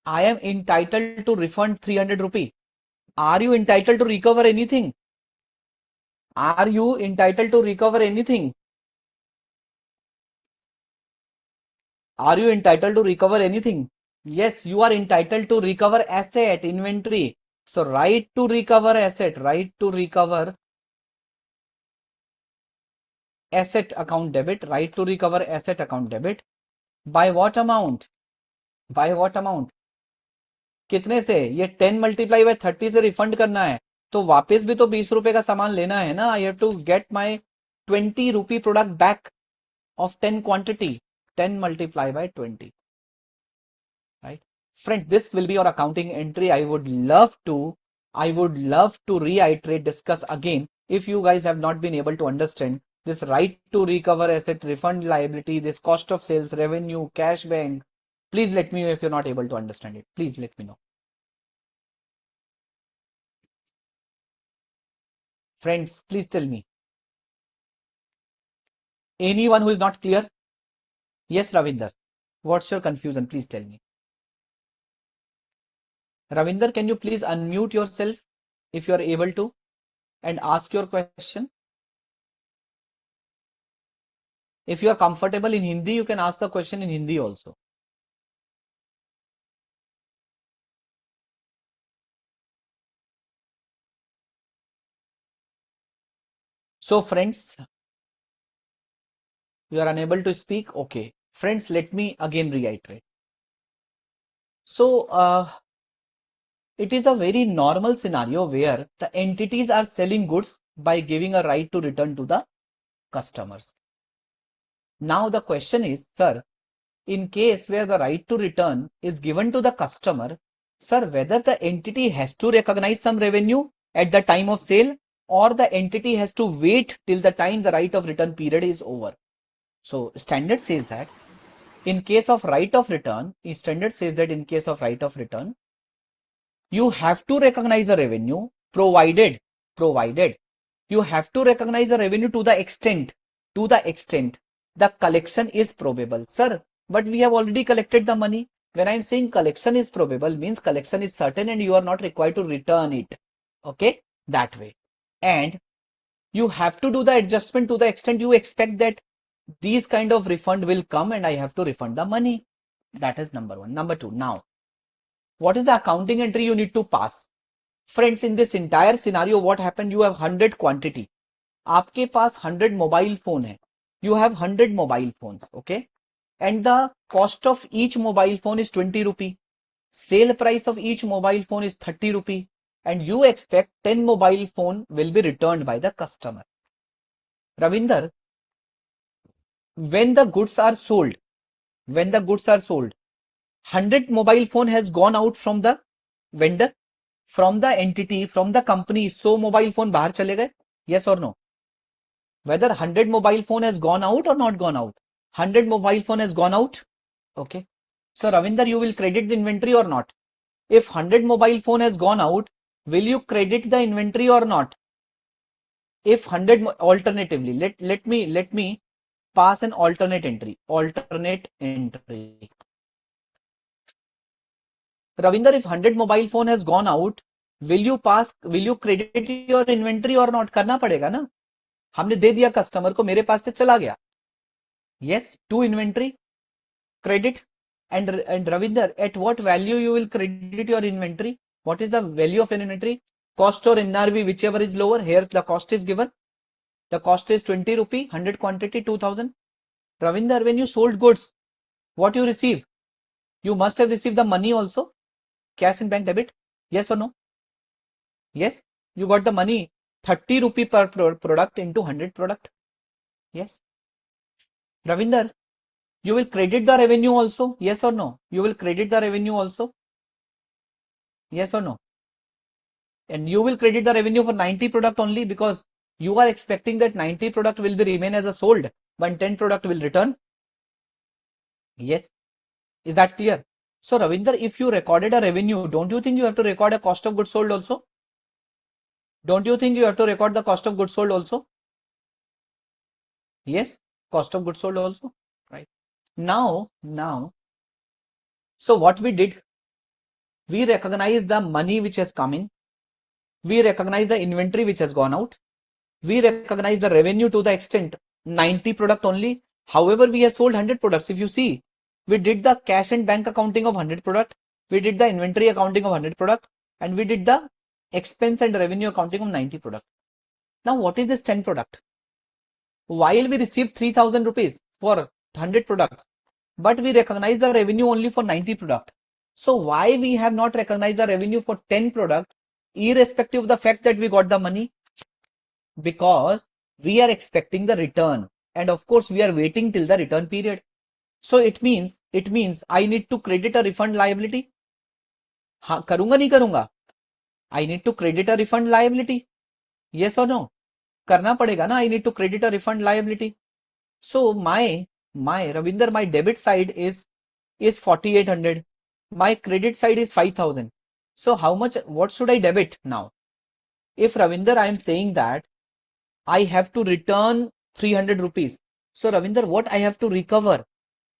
Speaker 1: I am entitled to refund 300 rupee. Are you entitled to recover anything? Are you entitled to recover anything? Are you entitled to recover anything? Yes, you are entitled to recover asset, inventory. So right to recover asset, right to recover asset account debit, right to recover asset account debit. By what amount? By what amount? कितने से? ये 10 multiply by 30 से refund करना है, तो वापस भी तो 20 रुपए का सामान लेना है ना. I have to get my 20 rupee product back of 10 quantity. 10 multiplied by 20, right? Friends, this will be your accounting entry. I would love to reiterate, discuss again. If you guys have not been able to understand this right to recover asset, refund liability, this cost of sales, revenue, cash bank, please let me know if you're not able to understand it. Please let me know. Friends, please tell me. Anyone who is not clear? Yes, Ravinder. What's your confusion? Please tell me. Ravinder, can you please unmute yourself if you are able to?
Speaker 2: and ask your question. If you are comfortable in Hindi, you can ask the question in Hindi also. So friends, you are unable to speak. Okay. Friends, let me again reiterate. So, it is a very normal scenario where the entities are selling goods by giving a right to return to the customers. Now the question is, sir, in case where the right to return is given to the customer, sir, whether the entity has to recognize some revenue at the time of sale or the entity has to wait till the time the right of return period is over. So standard says that in case of right of return, standard says that in case of right of return, you have to recognize a revenue provided you have to recognize a revenue to the extent the collection is probable. Sir, but we have already collected the money. When I'm saying collection is probable, means collection is certain and you are not required to return it. Okay, that way. And you have to do the adjustment to the extent you expect that these kind of refund will come and I have to refund the money. That is number one. Number two, now what is the accounting entry you need to pass? Friends, in this entire scenario, what happened? You have 100 quantity. आपके पास 100 mobile phone है. You have 100 mobile phones, okay? And the cost of each mobile phone is 20 rupee. Sale price of each mobile phone is 30 rupee. And you expect 10 mobile phone will be returned by the customer. Ravinder, when the goods are sold, 100 mobile phone has gone out from the vendor, from the entity, from the company. 100 mobile phone बाहर चले गए? Yes or no? Whether 100 mobile phone has gone out or not gone out? 100 mobile phone has gone out. Okay. So Ravinder, you will credit the inventory or not? If 100 mobile phone has gone out, will you credit the inventory or not? If 100, alternatively, let me pass an alternate entry. Ravinder, if 100 mobile phone has gone out, will you credit your inventory or not? करना पड़ेगा ना. हमने दे दिया customer को, मेरे पास से चला गया. Yes, to inventory, credit. And Ravinder, at what value you will credit your inventory? What is the value of an inventory? Cost or NRV, whichever is lower. Here the cost is given. The cost is 20 rupee, 100 quantity, 2000. Ravinder, when you sold goods, what you receive? You must have received the money also. Cash in bank debit. Yes or no? Yes, you got the money. 30 rupee per product into 100 product. Yes. Ravinder, you will credit the revenue also. Yes or no? You will credit the revenue also. Yes or no? And you will credit the revenue for 90 product only because you are expecting that 90 product will be remain as a sold, but 10 product will return. Yes. Is that clear? So Ravinder, if you recorded a revenue, don't you think you have to record a cost of goods sold also? Don't you think you have to record the cost of goods sold also? Yes, cost of goods sold also, right? Now, so what we did, we recognize the money which has come in, we recognize the inventory which has gone out, we recognize the revenue to the extent 90 product only. However, we have sold 100 products. If you see, we did the cash and bank accounting of 100 product, we did the inventory accounting of 100 product, and we did the expense and revenue accounting of 90 product. Now, what is this 10 product? While we received 3000 rupees for 100 products, but we recognize the revenue only for 90 product. So why we have not recognized the revenue for 10 product, irrespective of the fact that we got the money? Because we are expecting the return, and of course we are waiting till the return period. So it means I need to credit a refund liability. हाँ, करूंगा नहीं करूंगा? I need to credit a refund liability. Yes or no? करना पड़ेगा ना. I need to credit a refund liability. So my Ravinder, my debit side is 4800. My credit side is 5000. So how much, what should I debit now? If Ravinder, I am saying that I have to return 300 rupees. So Ravinder, what I have to recover?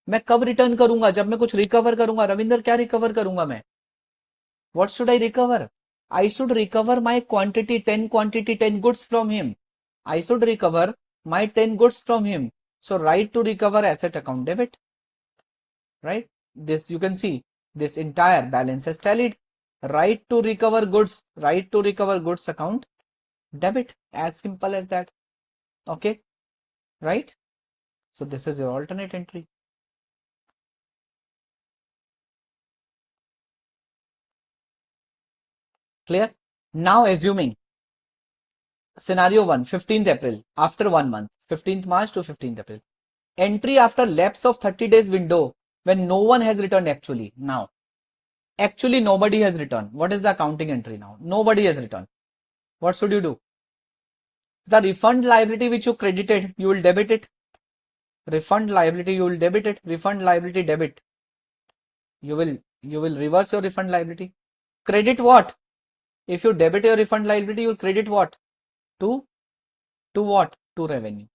Speaker 2: मैं कब return करूंगा? जब मैं कुछ recover करूंगा. रविंदर, क्या recover करूंगा मैं? What should I recover? I should recover my quantity 10 goods from him. I should recover my 10 goods from him. So right to recover asset account debit, right? This you can see this entire balance is tallied. Right to recover goods account debit, as simple as that. Okay, right? So this is your alternate entry. Clear? Now assuming scenario 1, 15th April, after 1 month, 15th March to 15th April. Entry after lapse of 30 days window when no one has returned actually. Now, actually nobody has returned. What is the accounting entry now? Nobody has returned. What should you do? The refund liability which you credited, you will debit it. Refund liability, you will debit it. Refund liability debit. You will reverse your refund liability. Credit what? If you debit your refund liability, you will credit what? To what? To revenue.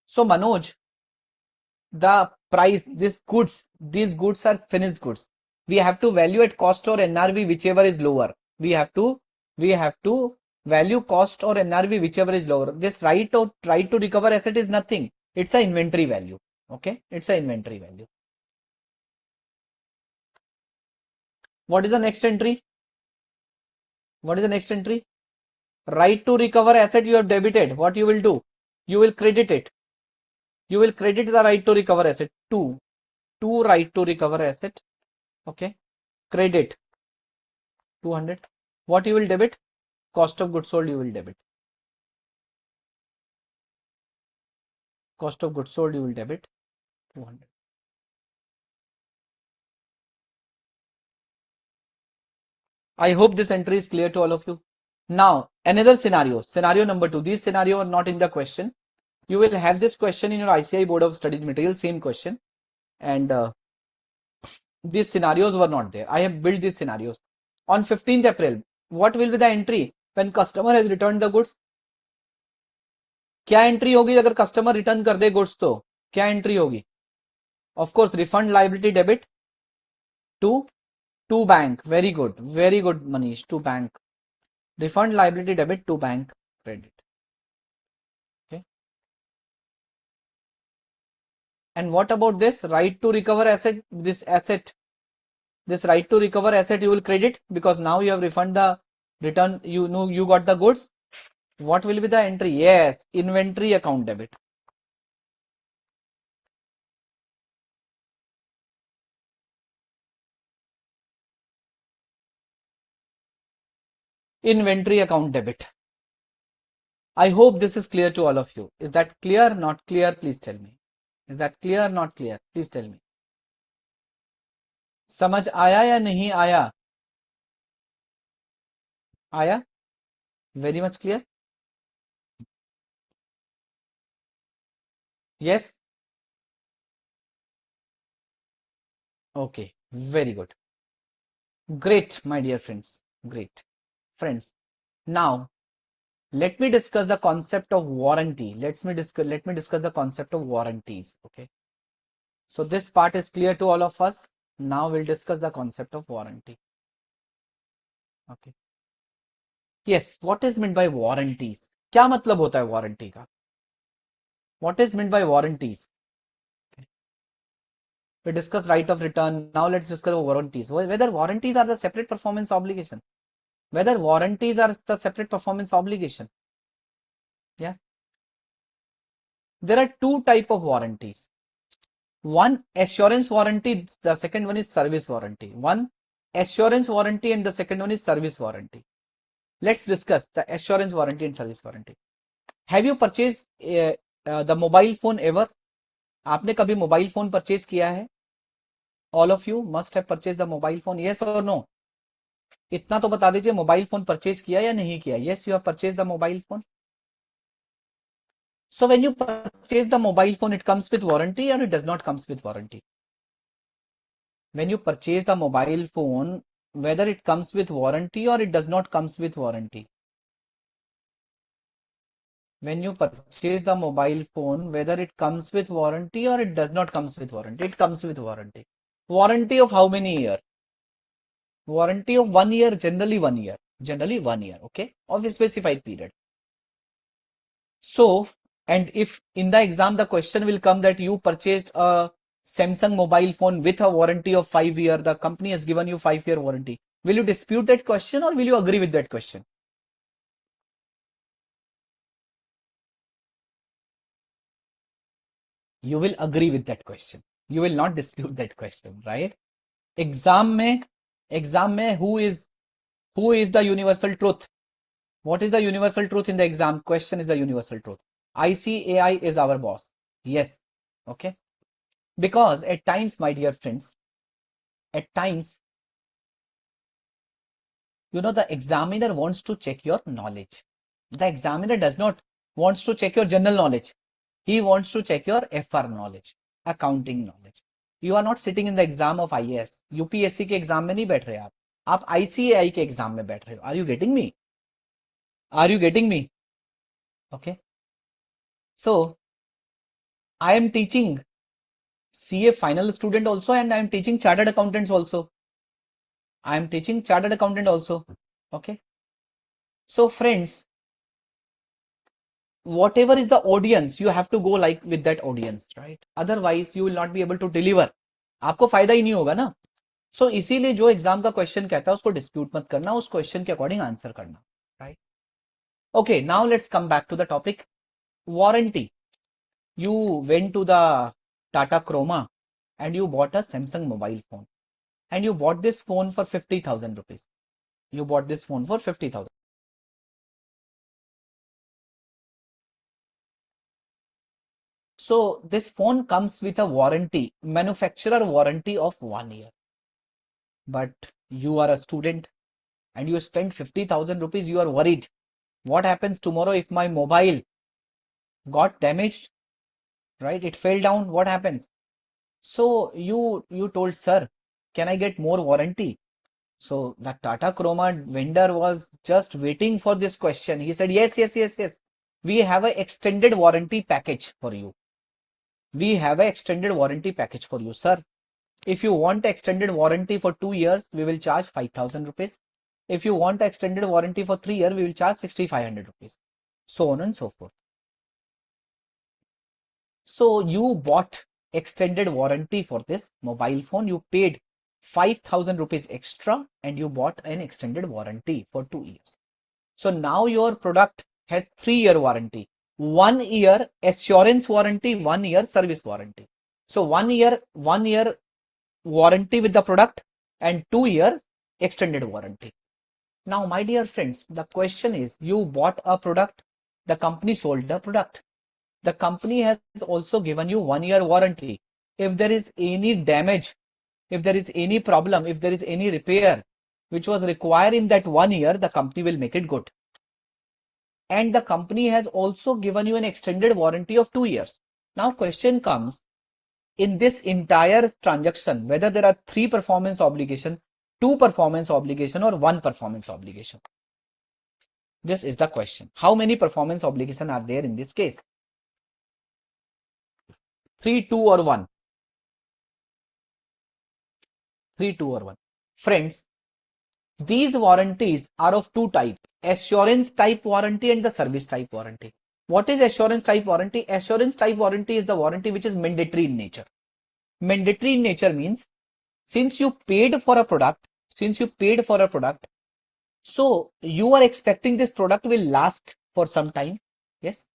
Speaker 2: So Manoj, the price, these goods are finished goods. We have to value at cost or NRV, whichever is lower. We have to value cost or NRV, whichever is lower. This right to recover asset is nothing. It's a inventory value. Okay, it's a inventory value. What is the next entry? What is the next entry? Right to recover asset you have debited. What you will do? You will credit it. You will credit the right to recover asset to right to recover asset. Okay, credit 200. What you will debit? Cost of goods sold you will debit. Cost of goods sold you will debit 200. I hope this entry is clear to all of you. Now another scenario number 2. These scenario are not in the question. You will have this question in your ICAI board of studies material, same question, and these scenarios were not there. I have built these scenarios. On 15th April, what will be the entry when customer has returned the goods? क्या entry होगी अगर customer return कर दे goods? तो क्या entry होगी? Of course refund liability debit to bank. Very good Manish. To bank. Refund liability debit to bank credit. Okay. And what about this right to recover asset? This right to recover asset you will credit because now you have refund the return. You know you got the goods. What will be the entry? Yes, inventory account debit. Inventory account debit. I hope this is clear to all of you. Is that clear? Not clear? Please tell me. Is that clear? Not clear? Please tell me. समझ आया या नहीं आया? आया? Very much clear? Yes? Okay. Very good. Great, my dear friends. Great. Friends, now let me discuss the concept of warranty. Let me discuss the concept of warranties. Okay. So this part is clear to all of us. Now we'll discuss the concept of warranty. Okay. Yes, what is meant by warranties? क्या मतलब होता है warranty का? What is meant by warranties? Okay. We discussed right of return. Now let's discuss warranties. Whether warranties are the separate performance obligation. Whether warranties are the separate performance obligation. Yeah. There are two type of warranties. One assurance warranty, the second one is service warranty. One assurance warranty and the second one is service warranty. Let's discuss the assurance warranty and service warranty. Have you purchased the mobile phone ever? आपने कभी mobile phone purchase किया है? All of you must have purchased the mobile phone. Yes or no? इतना तो बता दीजिए mobile phone purchase किया या नहीं किया? Yes, you have purchased the mobile phone. So when you purchase the mobile phone, it comes with warranty or it does not comes with warranty? When you purchase the mobile phone, whether it comes with warranty or it does not comes with warranty? when you purchase the mobile phone, whether it comes with warranty or it does not comes with warranty. It comes with warranty. Warranty of how many year? Warranty of 1 year, generally 1 year. Generally 1 year, okay? Of a specified period. So, and if in the exam the question will come that you purchased a Samsung mobile phone with a warranty of 5 year, the company has given you 5 year warranty. Will you dispute that question or will you agree with that question? You will agree with that question. You will not dispute that question, right? Exam में who is the universal truth? What is the universal truth in the exam? Question is the universal truth. ICAI is our boss. Yes. Okay. Because at times, my dear friends, at times, the examiner wants to check your knowledge. The examiner does not wants to check your general knowledge. He wants to check your FR knowledge, accounting knowledge. You are not sitting in the exam of IAS. UPSC के exam में नहीं बैठ रहे आप ICAI के exam में बैठ रहे हो. Are you getting me? Are you getting me? Okay. So I am teaching CA final student also, and I am teaching chartered accountants also. I am teaching chartered accountant also. Okay. So friends, whatever is the audience, you have to go like with that audience, right? Otherwise you will not be able to deliver. आपको फायदा ही नहीं होगा ना. So इसीलिए जो exam का question कहता है उसको डिस्प्यूट मत करना, उस क्वेश्चन के अकॉर्डिंग आंसर करना, right? Okay, now let's come back to the topic. Warranty. You went to the Tata Chroma and you bought a Samsung mobile phone, and you bought this phone for 50,000 rupees. You bought this phone for 50,000. So this phone comes with a warranty, manufacturer warranty of 1 year. But you are a student and you spend 50,000 rupees. You are worried. What happens tomorrow if my mobile got damaged, right? It fell down. What happens? So you told, sir, can I get more warranty? So the Tata Chroma vendor was just waiting for this question. He said, yes, yes, yes, yes. We have an extended warranty package for you. We have an extended warranty package for you, sir. If you want extended warranty for 2 years, we will charge 5,000 rupees. If you want extended warranty for 3 years, we will charge 6,500 rupees. So on and so forth. So you bought extended warranty for this mobile phone. You paid 5,000 rupees extra and you bought an extended warranty for 2 years. So now your product has 3-year warranty, 1 year assurance warranty, 1 year service warranty. So 1 year warranty with the product and 2 years extended warranty. Now, my dear friends, the question is, you bought a product, the company sold the product. The company has also given you 1 year warranty. If there is any damage, if there is any problem, if there is any repair which was required in that 1 year, the company will make it good. And the company has also given you an extended warranty of 2 years. Now question comes, in this entire transaction, whether there are 3 performance obligation, 2 performance obligation or 1 performance obligation. This is the question. How many performance obligation are there in this case? 3, 2 or 1? 3, 2 or 1. Friends, these warranties are of 2 types, assurance type warranty and the service type warranty. What is assurance type warranty? Assurance type warranty is the warranty which is mandatory in nature. Mandatory in nature means, since you paid for a product, so you are expecting this product will last for some time. Yes.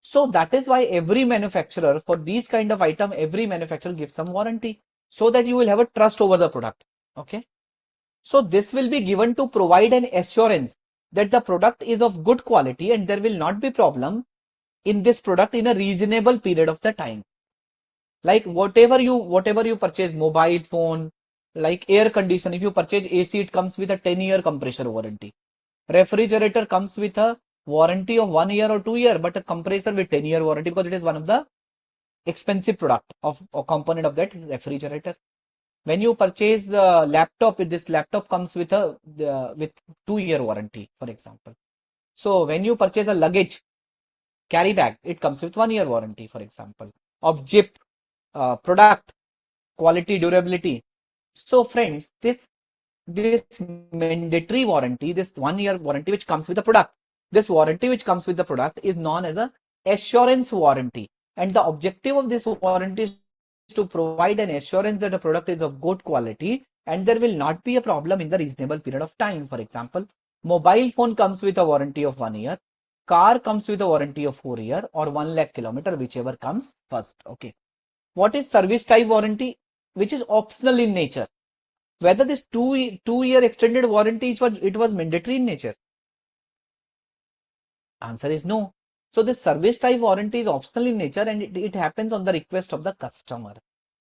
Speaker 2: So that is why every manufacturer, for these kind of item, every manufacturer gives some warranty so that you will have a trust over the product. Okay. So this will be given to provide an assurance that the product is of good quality and there will not be problem in this product in a reasonable period of the time. Like whatever you purchase, mobile phone, like air condition, if you purchase AC, it comes with a 10-year compressor warranty. Refrigerator comes with a warranty of 1 year or 2 year, but a compressor with 10-year warranty because it is one of the expensive product of or component of that refrigerator. When you purchase a laptop, this laptop comes with a with 2-year warranty, for example. So when you purchase a luggage, Carry bag, it comes with 1 year warranty, for example. Of Jeep, product, quality, durability. So friends, this mandatory warranty, this 1 year warranty which comes with the product, this warranty which comes with the product is known as a assurance warranty. And the objective of this warranty is to provide an assurance that the product is of good quality and there will not be a problem in the reasonable period of time. For example, mobile phone comes with a warranty of 1 year, car comes with a warranty of 4 year or 1 lakh kilometer, whichever comes first. Okay. What is service type warranty? Which is optional in nature. Whether this two-year extended warranty it was mandatory in nature. Answer is no. So this service type warranty is optional in nature and it happens on the request of the customer.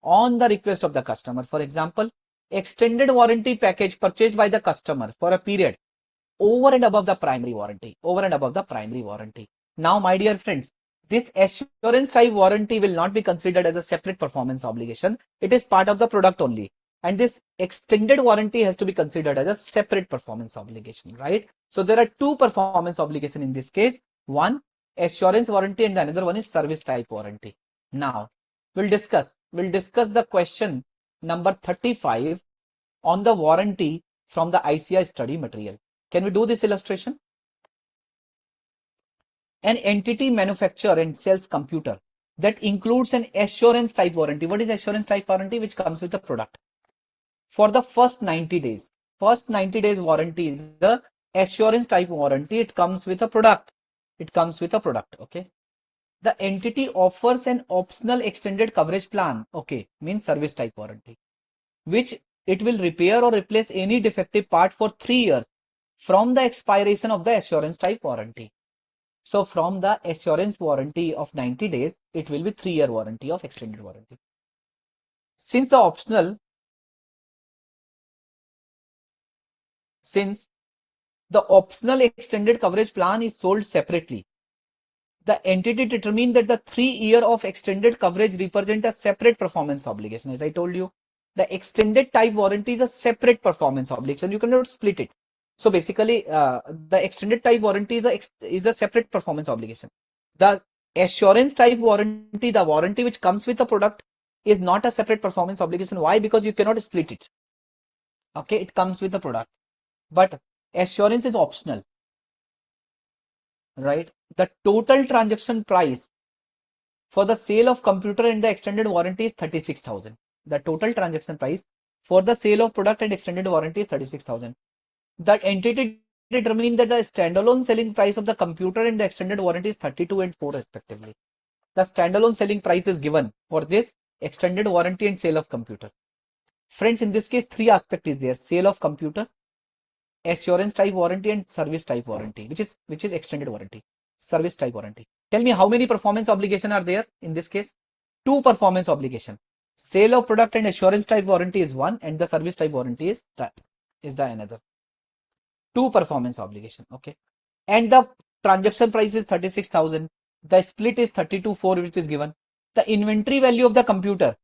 Speaker 2: On the request of the customer. For example, extended warranty package purchased by the customer for a period over and above the primary warranty. Over and above the primary warranty. Now, my dear friends, this assurance type warranty will not be considered as a separate performance obligation. It is part of the product only. And this extended warranty has to be considered as a separate performance obligation, right? So there are two performance obligations in this case. One, assurance warranty, and another one is service type warranty. Now, we'll discuss the question number 35 on the warranty from the ICAI study material. Can we do this illustration? An entity manufactures and sells computer that includes an assurance type warranty. What is assurance type warranty? Which comes with the product. For the first 90 days. First 90 days warranty is the assurance type warranty. It comes with a product. It comes with a product. Okay. The entity offers an optional extended coverage plan. Okay. Means service type warranty. Which it will repair or replace any defective part for 3 years from the expiration of the assurance type warranty. So from the assurance warranty of 90 days, it will be 3-year warranty of extended warranty. Since the optional extended coverage plan is sold separately, the entity determined that the 3-year of extended coverage represent a separate performance obligation. As I told you, the extended type warranty is a separate performance obligation. You cannot split it. So basically, the extended type warranty is a separate performance obligation. The assurance type warranty, the warranty which comes with the product, is not a separate performance obligation. Why? Because you cannot split it. Okay, it comes with the product. But assurance is optional, right? The total transaction price for the sale of computer and the extended warranty is 36,000. The total transaction price for the sale of product and extended warranty is 36,000. That entity determining that the standalone selling price of the computer and the extended warranty is 32 and 4 respectively. The standalone selling price is given for this extended warranty and sale of computer. Friends, in this case, 3 aspects is there: sale of computer, assurance type warranty, and service type warranty, which is extended warranty, service type warranty. Tell me how many performance obligation are there in this case? 2 performance obligation. Sale of product and assurance type warranty is 1, and the service type warranty is the another. 2 performance obligation. Okay. And the transaction price is 36,000. The split is 32/4, which is given. The inventory value of the computer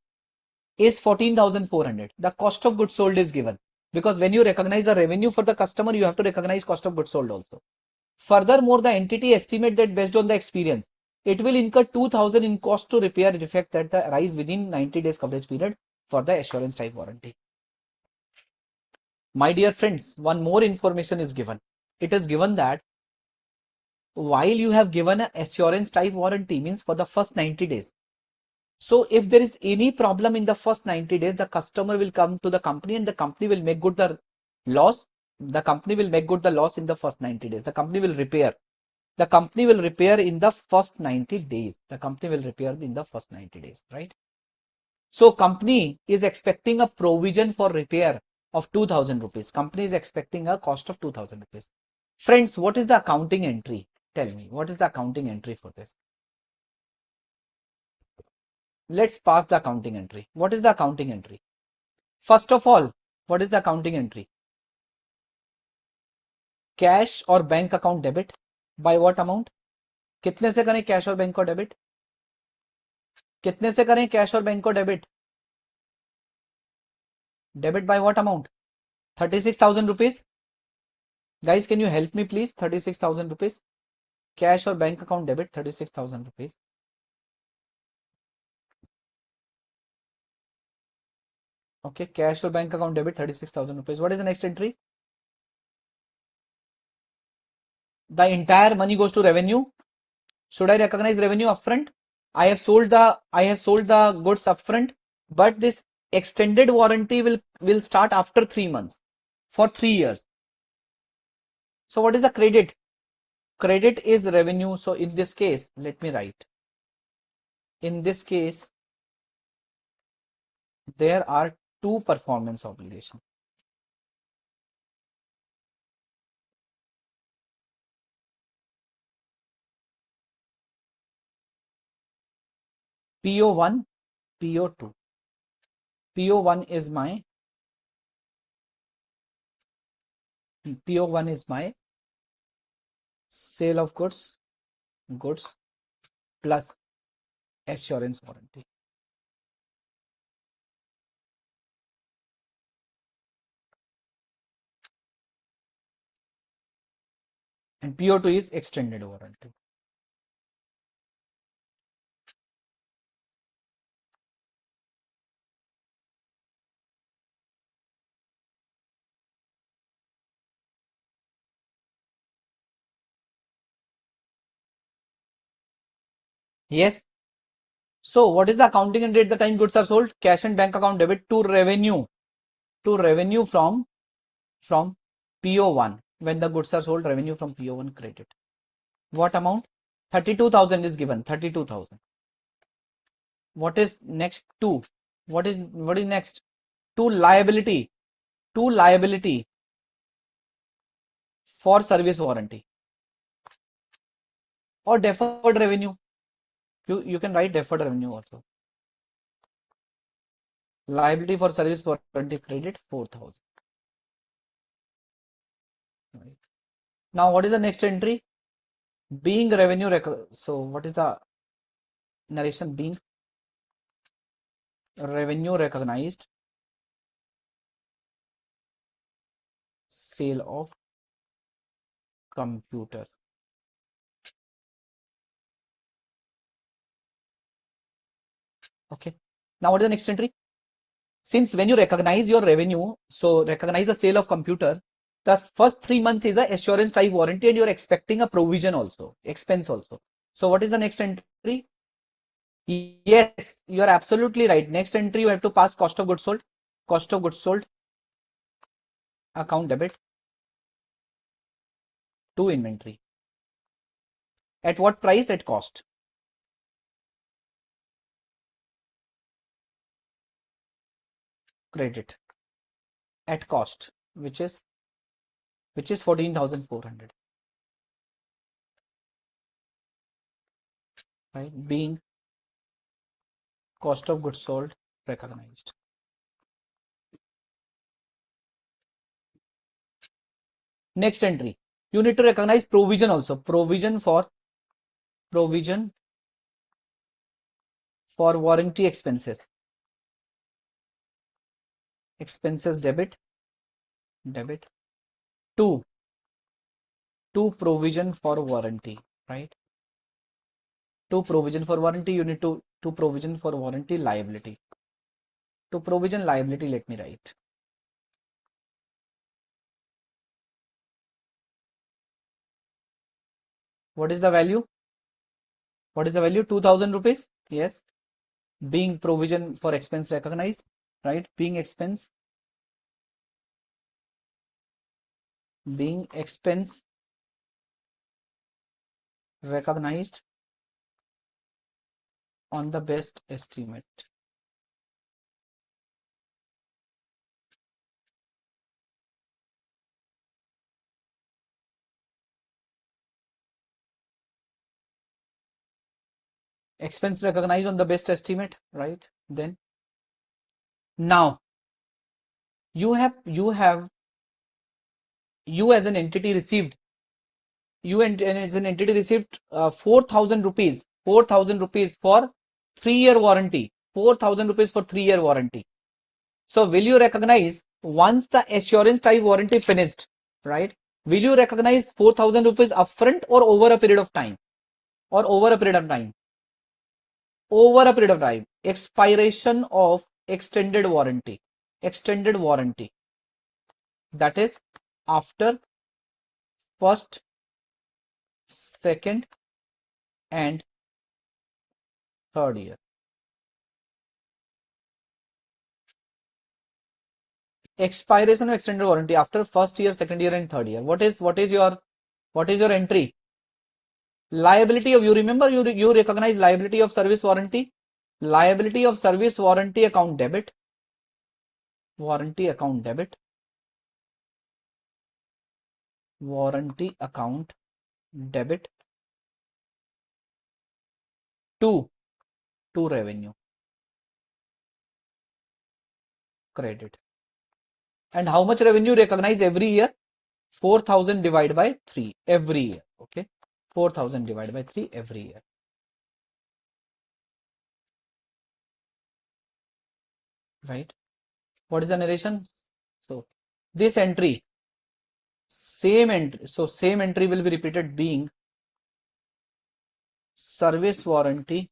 Speaker 2: is 14,400. The cost of goods sold is given, because when you recognize the revenue for the customer, you have to recognize cost of goods sold also. Furthermore, the entity estimate that based on the experience, it will incur 2,000 in cost to repair defect that arise within 90 days coverage period for the assurance type warranty. My dear friends, one more information is given. It is given that while you have given an assurance type warranty, means for the first 90 days. So if there is any problem in the first 90 days, the customer will come to the company and the company will make good the loss. The company will make good the loss in the first 90 days. The company will repair. The company will repair in the first 90 days. The company will repair in the first 90 days, right? So company is expecting a provision for repair of 2,000 rupees. Company is expecting a cost of 2,000 rupees. Friends, what is the accounting entry? Tell me, what is the accounting entry for this? Let's pass the accounting entry. What is the accounting entry? First of all, what is the accounting entry? Cash or bank account debit. By what amount? कितने से करें cash और bank को debit? कितने से करें cash और bank को debit? Debit by what amount? 36,000 rupees. Guys, can you help me please? 36,000 rupees. cash or bank account debit 36,000 rupees. Okay, cash or bank account debit 36,000 rupees. What is the next entry? The entire money goes to revenue. Should I recognize revenue upfront? I have sold the goods upfront, but this extended warranty will start after 3 months for 3 years. So what is the credit? Credit is revenue. So in this case, let me write. In this case, there are two performance obligations. PO1, PO2. PO1 is my sale of goods plus assurance warranty. And PO2 is extended warranty. Yes. So what is the accounting and rate the time goods are sold? Cash and bank account debit to revenue from PO1. When the goods are sold, revenue from PO1 credit. What amount? 32,000 is given. 32,000. What is next? 2. What is next? To liability for service warranty or deferred revenue. You can write deferred revenue also. Liability for service warranty credit 4,000. Right. Now what is the next entry? Being revenue so what is the narration? Being revenue recognized sale of computer. Okay. Now what is the next entry? Since when you recognize your revenue, so recognize the sale of computer, the first 3 months is a assurance type warranty and you're expecting a provision also, expense also. So what is the next entry? Yes, you are absolutely right. Next entry you have to pass cost of goods sold. Cost of goods sold account debit to inventory. At what price? At cost. Credit at cost, which is 14,400. Right? Being cost of goods sold recognized. Next entry, you need to recognize provision also. Provision for warranty expenses. Expenses debit to provision for warranty, right? To provision for warranty, you need to provision for warranty liability. To provision liability, let me write. What is the value? What is the value? 2,000 rupees. Yes. Being provision for expense recognized, right? Being expense recognized on the best estimate. Expense recognized on the best estimate, right? Then now you as an entity received 4,000 rupees for 3-year warranty. 4,000 rupees for 3-year warranty. So will you recognize once the assurance type warranty finished, right? Will you recognize 4,000 rupees upfront or over a period of time? Or over a period of time? Over a period of time. Expiration of extended warranty. Extended warranty. That is after first, second, and third year. Expiration of extended warranty after first year, second year, and third year. What is your entry? Liability of, you remember, you recognize liability of service warranty. Liability of service warranty account debit. Warranty account debit. Warranty account debit to revenue. Credit. And how much revenue recognize every year? 4,000 divided by 3 every year. Okay. 4,000 divided by 3 every year. Right. What is the narration? So this entry, same entry. So same entry will be repeated, being service warranty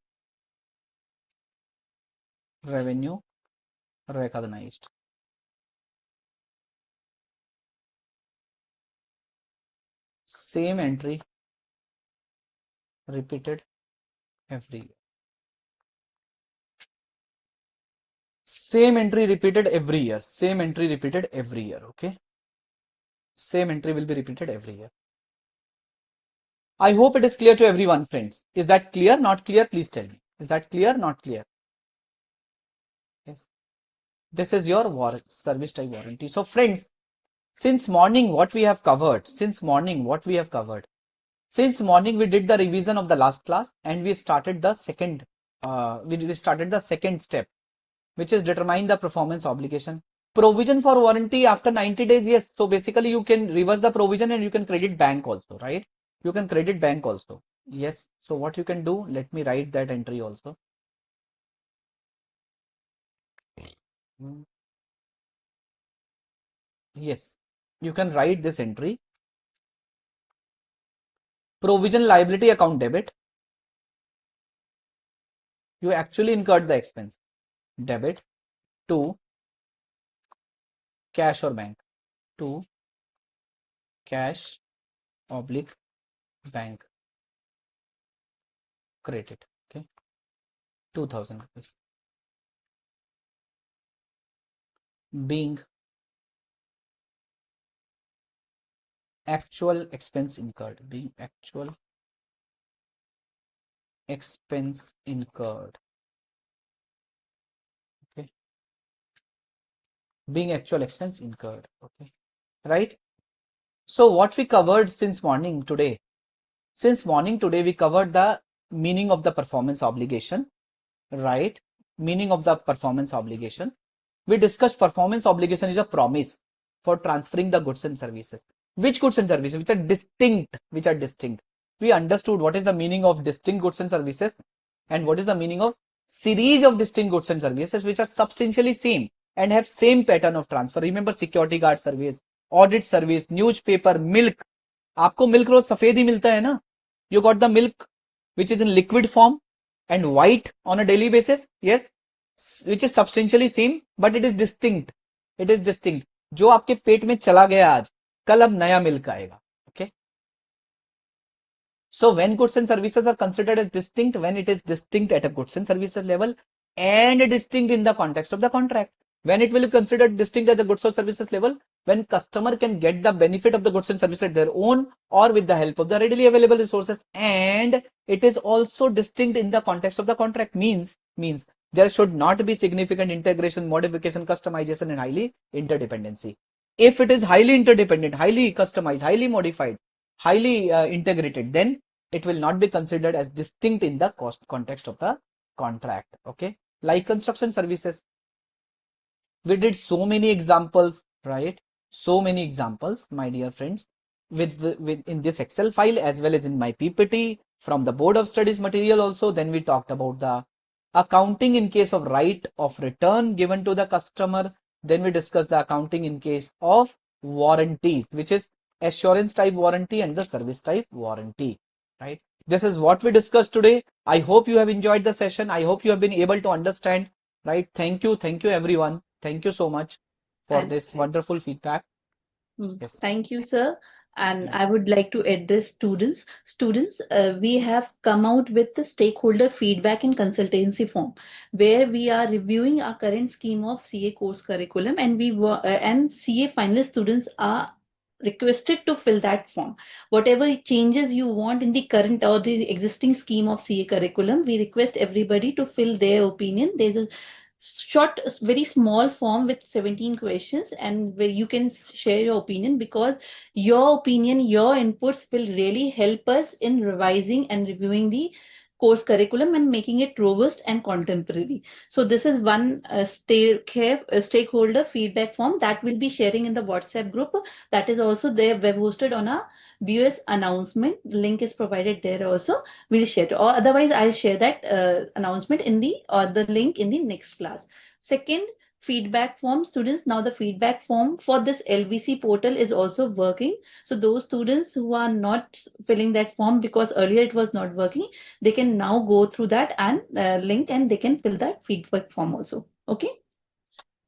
Speaker 2: revenue recognized. Same entry repeated every year. Same entry repeated every year. Same entry repeated every year. Okay. Same entry will be repeated every year. I hope it is clear to everyone, friends. Is that clear? Not clear? Please tell me. Is that clear? Not clear? Yes. This is your service type warranty. So friends, since morning what we have covered, since morning we did the revision of the last class, and we started the second step, which is determine the performance obligation. Provision for warranty after 90 days, yes. So basically you can reverse the provision and you can credit bank also, right? You can credit bank also. Yes. So what you can do, let me write that entry also. Yes, you can write this entry. Provision liability account debit. You actually incurred the expense. Debit to cash or bank. To cash oblique bank. Credit. Okay. 2,000 rupees. Being actual expense incurred. Being actual expense incurred. Okay. Being actual expense incurred. Okay. Right. So what we covered since morning today? Since morning today, we covered the meaning of the performance obligation. Right. Meaning of the performance obligation. We discussed performance obligation is a promise for transferring the goods and services. Which goods and services? Which are distinct. We understood what is the meaning of distinct goods and services and what is the meaning of series of distinct goods and services which are substantially same and have same pattern of transfer. Remember security guard service, audit service, newspaper, milk. आपको milk रोज सफेद ही मिलता है ना? You got the milk which is in liquid form and white on a daily basis. Yes. Which is substantially same but it is distinct. जो आपके पेट में चला गया आज, कल अब नया मिल्क आएगा. Okay. So when goods and services are considered as distinct, when it is distinct at a goods and services level and distinct in the context of the contract. When it will be considered distinct at the goods or services level, when customer can get the benefit of the goods and services at their own or with the help of the readily available resources, and it is also distinct in the context of the contract, means there should not be significant integration, modification, customization, and highly interdependency. If it is highly interdependent, highly customized, highly modified, highly integrated, then it will not be considered as distinct in the context of the contract. Okay. Like construction services, we did so many examples, right? So many examples, my dear friends, with in this Excel file as well as in my PPT from the board of studies material also. Then we talked about the accounting in case of right of return given to the customer. Then we discussed the accounting in case of warranties, which is assurance type warranty and the service type warranty, right? This is what we discussed today. I hope you have enjoyed the session. I hope you have been able to understand, right? Thank you everyone. Thank you so much for
Speaker 3: And
Speaker 2: this wonderful feedback. Yes.
Speaker 3: thank you, sir. And
Speaker 2: Yeah.
Speaker 3: I would like to address students. Students, we have come out with the stakeholder feedback and consultancy form, where we are reviewing our current scheme of CA course curriculum, and and CA finalist students are requested to fill that form. Whatever changes you want in the current or the existing scheme of CA curriculum, we request everybody to fill their opinion. There's a short, very small form with 17 questions, and where you can share your opinion, because your opinion, your inputs will really help us in revising and reviewing the course curriculum and making it robust and contemporary. So this is one stakeholder feedback form that we'll be sharing in the WhatsApp group. That is also there, web hosted on our BOS announcement. Link is provided there also. We'll share it. Or otherwise, I'll share that announcement in the or the link in the next class. Second, feedback form. Students, now the feedback form for this LVC portal is also working. So those students who are not filling that form because earlier it was not working, they can now go through that and link, and they can fill that feedback form also. Okay.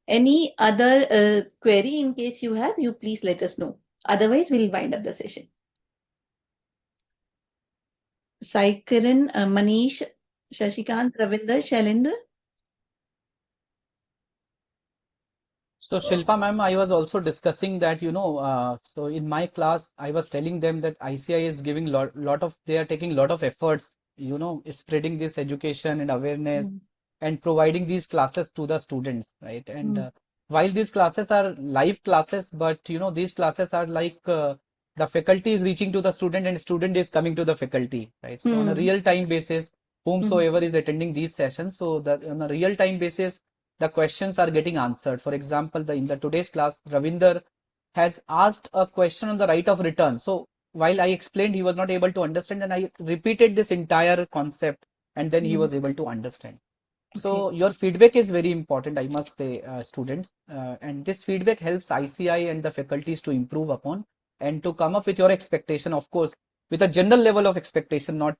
Speaker 3: Any other query in case you have, you please let us know. Otherwise, we'll wind up the session. Sai Kiran, Manish, Shashikant, Ravinder, Shailendra.
Speaker 2: So Shilpa ma'am, I was also discussing that, so in my class, I was telling them that ICI is giving they are taking lot of efforts, spreading this education and awareness
Speaker 3: Mm,
Speaker 2: and providing these classes to the students, right? And
Speaker 3: mm,
Speaker 2: while these classes are live classes, but these classes are like the faculty is reaching to the student and student is coming to the faculty, right? So on a
Speaker 3: mm,
Speaker 2: real time basis,
Speaker 3: mm,
Speaker 2: whomsoever is attending these sessions, so that on a real time basis the questions are getting answered. For example, in the today's class, Ravinder has asked a question on the right of return. So while I explained, he was not able to understand, and I repeated this entire concept, and then he
Speaker 3: mm.
Speaker 2: was able to understand.
Speaker 3: Okay.
Speaker 2: So your feedback is very important, I must say, students, and this feedback helps ICI and the faculties to improve upon and to come up with your expectation, of course, with a general level of expectation, not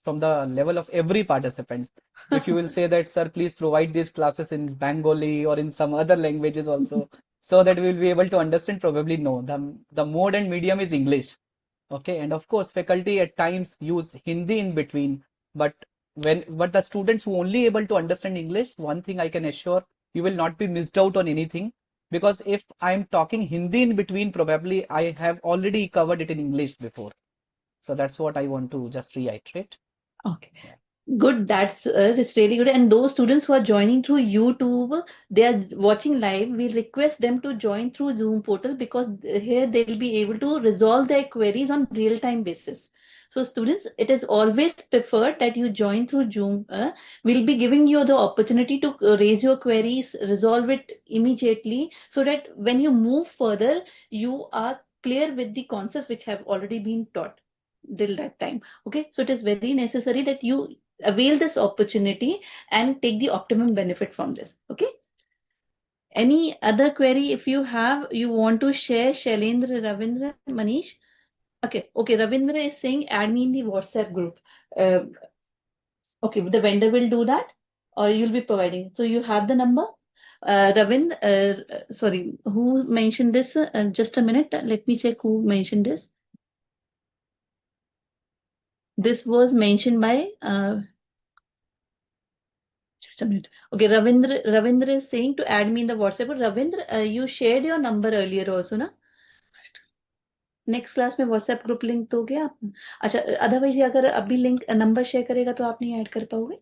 Speaker 2: from the level of every participant. If you will say that, sir, please provide these classes in Bengali or in some other languages also, so that we will be able to understand. Probably no, the mode and medium is English. Okay, and of course, faculty at times use Hindi in between, but but the students who only able to understand English, one thing I can assure, you will not be missed out on anything, because if I'm talking Hindi in between, probably I have already covered it in English before. So that's what I want to just reiterate.
Speaker 3: Okay.
Speaker 2: Yeah.
Speaker 3: Good, it's really good. And those students who are joining through YouTube, they are watching live. We request them to join through Zoom portal, because here they'll be able to resolve their queries on real-time basis. So students, it is always preferred that you join through Zoom. We'll be giving you the opportunity to raise your queries, resolve it immediately, so that when you move further, you are clear with the concepts which have already been taught till that time. Okay, so it is very necessary that you avail this opportunity and take the optimum benefit from this. Okay. Any other query if you have, you want to share, Shailendra, Ravindra, Manish? Okay, okay. Ravindra is saying add me in the WhatsApp group. Uh, okay, the vendor will do that, or you'll be providing. So you have the number. Sorry, who mentioned this? Just a minute. Let me check who mentioned this. This was mentioned by just a minute. Okay, Ravindra is saying to add me in the WhatsApp. Ravindra, you shared your number earlier also, na? Next class में WhatsApp group link दोगे आप? अच्छा, otherwise अगर अभी link number share करेगा तो आप नहीं ऐड कर पाओगे?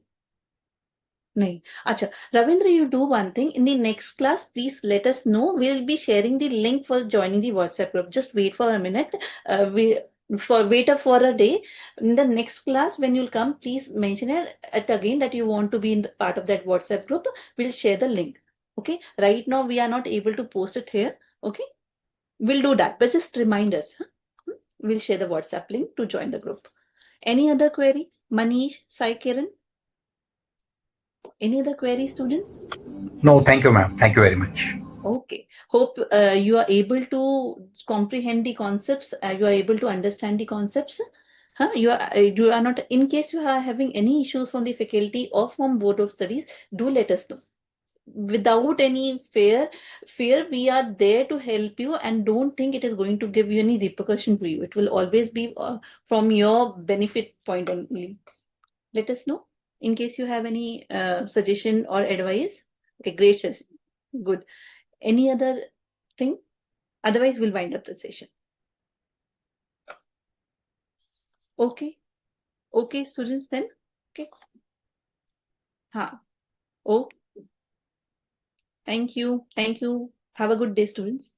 Speaker 3: नहीं. Acha, Ravindra, you do one thing. In the next class, please let us know. We'll be sharing the link for joining the WhatsApp group. Just wait for a minute. Wait for a day. In the next class, when you'll come, please mention it again that you want to be in the part of that WhatsApp group. We'll share the link. Okay. Right now, we are not able to post it here. Okay. We'll do that, but just remind us. Huh? We'll share the WhatsApp link to join the group. Any other query? Manish, Sai Kiran? Any other query, students?
Speaker 4: No, thank you, ma'am. Thank you very much.
Speaker 3: Okay. Hope you are able to comprehend the concepts, you are able to understand the concepts. You are not, in case you are having any issues from the faculty or from Board of Studies, do let us know. Without any fear, we are there to help you, and don't think it is going to give you any repercussion to you. It will always be from your benefit point only. Let us know in case you have any suggestion or advice. Okay, great session. Good. Any other thing? Otherwise, we'll wind up the session. Okay. Okay, students then. Okay. Ha. Oh, thank you. Thank you. Have a good day, students.